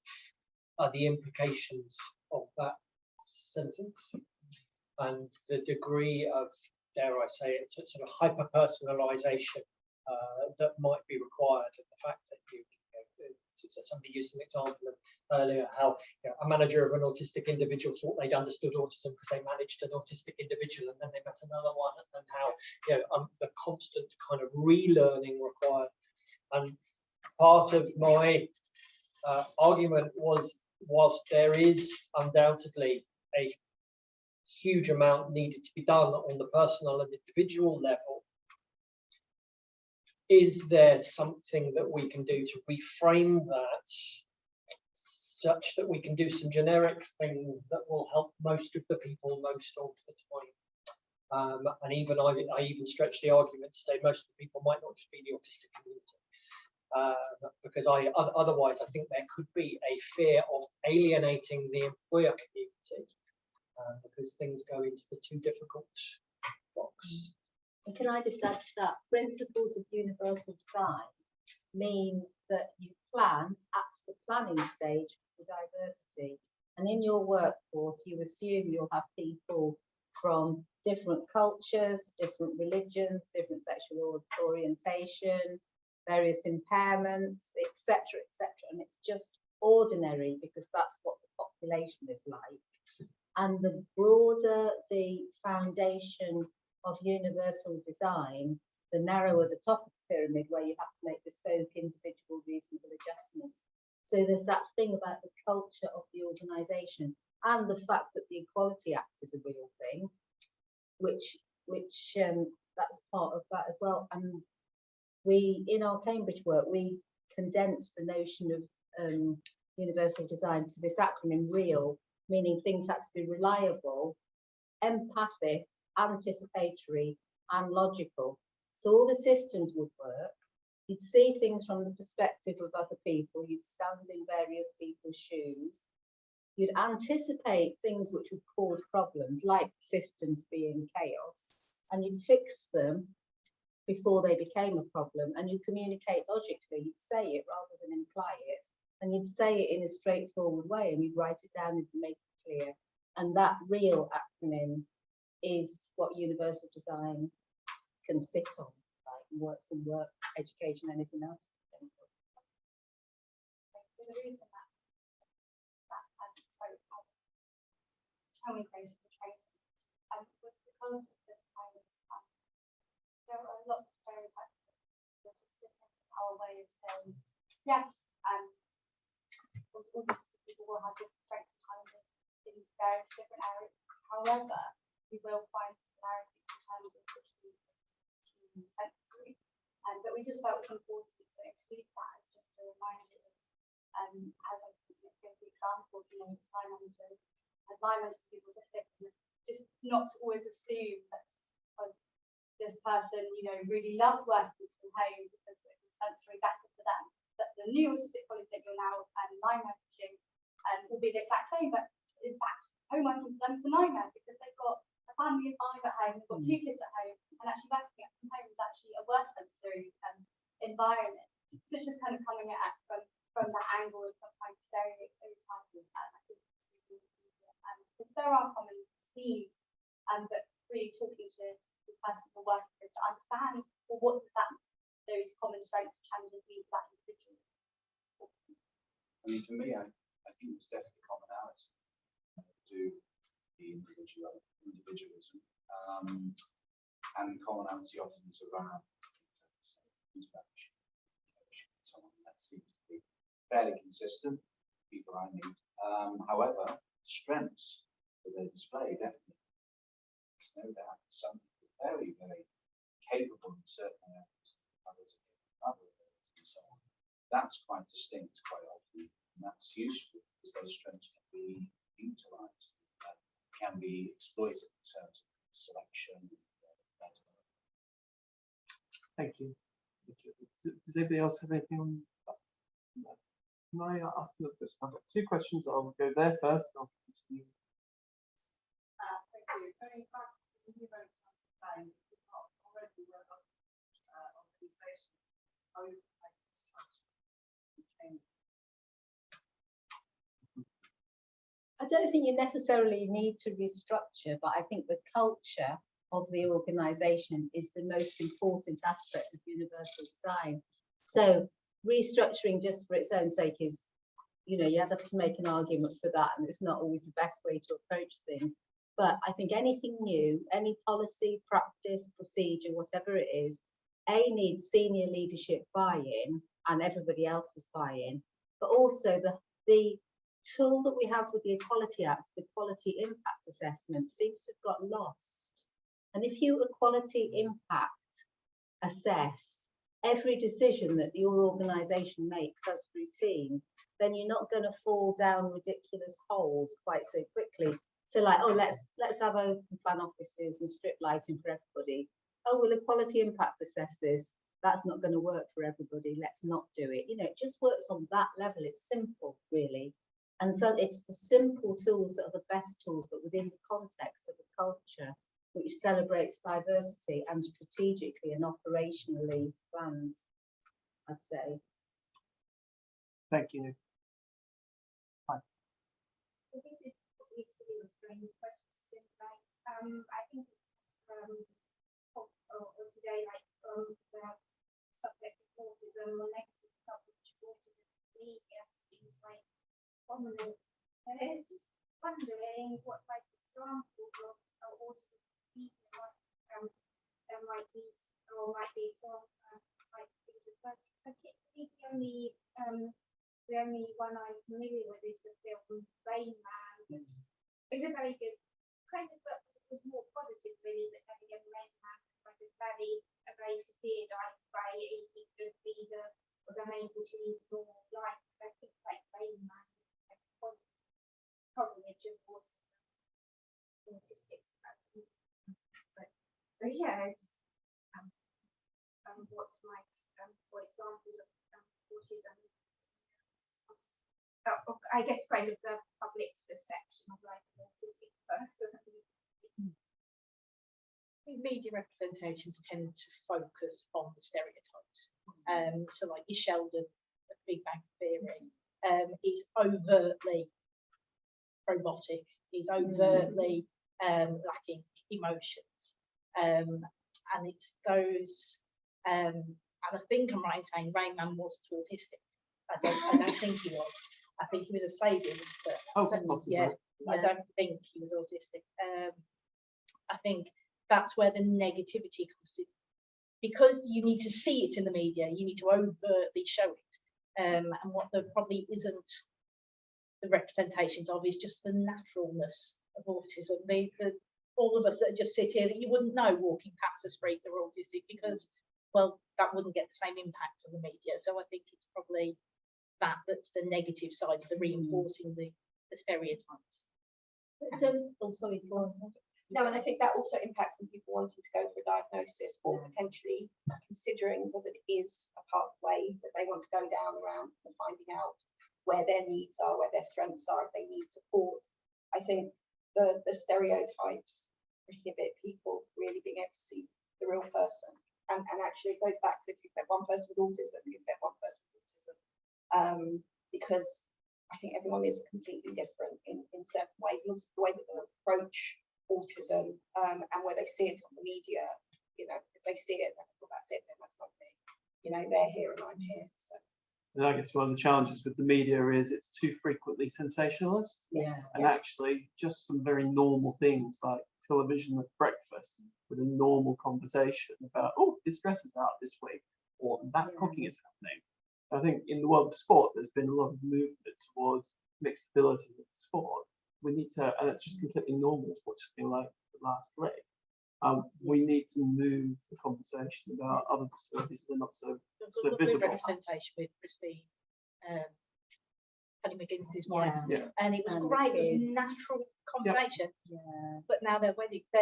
are the implications of that sentence and the degree of, dare I say it, sort of hyper-personalisation that might be required, and the fact that somebody used an example earlier how a manager of an autistic individual thought they'd understood autism because they managed an autistic individual, and then they met another one, and how the constant kind of relearning required. And part of my argument was, whilst there is undoubtedly a huge amount needed to be done on the personal and individual level, is there something that we can do to reframe that such that we can do some generic things that will help most of the people most of the time? And even I even stretch the argument to say most of the people might not just be the autistic community, because otherwise I think there could be a fear of alienating the employer community because things go into the too difficult box. And can I just add to that? Principles of universal design mean that you plan at the planning stage for diversity. And in your workforce, you assume you'll have people from different cultures, different religions, different sexual orientation, various impairments, etc., etc. And it's just ordinary because that's what the population is like. And the broader the foundation of universal design, the narrower the top of the pyramid, where you have to make bespoke, individual, reasonable adjustments. So there's that thing about the culture of the organisation and the fact that the Equality Act is a real thing, which that's part of that as well. And we, in our Cambridge work, we condensed the notion of universal design to this acronym REAL, meaning things had to be reliable, empathic, anticipatory and logical. So all the systems would work. You'd see things from the perspective of other people. You'd stand in various people's shoes. You'd anticipate things which would cause problems, like systems being chaos, and you'd fix them before they became a problem. And you communicate logically. You'd say it rather than imply it, and you'd say it in a straightforward way, and you'd write it down and make it clear. And that REAL acronym is what universal design can sit on, like works in work, education, anything else. The reason that communication training was because of this kind of there are lots of stereotypes that just our way of saying yes, autistic people will have different strengths and challenges in various different areas. However, we will find similarities in terms of the sensory, but we just felt it was important to include that as just a reminder. As I give the example, time managers and line managers is autistic, just not to always assume that because this person, really loved working from home because it was sensory better for them, that the new autistic colleague that you're now line managing will be the exact same, but in fact, home working for them is a nightmare because they've got a family of 5 at home, they've got 2 kids at home, and actually working from home is actually a worse sensory environment. So it's just kind of coming at from from that angle and sometimes stereotyping as I think because there are common themes, but really talking to the person we're working with to understand, well, what does that, those common strengths and challenges mean for that individual? I mean, for me, I think there's definitely commonality to the individualism, and commonality often is around interaction. Someone that seems to be fairly consistent, people I meet. However, strengths that they display definitely. There's no doubt some people are very, very capable in certain areas, others in other areas, and so on. That's quite distinct quite often, and that's useful because those strengths can be utilised, can be exploited in terms of selection. Thank you. Does anybody else have anything on that? No. Can I ask another question? I've got two questions. I'll go there first and I'll continue. Thank you. Going back to the new events time, we've got already robust organisation over structure change. I don't think you necessarily need to restructure, but I think the culture of the organisation is the most important aspect of universal design. So restructuring just for its own sake is, you have to make an argument for that, and it's not always the best way to approach things. But I think anything new, any policy, practice, procedure, whatever it is, needs senior leadership buy-in and everybody else's buy-in, but also the tool that we have with the Equality Act, the Quality Impact Assessment, seems to have got lost. And if you equality impact assess every decision that your organisation makes as routine, then you're not going to fall down ridiculous holes quite so quickly. So like, oh, let's have open plan offices and strip lighting for everybody. Oh, will equality impact assess this? That's not going to work for everybody. Let's not do it. It just works on that level. It's simple, really. And so it's the simple tools that are the best tools, but within the context of a culture which celebrates diversity and strategically and operationally plans, I'd say. Thank you. Hi. So this is what we see with strange questions, right? I think today, like the subject of autism or negative coverage of autism in the media has been quite prominent. Just wondering what examples of autism there might be, or might be examples like particularly the only one I'm familiar with is the film Rain Man, which is a very good kind of book, but it was more positive really, but then again Rain Man was a very severe diet, a good leader, was unable to lead a normal life. I think like Rain Man has coverage of autistic but yeah, what's my for examples of autism? I guess kind of the public's perception of like an autistic person. Media representations tend to focus on the stereotypes. So like your Sheldon, the Big Bang Theory, is overtly robotic, is overtly lacking emotions. And it's those, and I think I'm right in saying Rain Man wasn't autistic. I don't think he was. I think he was a saviour, but yeah, I don't think he was autistic. I think that's where the negativity comes to, because you need to see it in the media, you need to overtly show it. And what there probably isn't the representations of is just the naturalness of autism. All of us that just sit here, that you wouldn't know walking past the street they're autistic, because, well, that wouldn't get the same impact on the media. So I think it's probably that's the negative side of the reinforcing the stereotypes. In terms of, sorry, go on. No, and I think that also impacts on people wanting to go for a diagnosis or potentially considering that it is a pathway that they want to go down around and finding out where their needs are, where their strengths are, if they need support. I think the stereotypes prohibit people really being able to see the real person. And actually it goes back to, if you've met one person with autism, you've met one person with autism. because I think everyone is completely different in certain ways, and also the way that they approach autism and where they see it on the media. You know, if they see it, then well, that's it, then that's not me. You know, they're here and I'm here. So. And I guess one of the challenges with the media is it's too frequently sensationalist. Yeah. And actually, just some very normal things like television at breakfast with a normal conversation about, oh, his dress is out this week, or that cooking is happening. I think in the world of sport, there's been a lot of movement towards mixed ability with sport. We need to, and it's just completely normal to watch something like The Last Leg. We need to move the conversation about other disabilities that are not so visible. Representation with Christine, Penny McGinnis's wife, Yeah. and it was And the great. It was kids. natural conversation. Yeah. But now their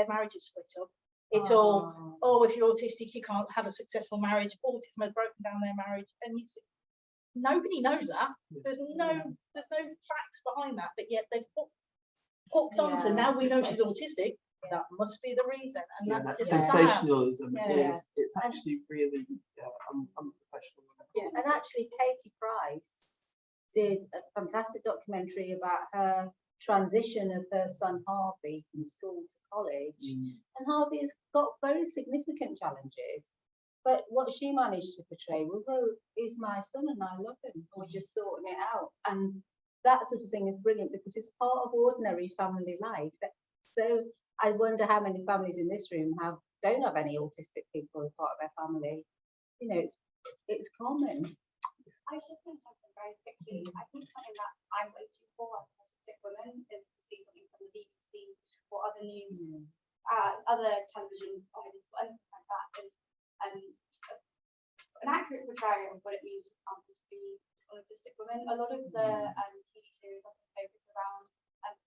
marriage is split up. It's all, oh, if you're autistic, you can't have a successful marriage. Autism has broken down their marriage, and it's nobody knows that. There's no facts behind that, but yet they've hooked onto. Now we know she's autistic. That must be the reason, and Yeah, that's that just sensationalism sad. is it's actually really unprofessional. Yeah. And actually, Katie Price did a fantastic documentary about her transition of her son Harvey from school to college. And Harvey has got very significant challenges. But what she managed to portray was, well, he's my son and I love him. We're just sorting it out. And that sort of thing is brilliant because it's part of ordinary family life. So I wonder how many families in this room don't have any autistic people as part of their family. You know, it's common. I was just going to jump in very quickly. I think something that I'm waiting for as an autistic woman is to see something from the BBC or other news, other television providers, or anything like that, is an accurate portrayal of what it means, for example, to be an autistic woman. A lot of the TV series often focus around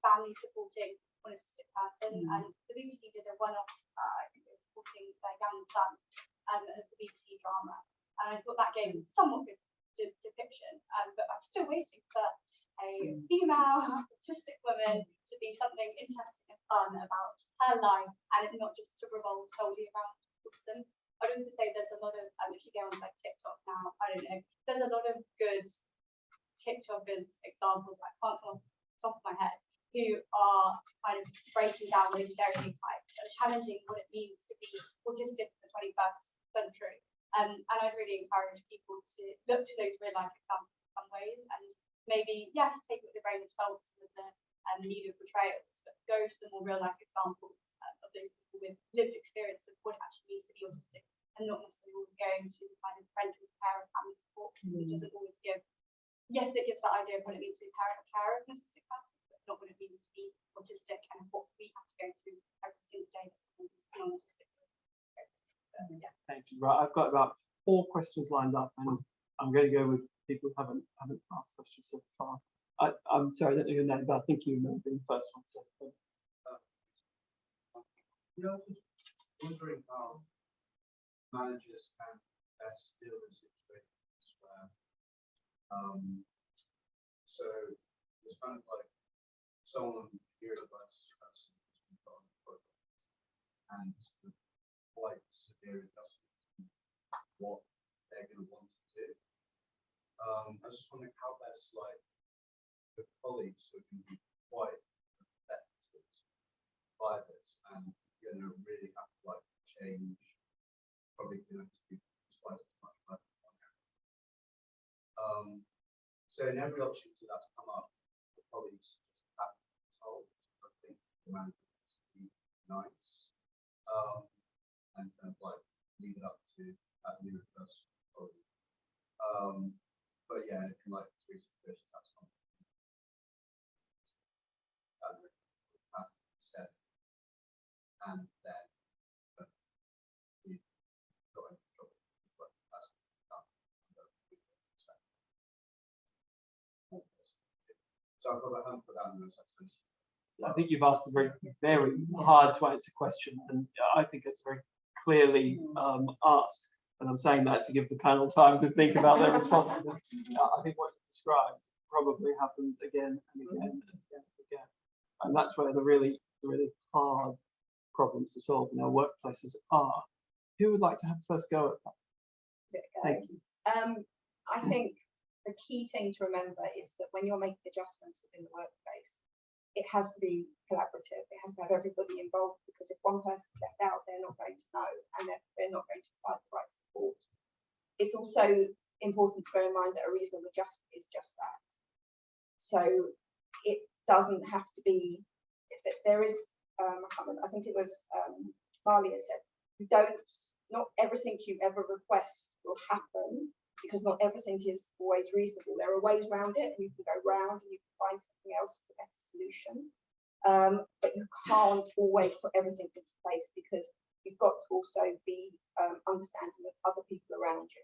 family supporting an autistic person, and the BBC did a one-off, I think it was supporting their young son, as a BBC drama, and I thought that gave somewhat good depiction, but I'm still waiting for a female autistic woman to be something interesting and fun about her life, and it not just to revolve solely around autism. I'd also say there's a lot of, if you go on like TikTok now, I don't know, there's a lot of good TikTokers examples, I can't come off the top of my head, who are kind of breaking down those stereotypes and challenging what it means to be autistic in the 21st century. And I'd really encourage people to look to those real life examples in some ways, and maybe, yes, take it with a grain of salt with the media portrayals, but go to the more real life examples of those people with lived experience of what it actually means to be autistic, and not necessarily always going to the kind of parental care and family support, which doesn't always give, yes, it gives that idea of what it means to be a parent or care of an autistic person, but not what it means to be autistic and what we have to go through every single day as non-autistic. Yeah. Thank you. Right, I've got about 4 questions lined up, and I'm going to go with people who haven't asked questions so far. I'm sorry, I don't know your name, but I think you remember being the first one. So. I was just wondering how managers can best deal with situations where, so it's kind of like someone neurodiverse person who's got a program and quite severe adjustments what they're going to want to do. I was just wondering how best, like, the colleagues who can be quite affected by this and really have to like change, probably going to be twice as much work. So in every opportunity that's come up, the colleagues just have to be told. I think the manager has to be nice. And kind of like leave it up to that new person. But yeah, it can like 3 situations have something. As said, and then you go into trouble. But that's done. So I've got to put that in the sense. I think you've asked a very, very hard to answer question, and I think it's very clearly asked. And I'm saying that to give the panel time to think about their response. I think what you described probably happens again and again and again and again. And that's where the really hard problems to solve in our workplaces are. Who would like to have first go at that? Thank you. I think the key thing to remember is that when you're making adjustments within the workplace, it has to be collaborative. It has to have everybody involved, because if one person's left out, they're not going to know, and they're not going to provide the right support. It's also important to bear in mind that a reasonable adjustment is just that. So it doesn't have to be, there is, I can't remember, I think it was Malia said, not everything you ever request will happen, because not everything is always reasonable. There are ways around it, and you can go round and you can find something else as a better solution. But you can't always put everything into place, because you've got to also be understanding of other people around you.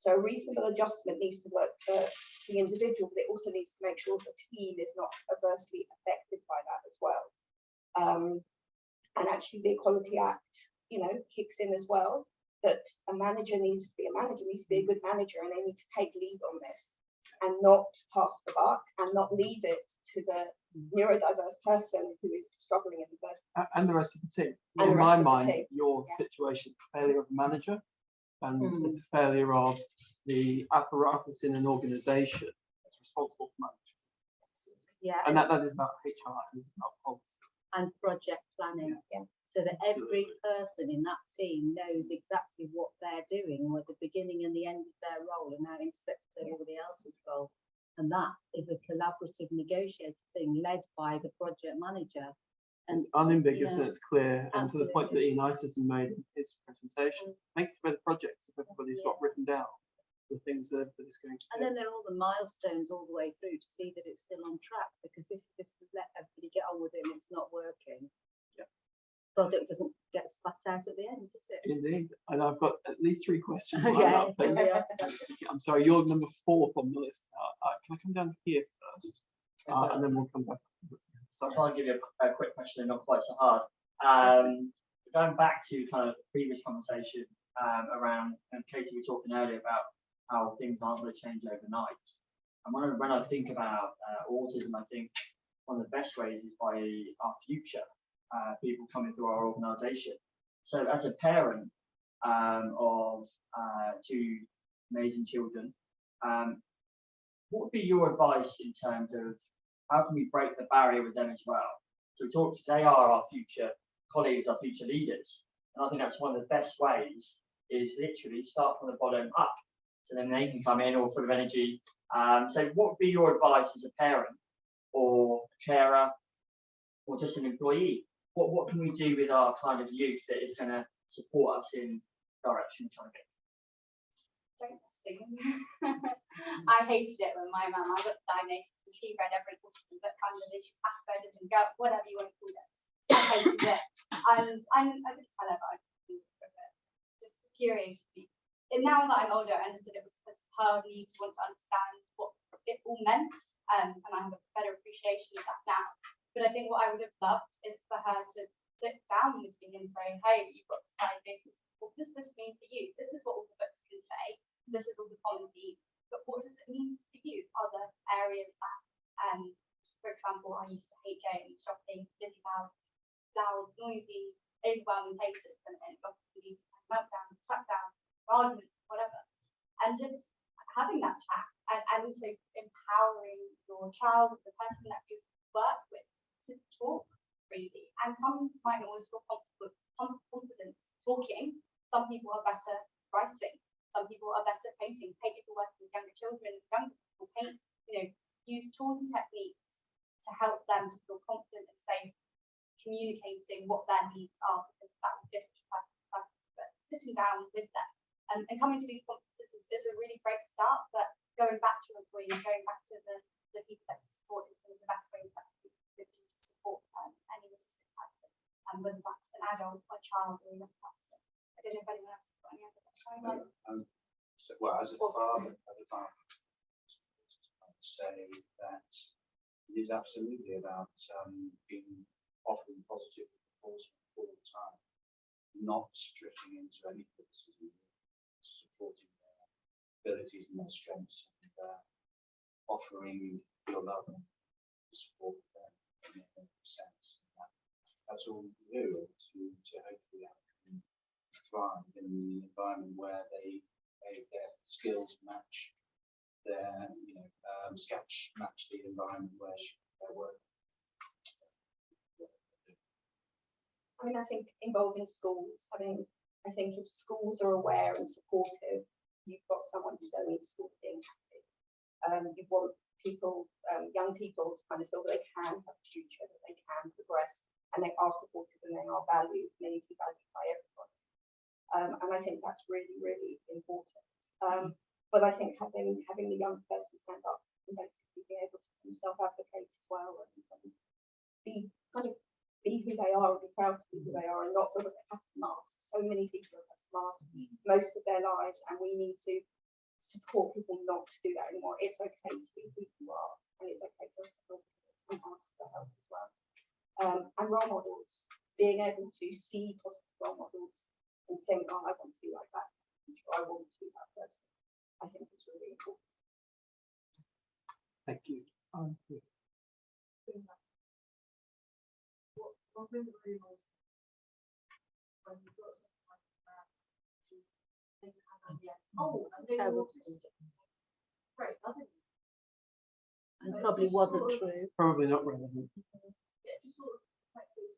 So a reasonable adjustment needs to work for the individual, but it also needs to make sure the team is not adversely affected by that as well. And actually the Equality Act, kicks in as well, that a manager needs to be a manager, needs to be a good manager, and they need to take lead on this and not pass the buck and not leave it to the neurodiverse person who is struggling in the first place. And the rest of the team. And In the my rest of the mind, team. your Yeah. situation is a failure of the manager, and it's a failure of the apparatus in an organisation that's responsible for management. Yeah, And that is about HR, and it's about policy. and project planning. Yeah. So that every person in that team knows exactly what they're doing, or at the beginning and the end of their role, and how it intersects with everybody else's role. And that is a collaborative negotiated thing led by the project manager. And It's unambiguous yeah, and it's clear, and to the point that absolutely. Ian Iceton made in his presentation, makes for better projects if everybody's got written down the things that it's going to And do. then there are all the milestones all the way through to see that it's still on track, because if this is let everybody get on with it and it's not working, product doesn't get spat out at the end, does it? Indeed, and I've got at least 3 questions lined Okay. up. Thanks. I'm sorry, you're number 4 on the list. Can I come down here first, and then we'll come back? I'll try and give you a quick question, and not quite so hard. Going back to kind of the previous conversation around, and Katie, we were talking earlier about how things aren't going to change overnight. And when I think about autism, I think one of the best ways is by our future people coming through our organisation. So as a parent of 2 amazing children, what would be your advice in terms of how can we break the barrier with them as well? So we talked, they are our future colleagues, our future leaders. And I think that's one of the best ways is literally start from the bottom up. So then they can come in all full of energy. So what would be your advice as a parent or a carer or just an employee? What can we do with our kind of youth that is going to support us in the direction we're trying to get? Don't assume. I hated it when my mum, I got diagnosed and she read every autism book under the Asperger's and go, whatever you want to call it. I hated it. And I didn't tell her, but I just infuriated me. And now that I'm older, I understood it was her need to want to understand what it all meant. And I have a better appreciation of that now. But I think what I would have loved is for her to sit down with me and say, hey, you've got this diagnosis. What does this mean for you? This is what all the books can say. This is all the common themes. But what does it mean for you? Are there areas that, for example, I used to hate going shopping, busy, loud, noisy, overwhelming places, and often leads to meltdown, shutdown, arguments, whatever. And just having that chat and also empowering your child, the person that you work with, to talk freely. And some might not always feel confident talking. Some people are better writing. Some people are better painting. Take people working with younger children, younger people paint, use tools and techniques to help them to feel confident and safe communicating what their needs are, because that will differ from person to person. But sitting down with them and coming to these conferences is a really great start. But going back to your point, going back to the people that you support is one of the best ways that we can support any autistic person, and whether that's an adult, a child, or a young person. I don't know if anyone else has got any other comments. Well, as a father, I would say that it is absolutely about being offering positive reinforcement all the time, not drifting into any criticism, supporting their abilities and their strengths, and offering your love and support them in every sense. That's all we do to hopefully help them thrive in the environment where their skills match their match the environment where they're working. I mean, I think involving schools, I think if schools are aware and supportive, you've got someone who's going into school being happy. You want people, young people, to kind of feel that they can have a future, that they can progress, and they are supported and they are valued, they need to be valued by everybody. And I think that's really, really important. But I think having the young person stand up and basically be able to self-advocate as well and be kind of be who they are and be proud to be who they are and not feel that they have to mask. So many people have had to mask most of their lives, and we need to support people not to do that anymore. It's okay to be who you are, and it's okay for us to help and ask for help as well. And role models, being able to see positive role models and think, oh, I want to be like that, I want to be that person. I think it's really important. Thank you. One thing that really was when you got something like that to think oh, and they were autistic. Great, I didn't. And probably wasn't true. Probably not relevant. Yeah, just sort of like those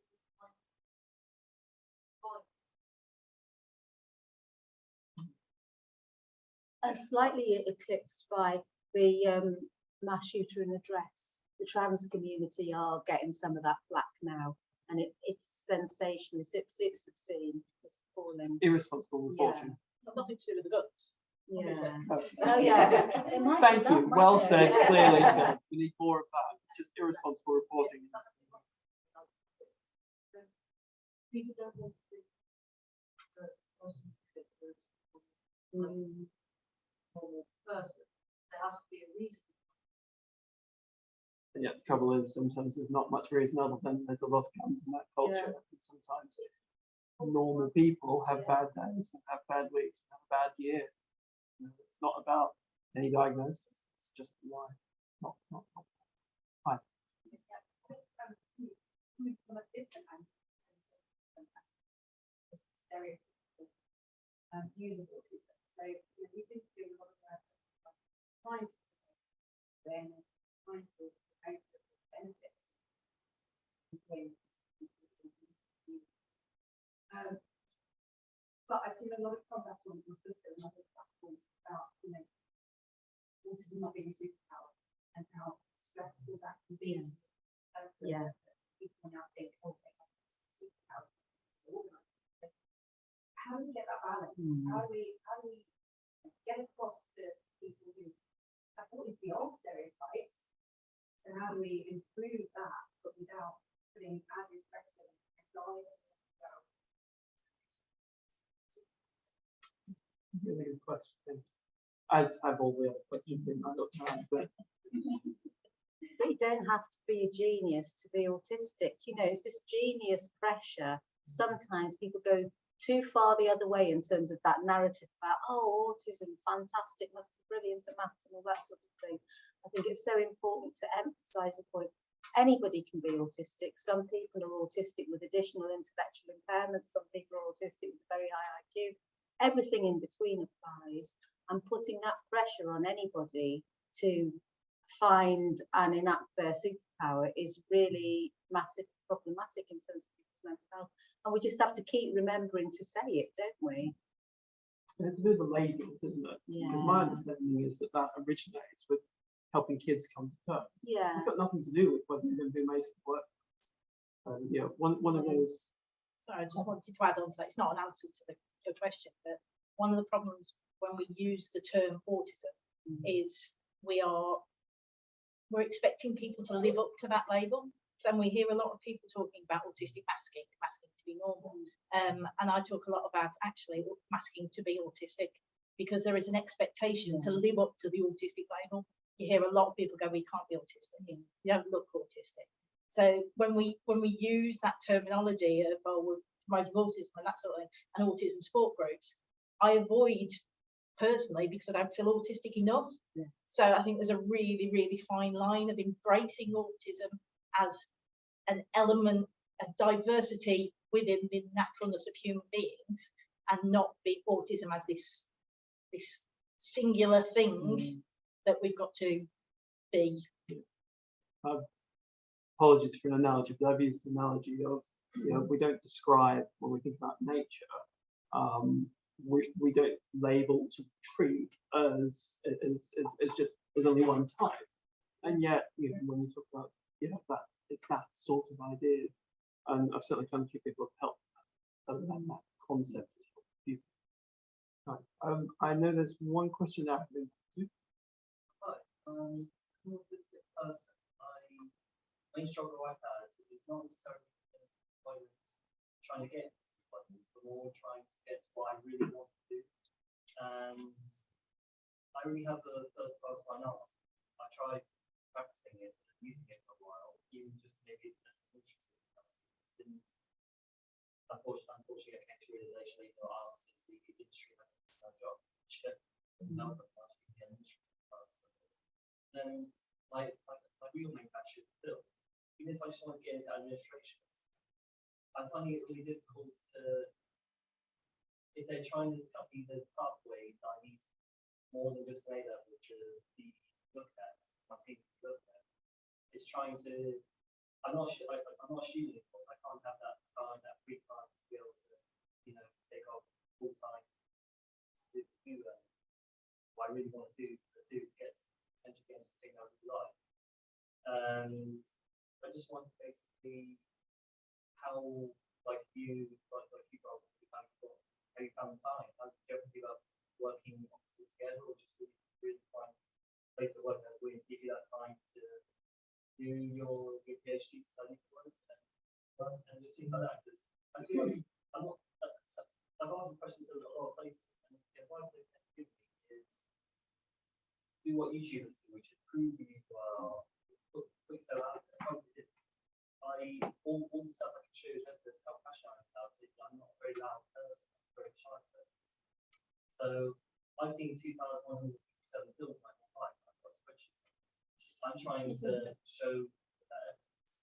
And slightly eclipsed by the mass shooter in a dress. The trans community are getting some of that flack now, and it's sensational. It's obscene. It's appalling. Irresponsible reporting. Nothing to do with the guns. Yeah. Oh yeah. Thank you. Well said. Clearly said. We need more of that. It's just irresponsible reporting. people don't want to be the person that was normal person. There has to be a reason. And yet the trouble is sometimes there's not much reason other than there's a lot of guns in that culture. Yeah. And sometimes normal people have bad days and have bad weeks and have a bad year. You know, it's not about any diagnosis. It's just why. Not. Hi. Using autism. So we've been doing a lot of work trying to awareness, trying to promote the benefits. But I've seen a lot of conduct on Twitter and other platforms about, autism not being a superpower and how stressful that can be. Yeah. People now think, oh, they have this superpower. How do we get that balance? How do we get across to people who have all the old stereotypes? So how do we improve that, but without putting added pressure and lies? Really good question. As have all the other questions been lined up tonight, but But you don't have to be a genius to be autistic. It's this genius pressure. Sometimes people go too far the other way in terms of that narrative about, oh, autism, fantastic, must be brilliant at maths and all that sort of thing. I think it's so important to emphasize the point. Anybody can be autistic. Some people are autistic with additional intellectual impairments. Some people are autistic with very high IQ. Everything in between applies. And putting that pressure on anybody to find and enact their superpower is really massively problematic in terms of people's mental health. And we just have to keep remembering to say it, don't we? it's a bit of a laziness, isn't it? Yeah. Because my understanding is that originates with helping kids come to terms. Yeah. It's got nothing to do with whether they're going to do amazing work. One of those. Sorry, I just wanted to add on to that. It's not an answer to the question, but one of the problems when we use the term autism is we're expecting people to live up to that label. So we hear a lot of people talking about autistic masking to be normal. And I talk a lot about actually masking to be autistic, because there is an expectation to live up to the autistic label. You hear a lot of people go, we can't be autistic, you don't look autistic. So when we use that terminology of, oh, we're promoting autism and that sort of thing, and autism support groups, I avoid personally because I don't feel autistic enough. Yeah. So I think there's a really, really fine line of embracing autism as an element of diversity within the naturalness of human beings, and not be autism as this singular thing that we've got to be. Apologies for an analogy, but I've used the analogy of, we don't describe when we think about nature. We don't label to treat as just as only one type, and yet when you talk about that it's that sort of idea, and I've certainly found a few people have helped that concept. Right. I know there's one question there. Hi, autistic person. Main struggle I've had is not necessarily trying to get into employment, but more trying to get what I really want to do. And I really have the first class finance. I tried practicing it and using it for a while, even just maybe as an interesting person. Didn't unfortunately I came to realization that arts is the industry has no job, which doesn't help that much to be an interesting person. Then my real main passion is film. Even if I just want to get into administration, I'm finding it really difficult to, if they're trying to tell me there's a pathway that I need more than just A level to be looked at, my team to be looked at. It's trying to, I'm not a student, of course, I can't have that time, that free time to be able to, take off full time to do what I really want to do, to pursue, to get potentially get into something I really like. And I just wonder basically how, like you probably how you found time. How did you ever feel about working obviously together, or just really find a place of work that's willing to give you that time to do your PhD study for it and just things like that? Because I feel like I've asked questions in a lot of places, and the advice they can give me is do what YouTubers do, which is prove you are. Put yourself out there. Probably is. All the stuff I can show is evidence how passionate I am about it. I'm not a very loud person, I'm a very shy person. So I've seen 2,157 films and I've got spreadsheets. I'm trying to show that evidence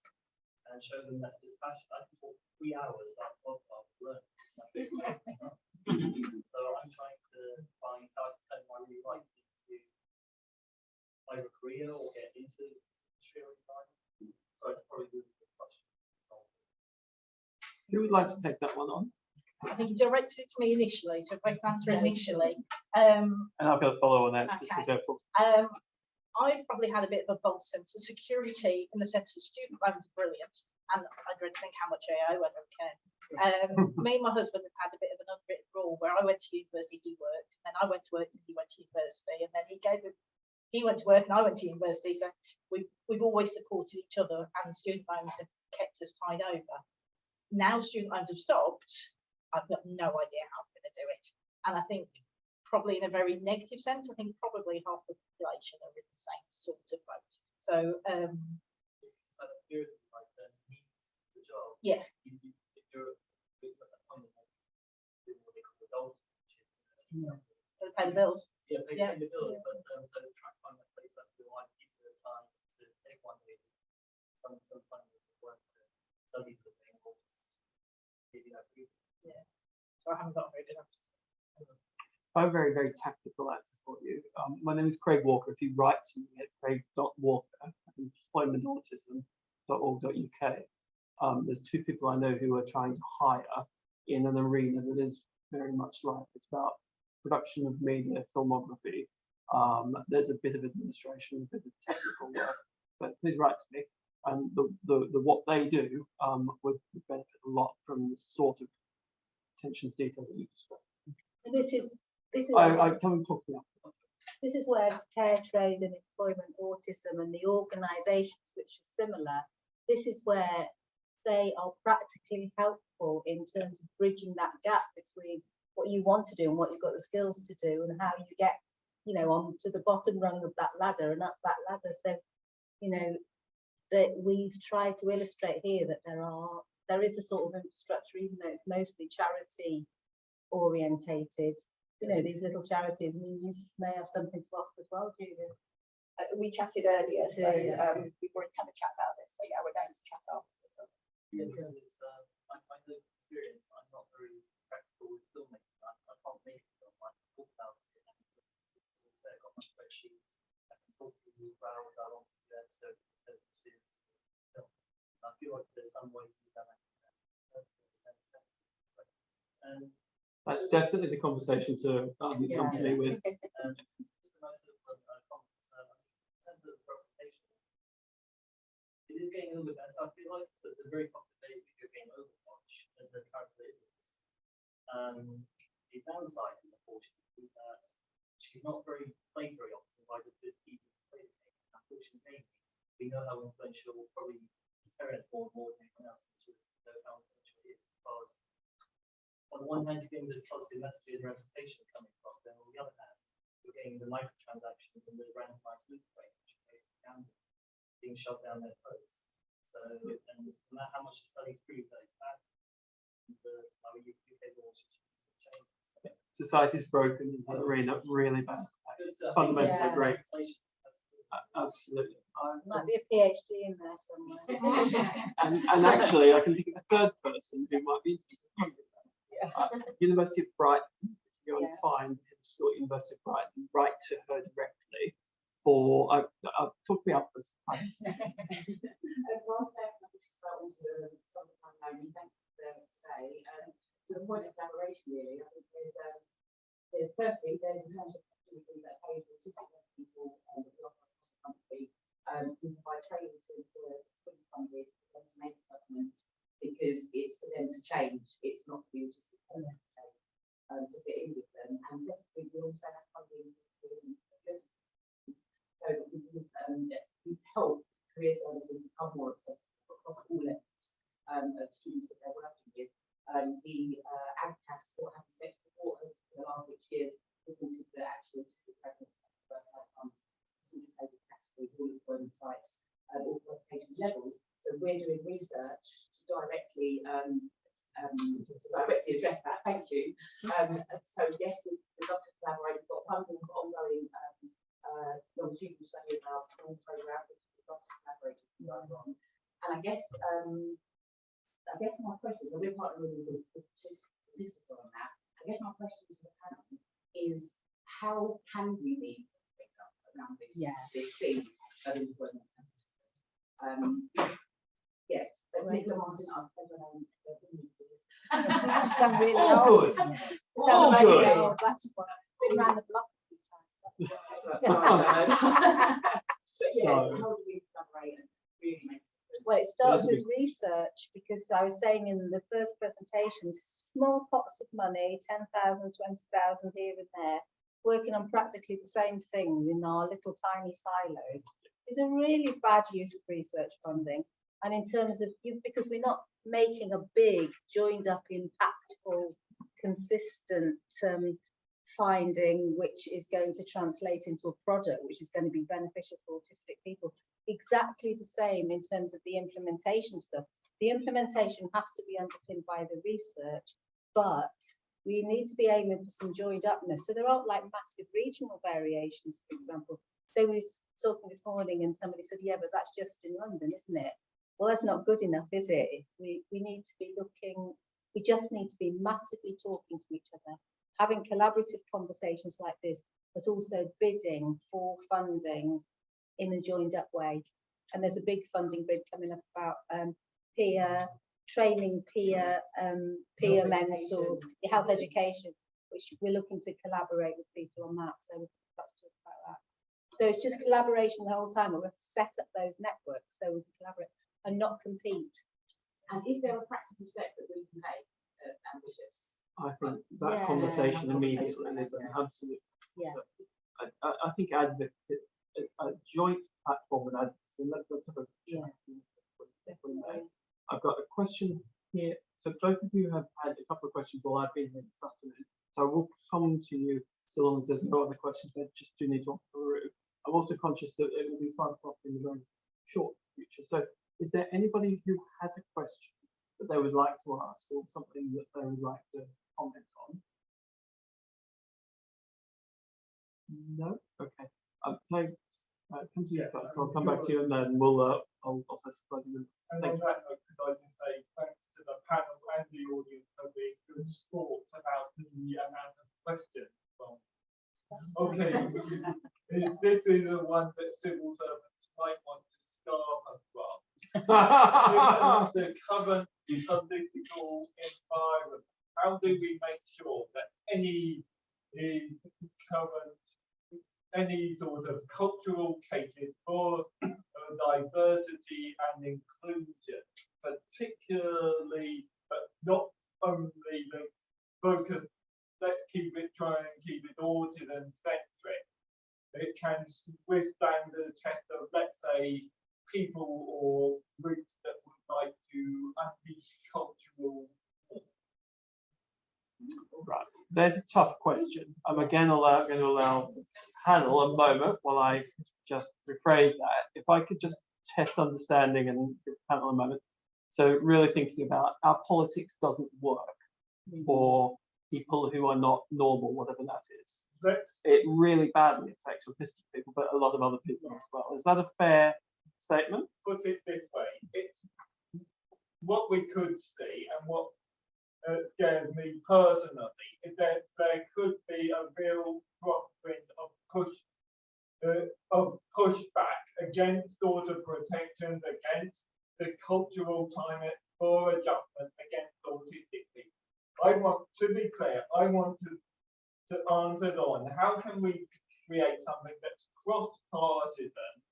and show them that it's passion. I can talk 3 hours about podcast learn. So I'm trying to find how to turn my really like into either a career or get into so it's probably a good question. Who would like to take that one on? I think you directed it to me initially, so if I can answer initially. And I'll go follow on that. Okay. I've probably had a bit of a false sense of security in the sense that student loans are brilliant, and I dread to think how much I owe, I don't care. Me and my husband have had a bit of an unwritten rule where I went to university, he worked, and then I went to work and he went to university, and then he went to work and I went to university, so we've always supported each other, and student loans have kept us tied over. Now student loans have stopped, I've got no idea how I'm going to do it. And I think probably in a very negative sense, I think probably half the population are in the same sort of boat. So security like needs the job. Yeah. If you're at the point of doing what they call adulting, which is pay the bills. pay the bills, but so it's trying to find that place that will like give you the time to take one day, sometimes work to study the thing, or just give you that food. Yeah. So I haven't got a very good answer. I have a very, very tactical answer for you. My name is Craig Walker. If you write to me at craig.walker@employmentautism.org.uk, there's two people I know who are trying to hire in an arena that is very much like it's about production of media, filmography. There's a bit of administration, a bit of technical work, but please write to me. And the what they do would benefit a lot from the sort of attention to detail that you described. This is I come and talk to you. This is where Care Trade and Employment Autism and the organisations which are similar, this is where they are practically helpful in terms of bridging that gap between what you want to do and what you've got the skills to do, and how you get, on to the bottom rung of that ladder and up that ladder. So, that we've tried to illustrate here that there is a sort of infrastructure, even though it's mostly charity orientated. These little charities. I mean, you may have something to offer as well, Julia. We chatted earlier, so we've already had a chat about this. So yeah, we're going to chat afterwards. Because it's my experience, I'm not very practical with filmmaking. I can't make a film. I can talk about it. And I've got my spreadsheets. I can talk to you browse that onto the episode instead of series. I feel like there's some ways to do that. And That's definitely the conversation to come to me with. just a nice little comment. In terms of the presentation, it is getting a little bit better. I feel like there's a very popular video game Overwatch as a characteristic. The downside is unfortunately that she's not played very often by the good people who play the game. Unfortunately, we know how influential probably his parents more than anyone else knows how influential it is, because on the one hand you're getting those positive messages and representation coming across, then on the other hand you're getting the microtransactions and the randomized loot rates, which are basically gambling, being shoved down their throats. So, and no matter how much the studies prove that it's bad, our UK laws just change. Society's broken in that arena really bad. Fundamentally great. Absolutely. Might be a PhD in there somewhere. and actually, I can think of a third person who might be interested. University of Brighton, you go and find the school at University of Brighton, write to her directly for talk me up for Thank you for today. To the point of collaboration, really, I think there's firstly there's internship opportunities that pay for autistic people that we offer across the country. We provide training to employers fully funded for them to make assessments, because it's for them to change. It's not for the autistic person to change, to fit in with them. And secondly, we also have funding for so that we help career services become more accessible across all levels of students that they're working with. The AGCAS, or Happy Sex Reporters, for the last 6 years reported that actually autistic pregnancy and first outcomes to disabled categories, all employment types, all qualification levels. So we're doing research to directly address that. Thank you. So yes, we'd love to collaborate. We've got funding for ongoing longitudinal study of our program, which we'd love to collaborate with you guys on. And I guess my question is, we're partnering with autistic on that. I guess my question to the panel is, how can we be around this theme of employment? Nicola Martin, I've Sound really old. Sound really old. That's what I've been around the block a few times. How do we collaborate and really make Well, it starts with research, because I was saying in the first presentation, small pots of money, 10,000, 20,000 here and there, working on practically the same things in our little tiny silos is a really bad use of research funding. And in terms of, because we're not making a big, joined up, impactful, consistent finding, which is going to translate into a product which is going to be beneficial for autistic people. Exactly the same in terms of the implementation stuff. The implementation has to be underpinned by the research, but we need to be aiming for some joined upness. So there aren't like massive regional variations, for example. So we were talking this morning and somebody said, yeah, but that's just in London, isn't it? Well, that's not good enough, is it? We need to be looking, we just need to be massively talking to each other, having collaborative conversations like this, but also bidding for funding in a joined up way. And there's a big funding bid coming up about peer training, peer mentors, health education, which we're looking to collaborate with people on that. So let's talk about that. So it's just collaboration the whole time. We have to set up those networks so we can collaborate and not compete. And is there a practical step that we can take, ambitious? I think that conversation immediately is an absolute. Yeah. So I think advocate, a joint platform with advocacy. Let's have a I've got a question here. So both of you have had a couple of questions while I've been here this afternoon. So I will come to you so long as there's no other questions. I just do need to walk through. I'm also conscious that it will be 5 o'clock in the very short future. So is there anybody who has a question that they would like to ask, or something that they would like to comment on? No? Okay. Can I come to you first? I'll come back to you and then we'll I'll also surprise you. And on that note, could I just say thanks to the panel and the audience for being good sports about the amount of questions. Well, okay. This is the one that civil servants might want to scarf from. The current political environment. How do we make sure that any sort of cultural cases for diversity and inclusion, particularly, but not only the focus, let's try and keep it autism centric. It can withstand the test of, let's say, people or groups that would like to unleash cultural. Right, there's a tough question. I'm again going to allow the panel a moment while I just rephrase that. If I could just test understanding and give the panel a moment. So really thinking about our politics doesn't work for people who are not normal, whatever that is. It really badly affects autistic people, but a lot of other people as well. Is that a fair statement? Put it this way, it's what we could see and what scares me personally is that there could be a real crosswind of pushback against sort of protections, against the cultural climate for adjustment against autistic people. I want to be clear, I want to answer on how can we create something that's cross-partisan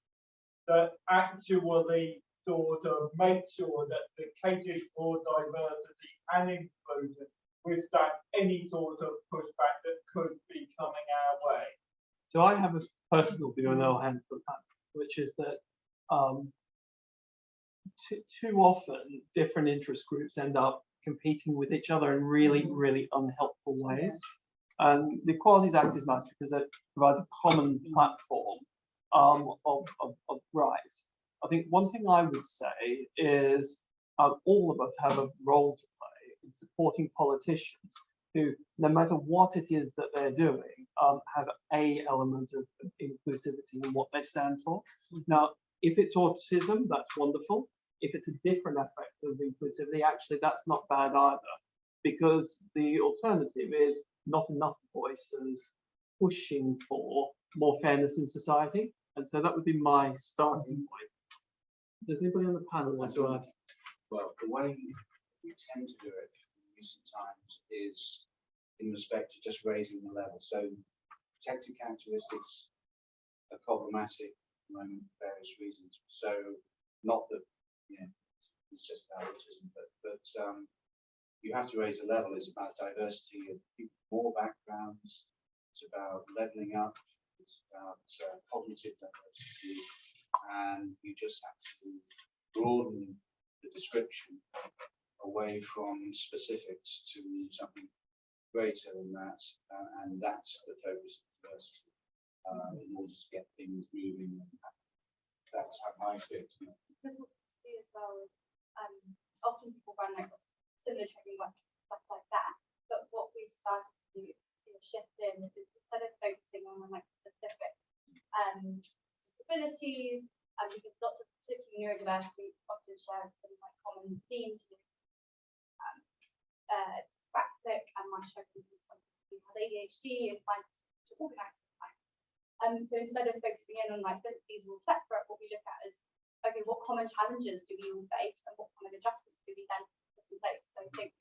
that actually sort of make sure that the cases for diversity and inclusion withstand any sort of pushback that could be coming our way. So I have a personal view, and I'll hand to that, which is that too often different interest groups end up competing with each other in really, really unhelpful ways. And the Equalities Act is nice because it provides a common platform of rights. I think one thing I would say is all of us have a role to play in supporting politicians who, no matter what it is that they're doing, have a element of inclusivity in what they stand for. Now, if it's autism, that's wonderful. If it's a different aspect of inclusivity, actually, that's not bad either, because the alternative is not enough voices pushing for more fairness in society. And so that would be my starting point. Does anybody on the panel want to add? Well, the way we tend to do it in recent times is in respect to just raising the level. So protected characteristics are problematic at the moment for various reasons. So not that it's just about autism, but you have to raise the level. It's about diversity of people, more backgrounds. It's about leveling up. It's about cognitive diversity, and you just have to broaden the description away from specifics to something greater than that, and that's the focus of diversity in order to get things moving. That's how I feel. Because what we see as well is often people run like similar training workshops, stuff like that. But what we've started to do, see a shift in, is instead of focusing on like specific disabilities, because lots of particularly neurodiversity often shares some like common themes, dyspraxic, and might show somebody who has ADHD and finds it to organise sometimes. So instead of focusing in on like these are all separate, what we look at is, okay, what common challenges do we all face and what kind of adjustments do we then put in place? So I think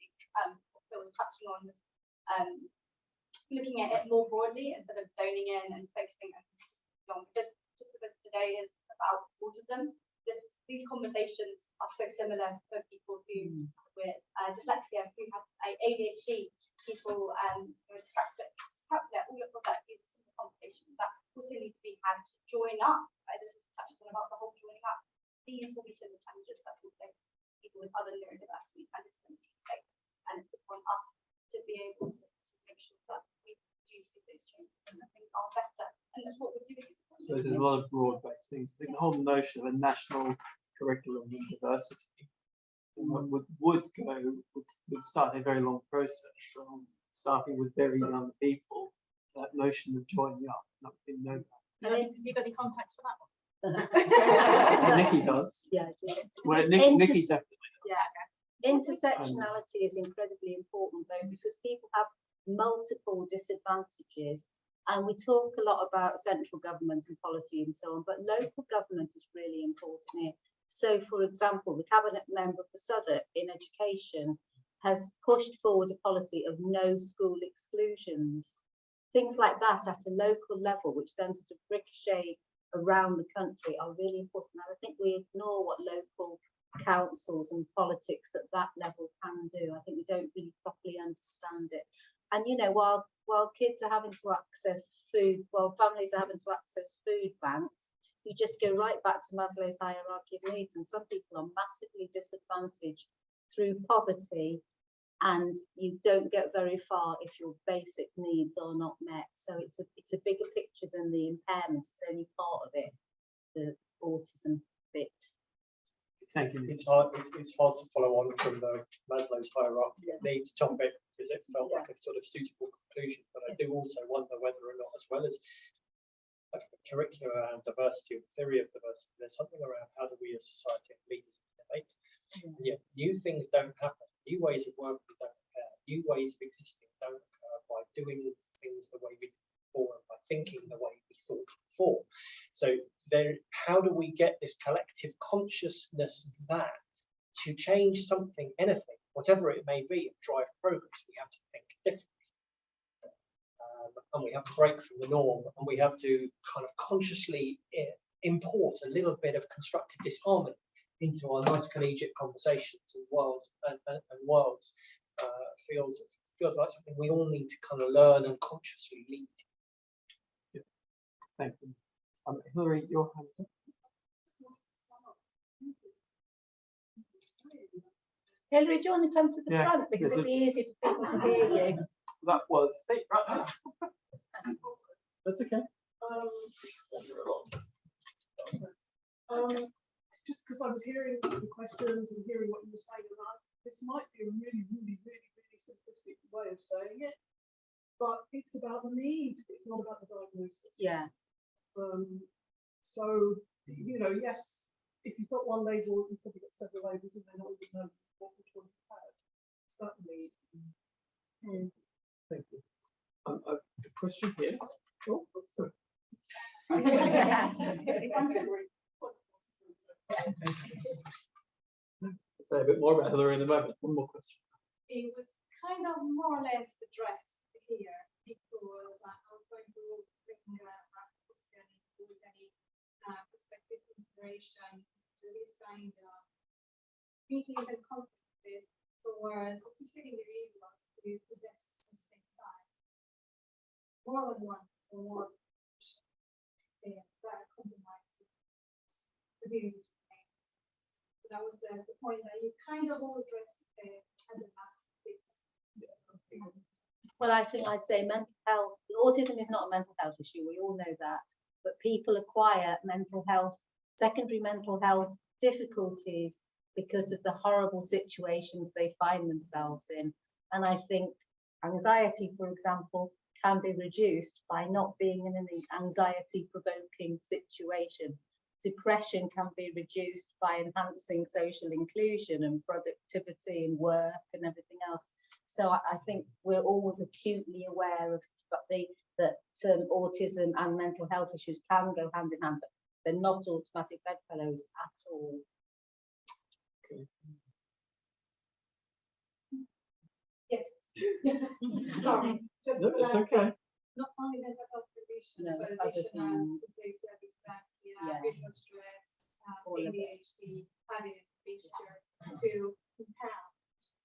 what Phil was touching on, looking at it more broadly instead of zoning in and focusing on, because just because today is about autism, these conversations are so similar for people who with dyslexia, who have ADHD, people who are dyspraxic, dyscalculia, all of that is conversations that also need to be had to join up. This is touched on about the whole joining up. These will be similar challenges that also people with other neurodiversities and disabilities face, and it's upon us to be able to make sure that we do see those changes and that things are better, and that's what we're doing. So there's a lot of broad-based things. I think the whole notion of a national curriculum of diversity would start a very long process, starting with very young people. That notion of joining up, not being known. Have you got any contacts for that one? Nikki does. Yeah. Well, Nikki definitely does. Yeah. Intersectionality is incredibly important though, because people have multiple disadvantages And we talk a lot about central government and policy and so on, but local government is really important here. So, for example, the cabinet member for Southwark in education has pushed forward a policy of no school exclusions. Things like that at a local level, which then sort of ricochet around the country, are really important. And I think we ignore what local councils and politics at that level can do. I think we don't really properly understand it. And you know, while kids are having to access food, while families are having to access food banks, you just go right back to Maslow's hierarchy of needs, and some people are massively disadvantaged through poverty, and you don't get very far if your basic needs are not met. So it's a bigger picture than the impairment. It's only part of it, the autism bit. Thank you. It's hard to follow on from the Maslow's hierarchy of needs topic, because it felt like a sort of suitable conclusion. But I do also wonder whether or not, as well as a curriculum around diversity and theory of diversity, there's something around how do we as society and leaders innovate. And yet new things don't happen, new ways of working don't occur, new ways of existing don't occur by doing things the way we did before and by thinking the way we thought before. So then how do we get this collective consciousness that to change something, anything, whatever it may be, and drive progress, we have to think differently. And we have to break from the norm, and we have to kind of consciously import a little bit of constructive disharmony into our nice collegiate conversations and worlds. Feels like something we all need to kind of learn and consciously lead. Yeah. Thank you. Hilary, your hands up. Hilary, do you want to come to the front, because it'd be easy for people to hear you. That was it, right? That's okay. Just because I was hearing the questions and hearing what you were saying, and this might be a really simplistic way of saying it, but it's about the need. It's not about the diagnosis. Yeah. So, you know, yes, if you've got one label, you've probably got several labels, and they don't even know which one to have. It's about the need. Thank you. A question here. Oh, sorry. Say a bit more about Hilary in a moment. One more question. It was kind of more or less addressed here, because I was going to ask a question if there was any perspective consideration to this kind of meetings and conferences towards autistic individuals who possess at the same time more than one or more that compromise the ability to make. So that was the point that you kind of all addressed at the last bit. Well, I think I'd say mental health. Autism is not a mental health issue. We all know that. But people acquire mental health, secondary mental health difficulties because of the horrible situations they find themselves in. And I think anxiety, for example, can be reduced by not being in an anxiety-provoking situation. Depression can be reduced by enhancing social inclusion and productivity and work and everything else. So I think we're always acutely aware of that autism and mental health issues can go hand in hand, but they're not automatic bedfellows at all. Okay. Yes. Sorry. Just no, it's okay. Not only mental health conditions, No, but other additional things. service dyslexia, visual stress, ADHD, added mixture to compound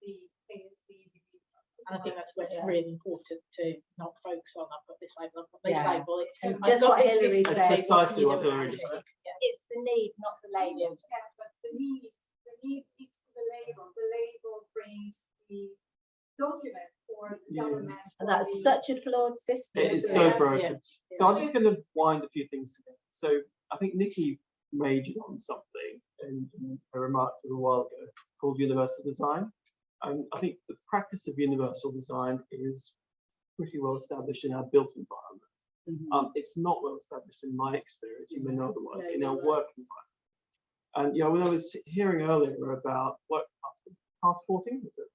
the ASD individual. And I think that's where it's really important to not focus on I've got this label, I've got this Yeah. label. It's And I've just got what this Hilary different said. label, Precisely you what don't Hilary have just it. said. It's the need, not the label. Yeah, but the need leads to the label. The label brings the document for the government. And that's such a flawed system. It is isn't so it? broken. So I'm just going to wind a few things together. So I think Nikki majored on something in her remarks a little while ago called universal design. And I think the practice of universal design is pretty well established in our built environment. It's not well established in my experience, you may know otherwise, in our work environment. And you know, when I was hearing earlier about what passporting, is it?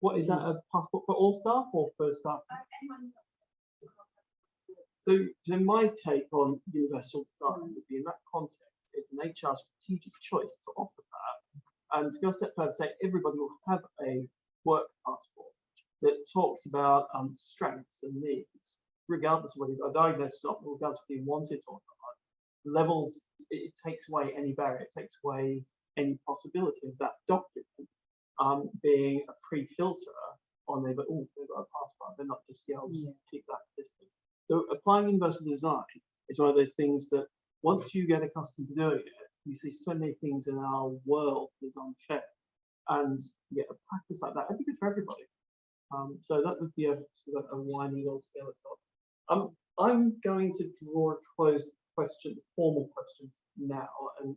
What is that, a passport for all staff or for staff? So my take on universal design would be in that context, it's an HR strategic choice to offer that. And to go a step further, say everybody will have a work passport that talks about strengths and needs, regardless of whether you've got a diagnosis or not, regardless of whether you want it or not. Levels, it takes away any barrier, it takes away any possibility of that document being a pre-filter on they've got a passport, they're not just, I'll just keep that distance. So applying universal design is one of those things that once you get accustomed to doing it, you see so many things in our world is unfair. And yeah, a practice like that, I think it's for everybody. So that would be a winding old scale of thought. I'm going to draw a closed question, formal questions now, and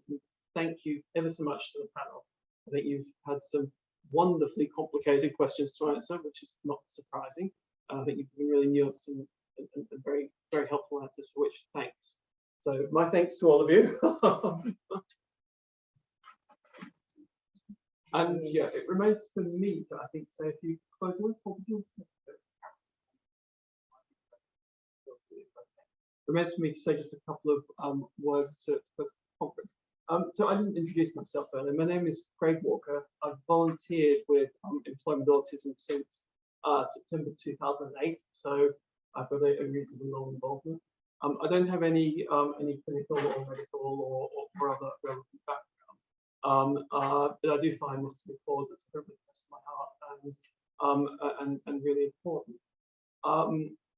thank you ever so much to the panel. I think you've had some wonderfully complicated questions to answer, which is not surprising. I think you've been really nuanced and very, very helpful answers, for which thanks. So my thanks to all of you. And yeah, it remains for me to, I think, say a few closing words. Remains for me to say just a couple of words to the conference. So I didn't introduce myself earlier. My name is Craig Walker. I've volunteered with Employment Autism since September 2008. So I've got a reasonably long involvement. I don't have any clinical or medical or other relevant background, but I do find this to be a cause that's very close to my heart and really important.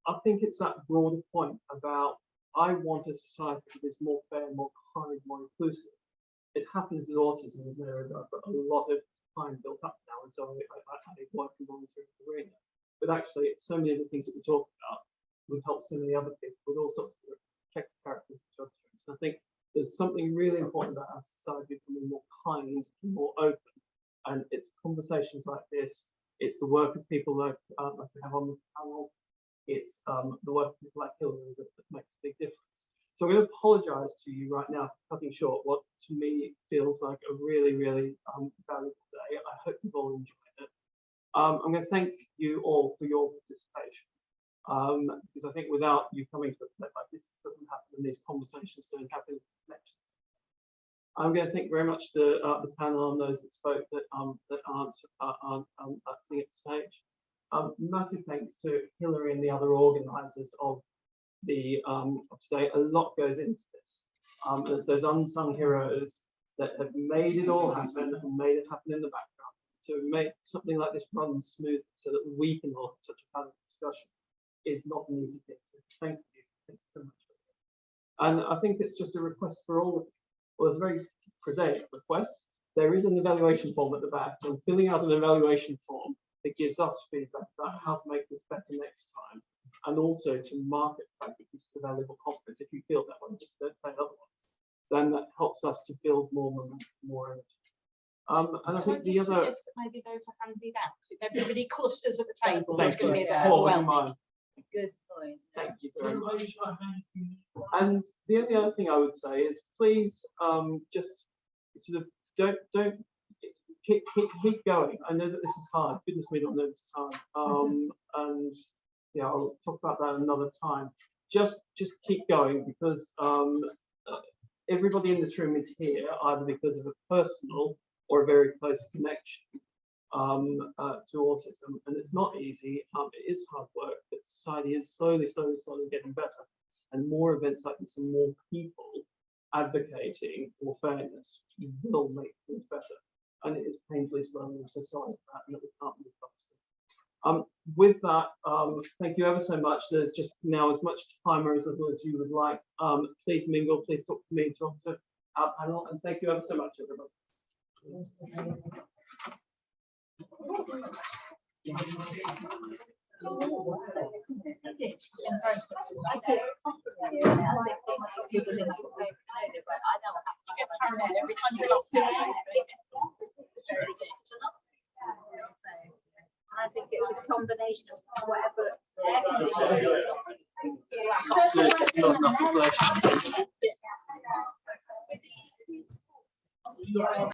I think it's that broader point about I want a society that is more fair, more kind, more inclusive. It happens that autism is an area that I've got a lot of time built up now, and so I work in volunteering arena. But actually, so many of the things that we talk about would help so many other people with all sorts of protective characteristics. And I think there's something really important about our society becoming more kind, more open, and it's conversations like this. It's the work of people like we have on the panel. It's the work of people like Hillary that makes a big difference. So I'm going to apologise to you right now for cutting short what to me feels like a really, really valuable day. I hope you've all enjoyed it. I'm going to thank you all for your participation, because I think without you coming to a event like this doesn't happen, and these conversations don't happen. I'm going to thank very much the panel and those that spoke that aren't sitting at the stage. Massive thanks to Hillary and the other organisers of the of today. A lot goes into this. There's those unsung heroes that have made it all happen and made it happen in the background to make something like this run smooth so that we can hold such a panel discussion is not an easy thing. So thank you so much. And I think it's just a request for all of you. Well, it's a very prosaic request. There is an evaluation form at the back. So filling out an evaluation form that gives us feedback about how to make this better next time, and also to market the fact that this is a valuable conference. If you feel that one, just don't say otherwise. Then that helps us to build more momentum, more energy. And I think the other maybe those are handed out. If everybody clusters at the table, Thank there's going to be a bit Paul, overwhelming. Good point. Thank you very much. And the only other thing I would say is please just sort of don't keep going. I know that this is hard. Goodness me, don't know this is hard. And yeah, I'll talk about that another time. Just keep going, because everybody in this room is here either because of a personal or a very close connection to autism, and it's not easy. It is hard work, but society is slowly getting better, and more events like this and more people advocating for fairness will make things better. And it is painfully slow, and I'm so sorry for that, and that we can't move faster. With that, thank you ever so much. There's just now as much time or as little as you would like. Please mingle, please talk to me, talk to our panel, and thank you ever so much, everybody. I think it's a combination of whatever. It's not enough inflation. Yeah.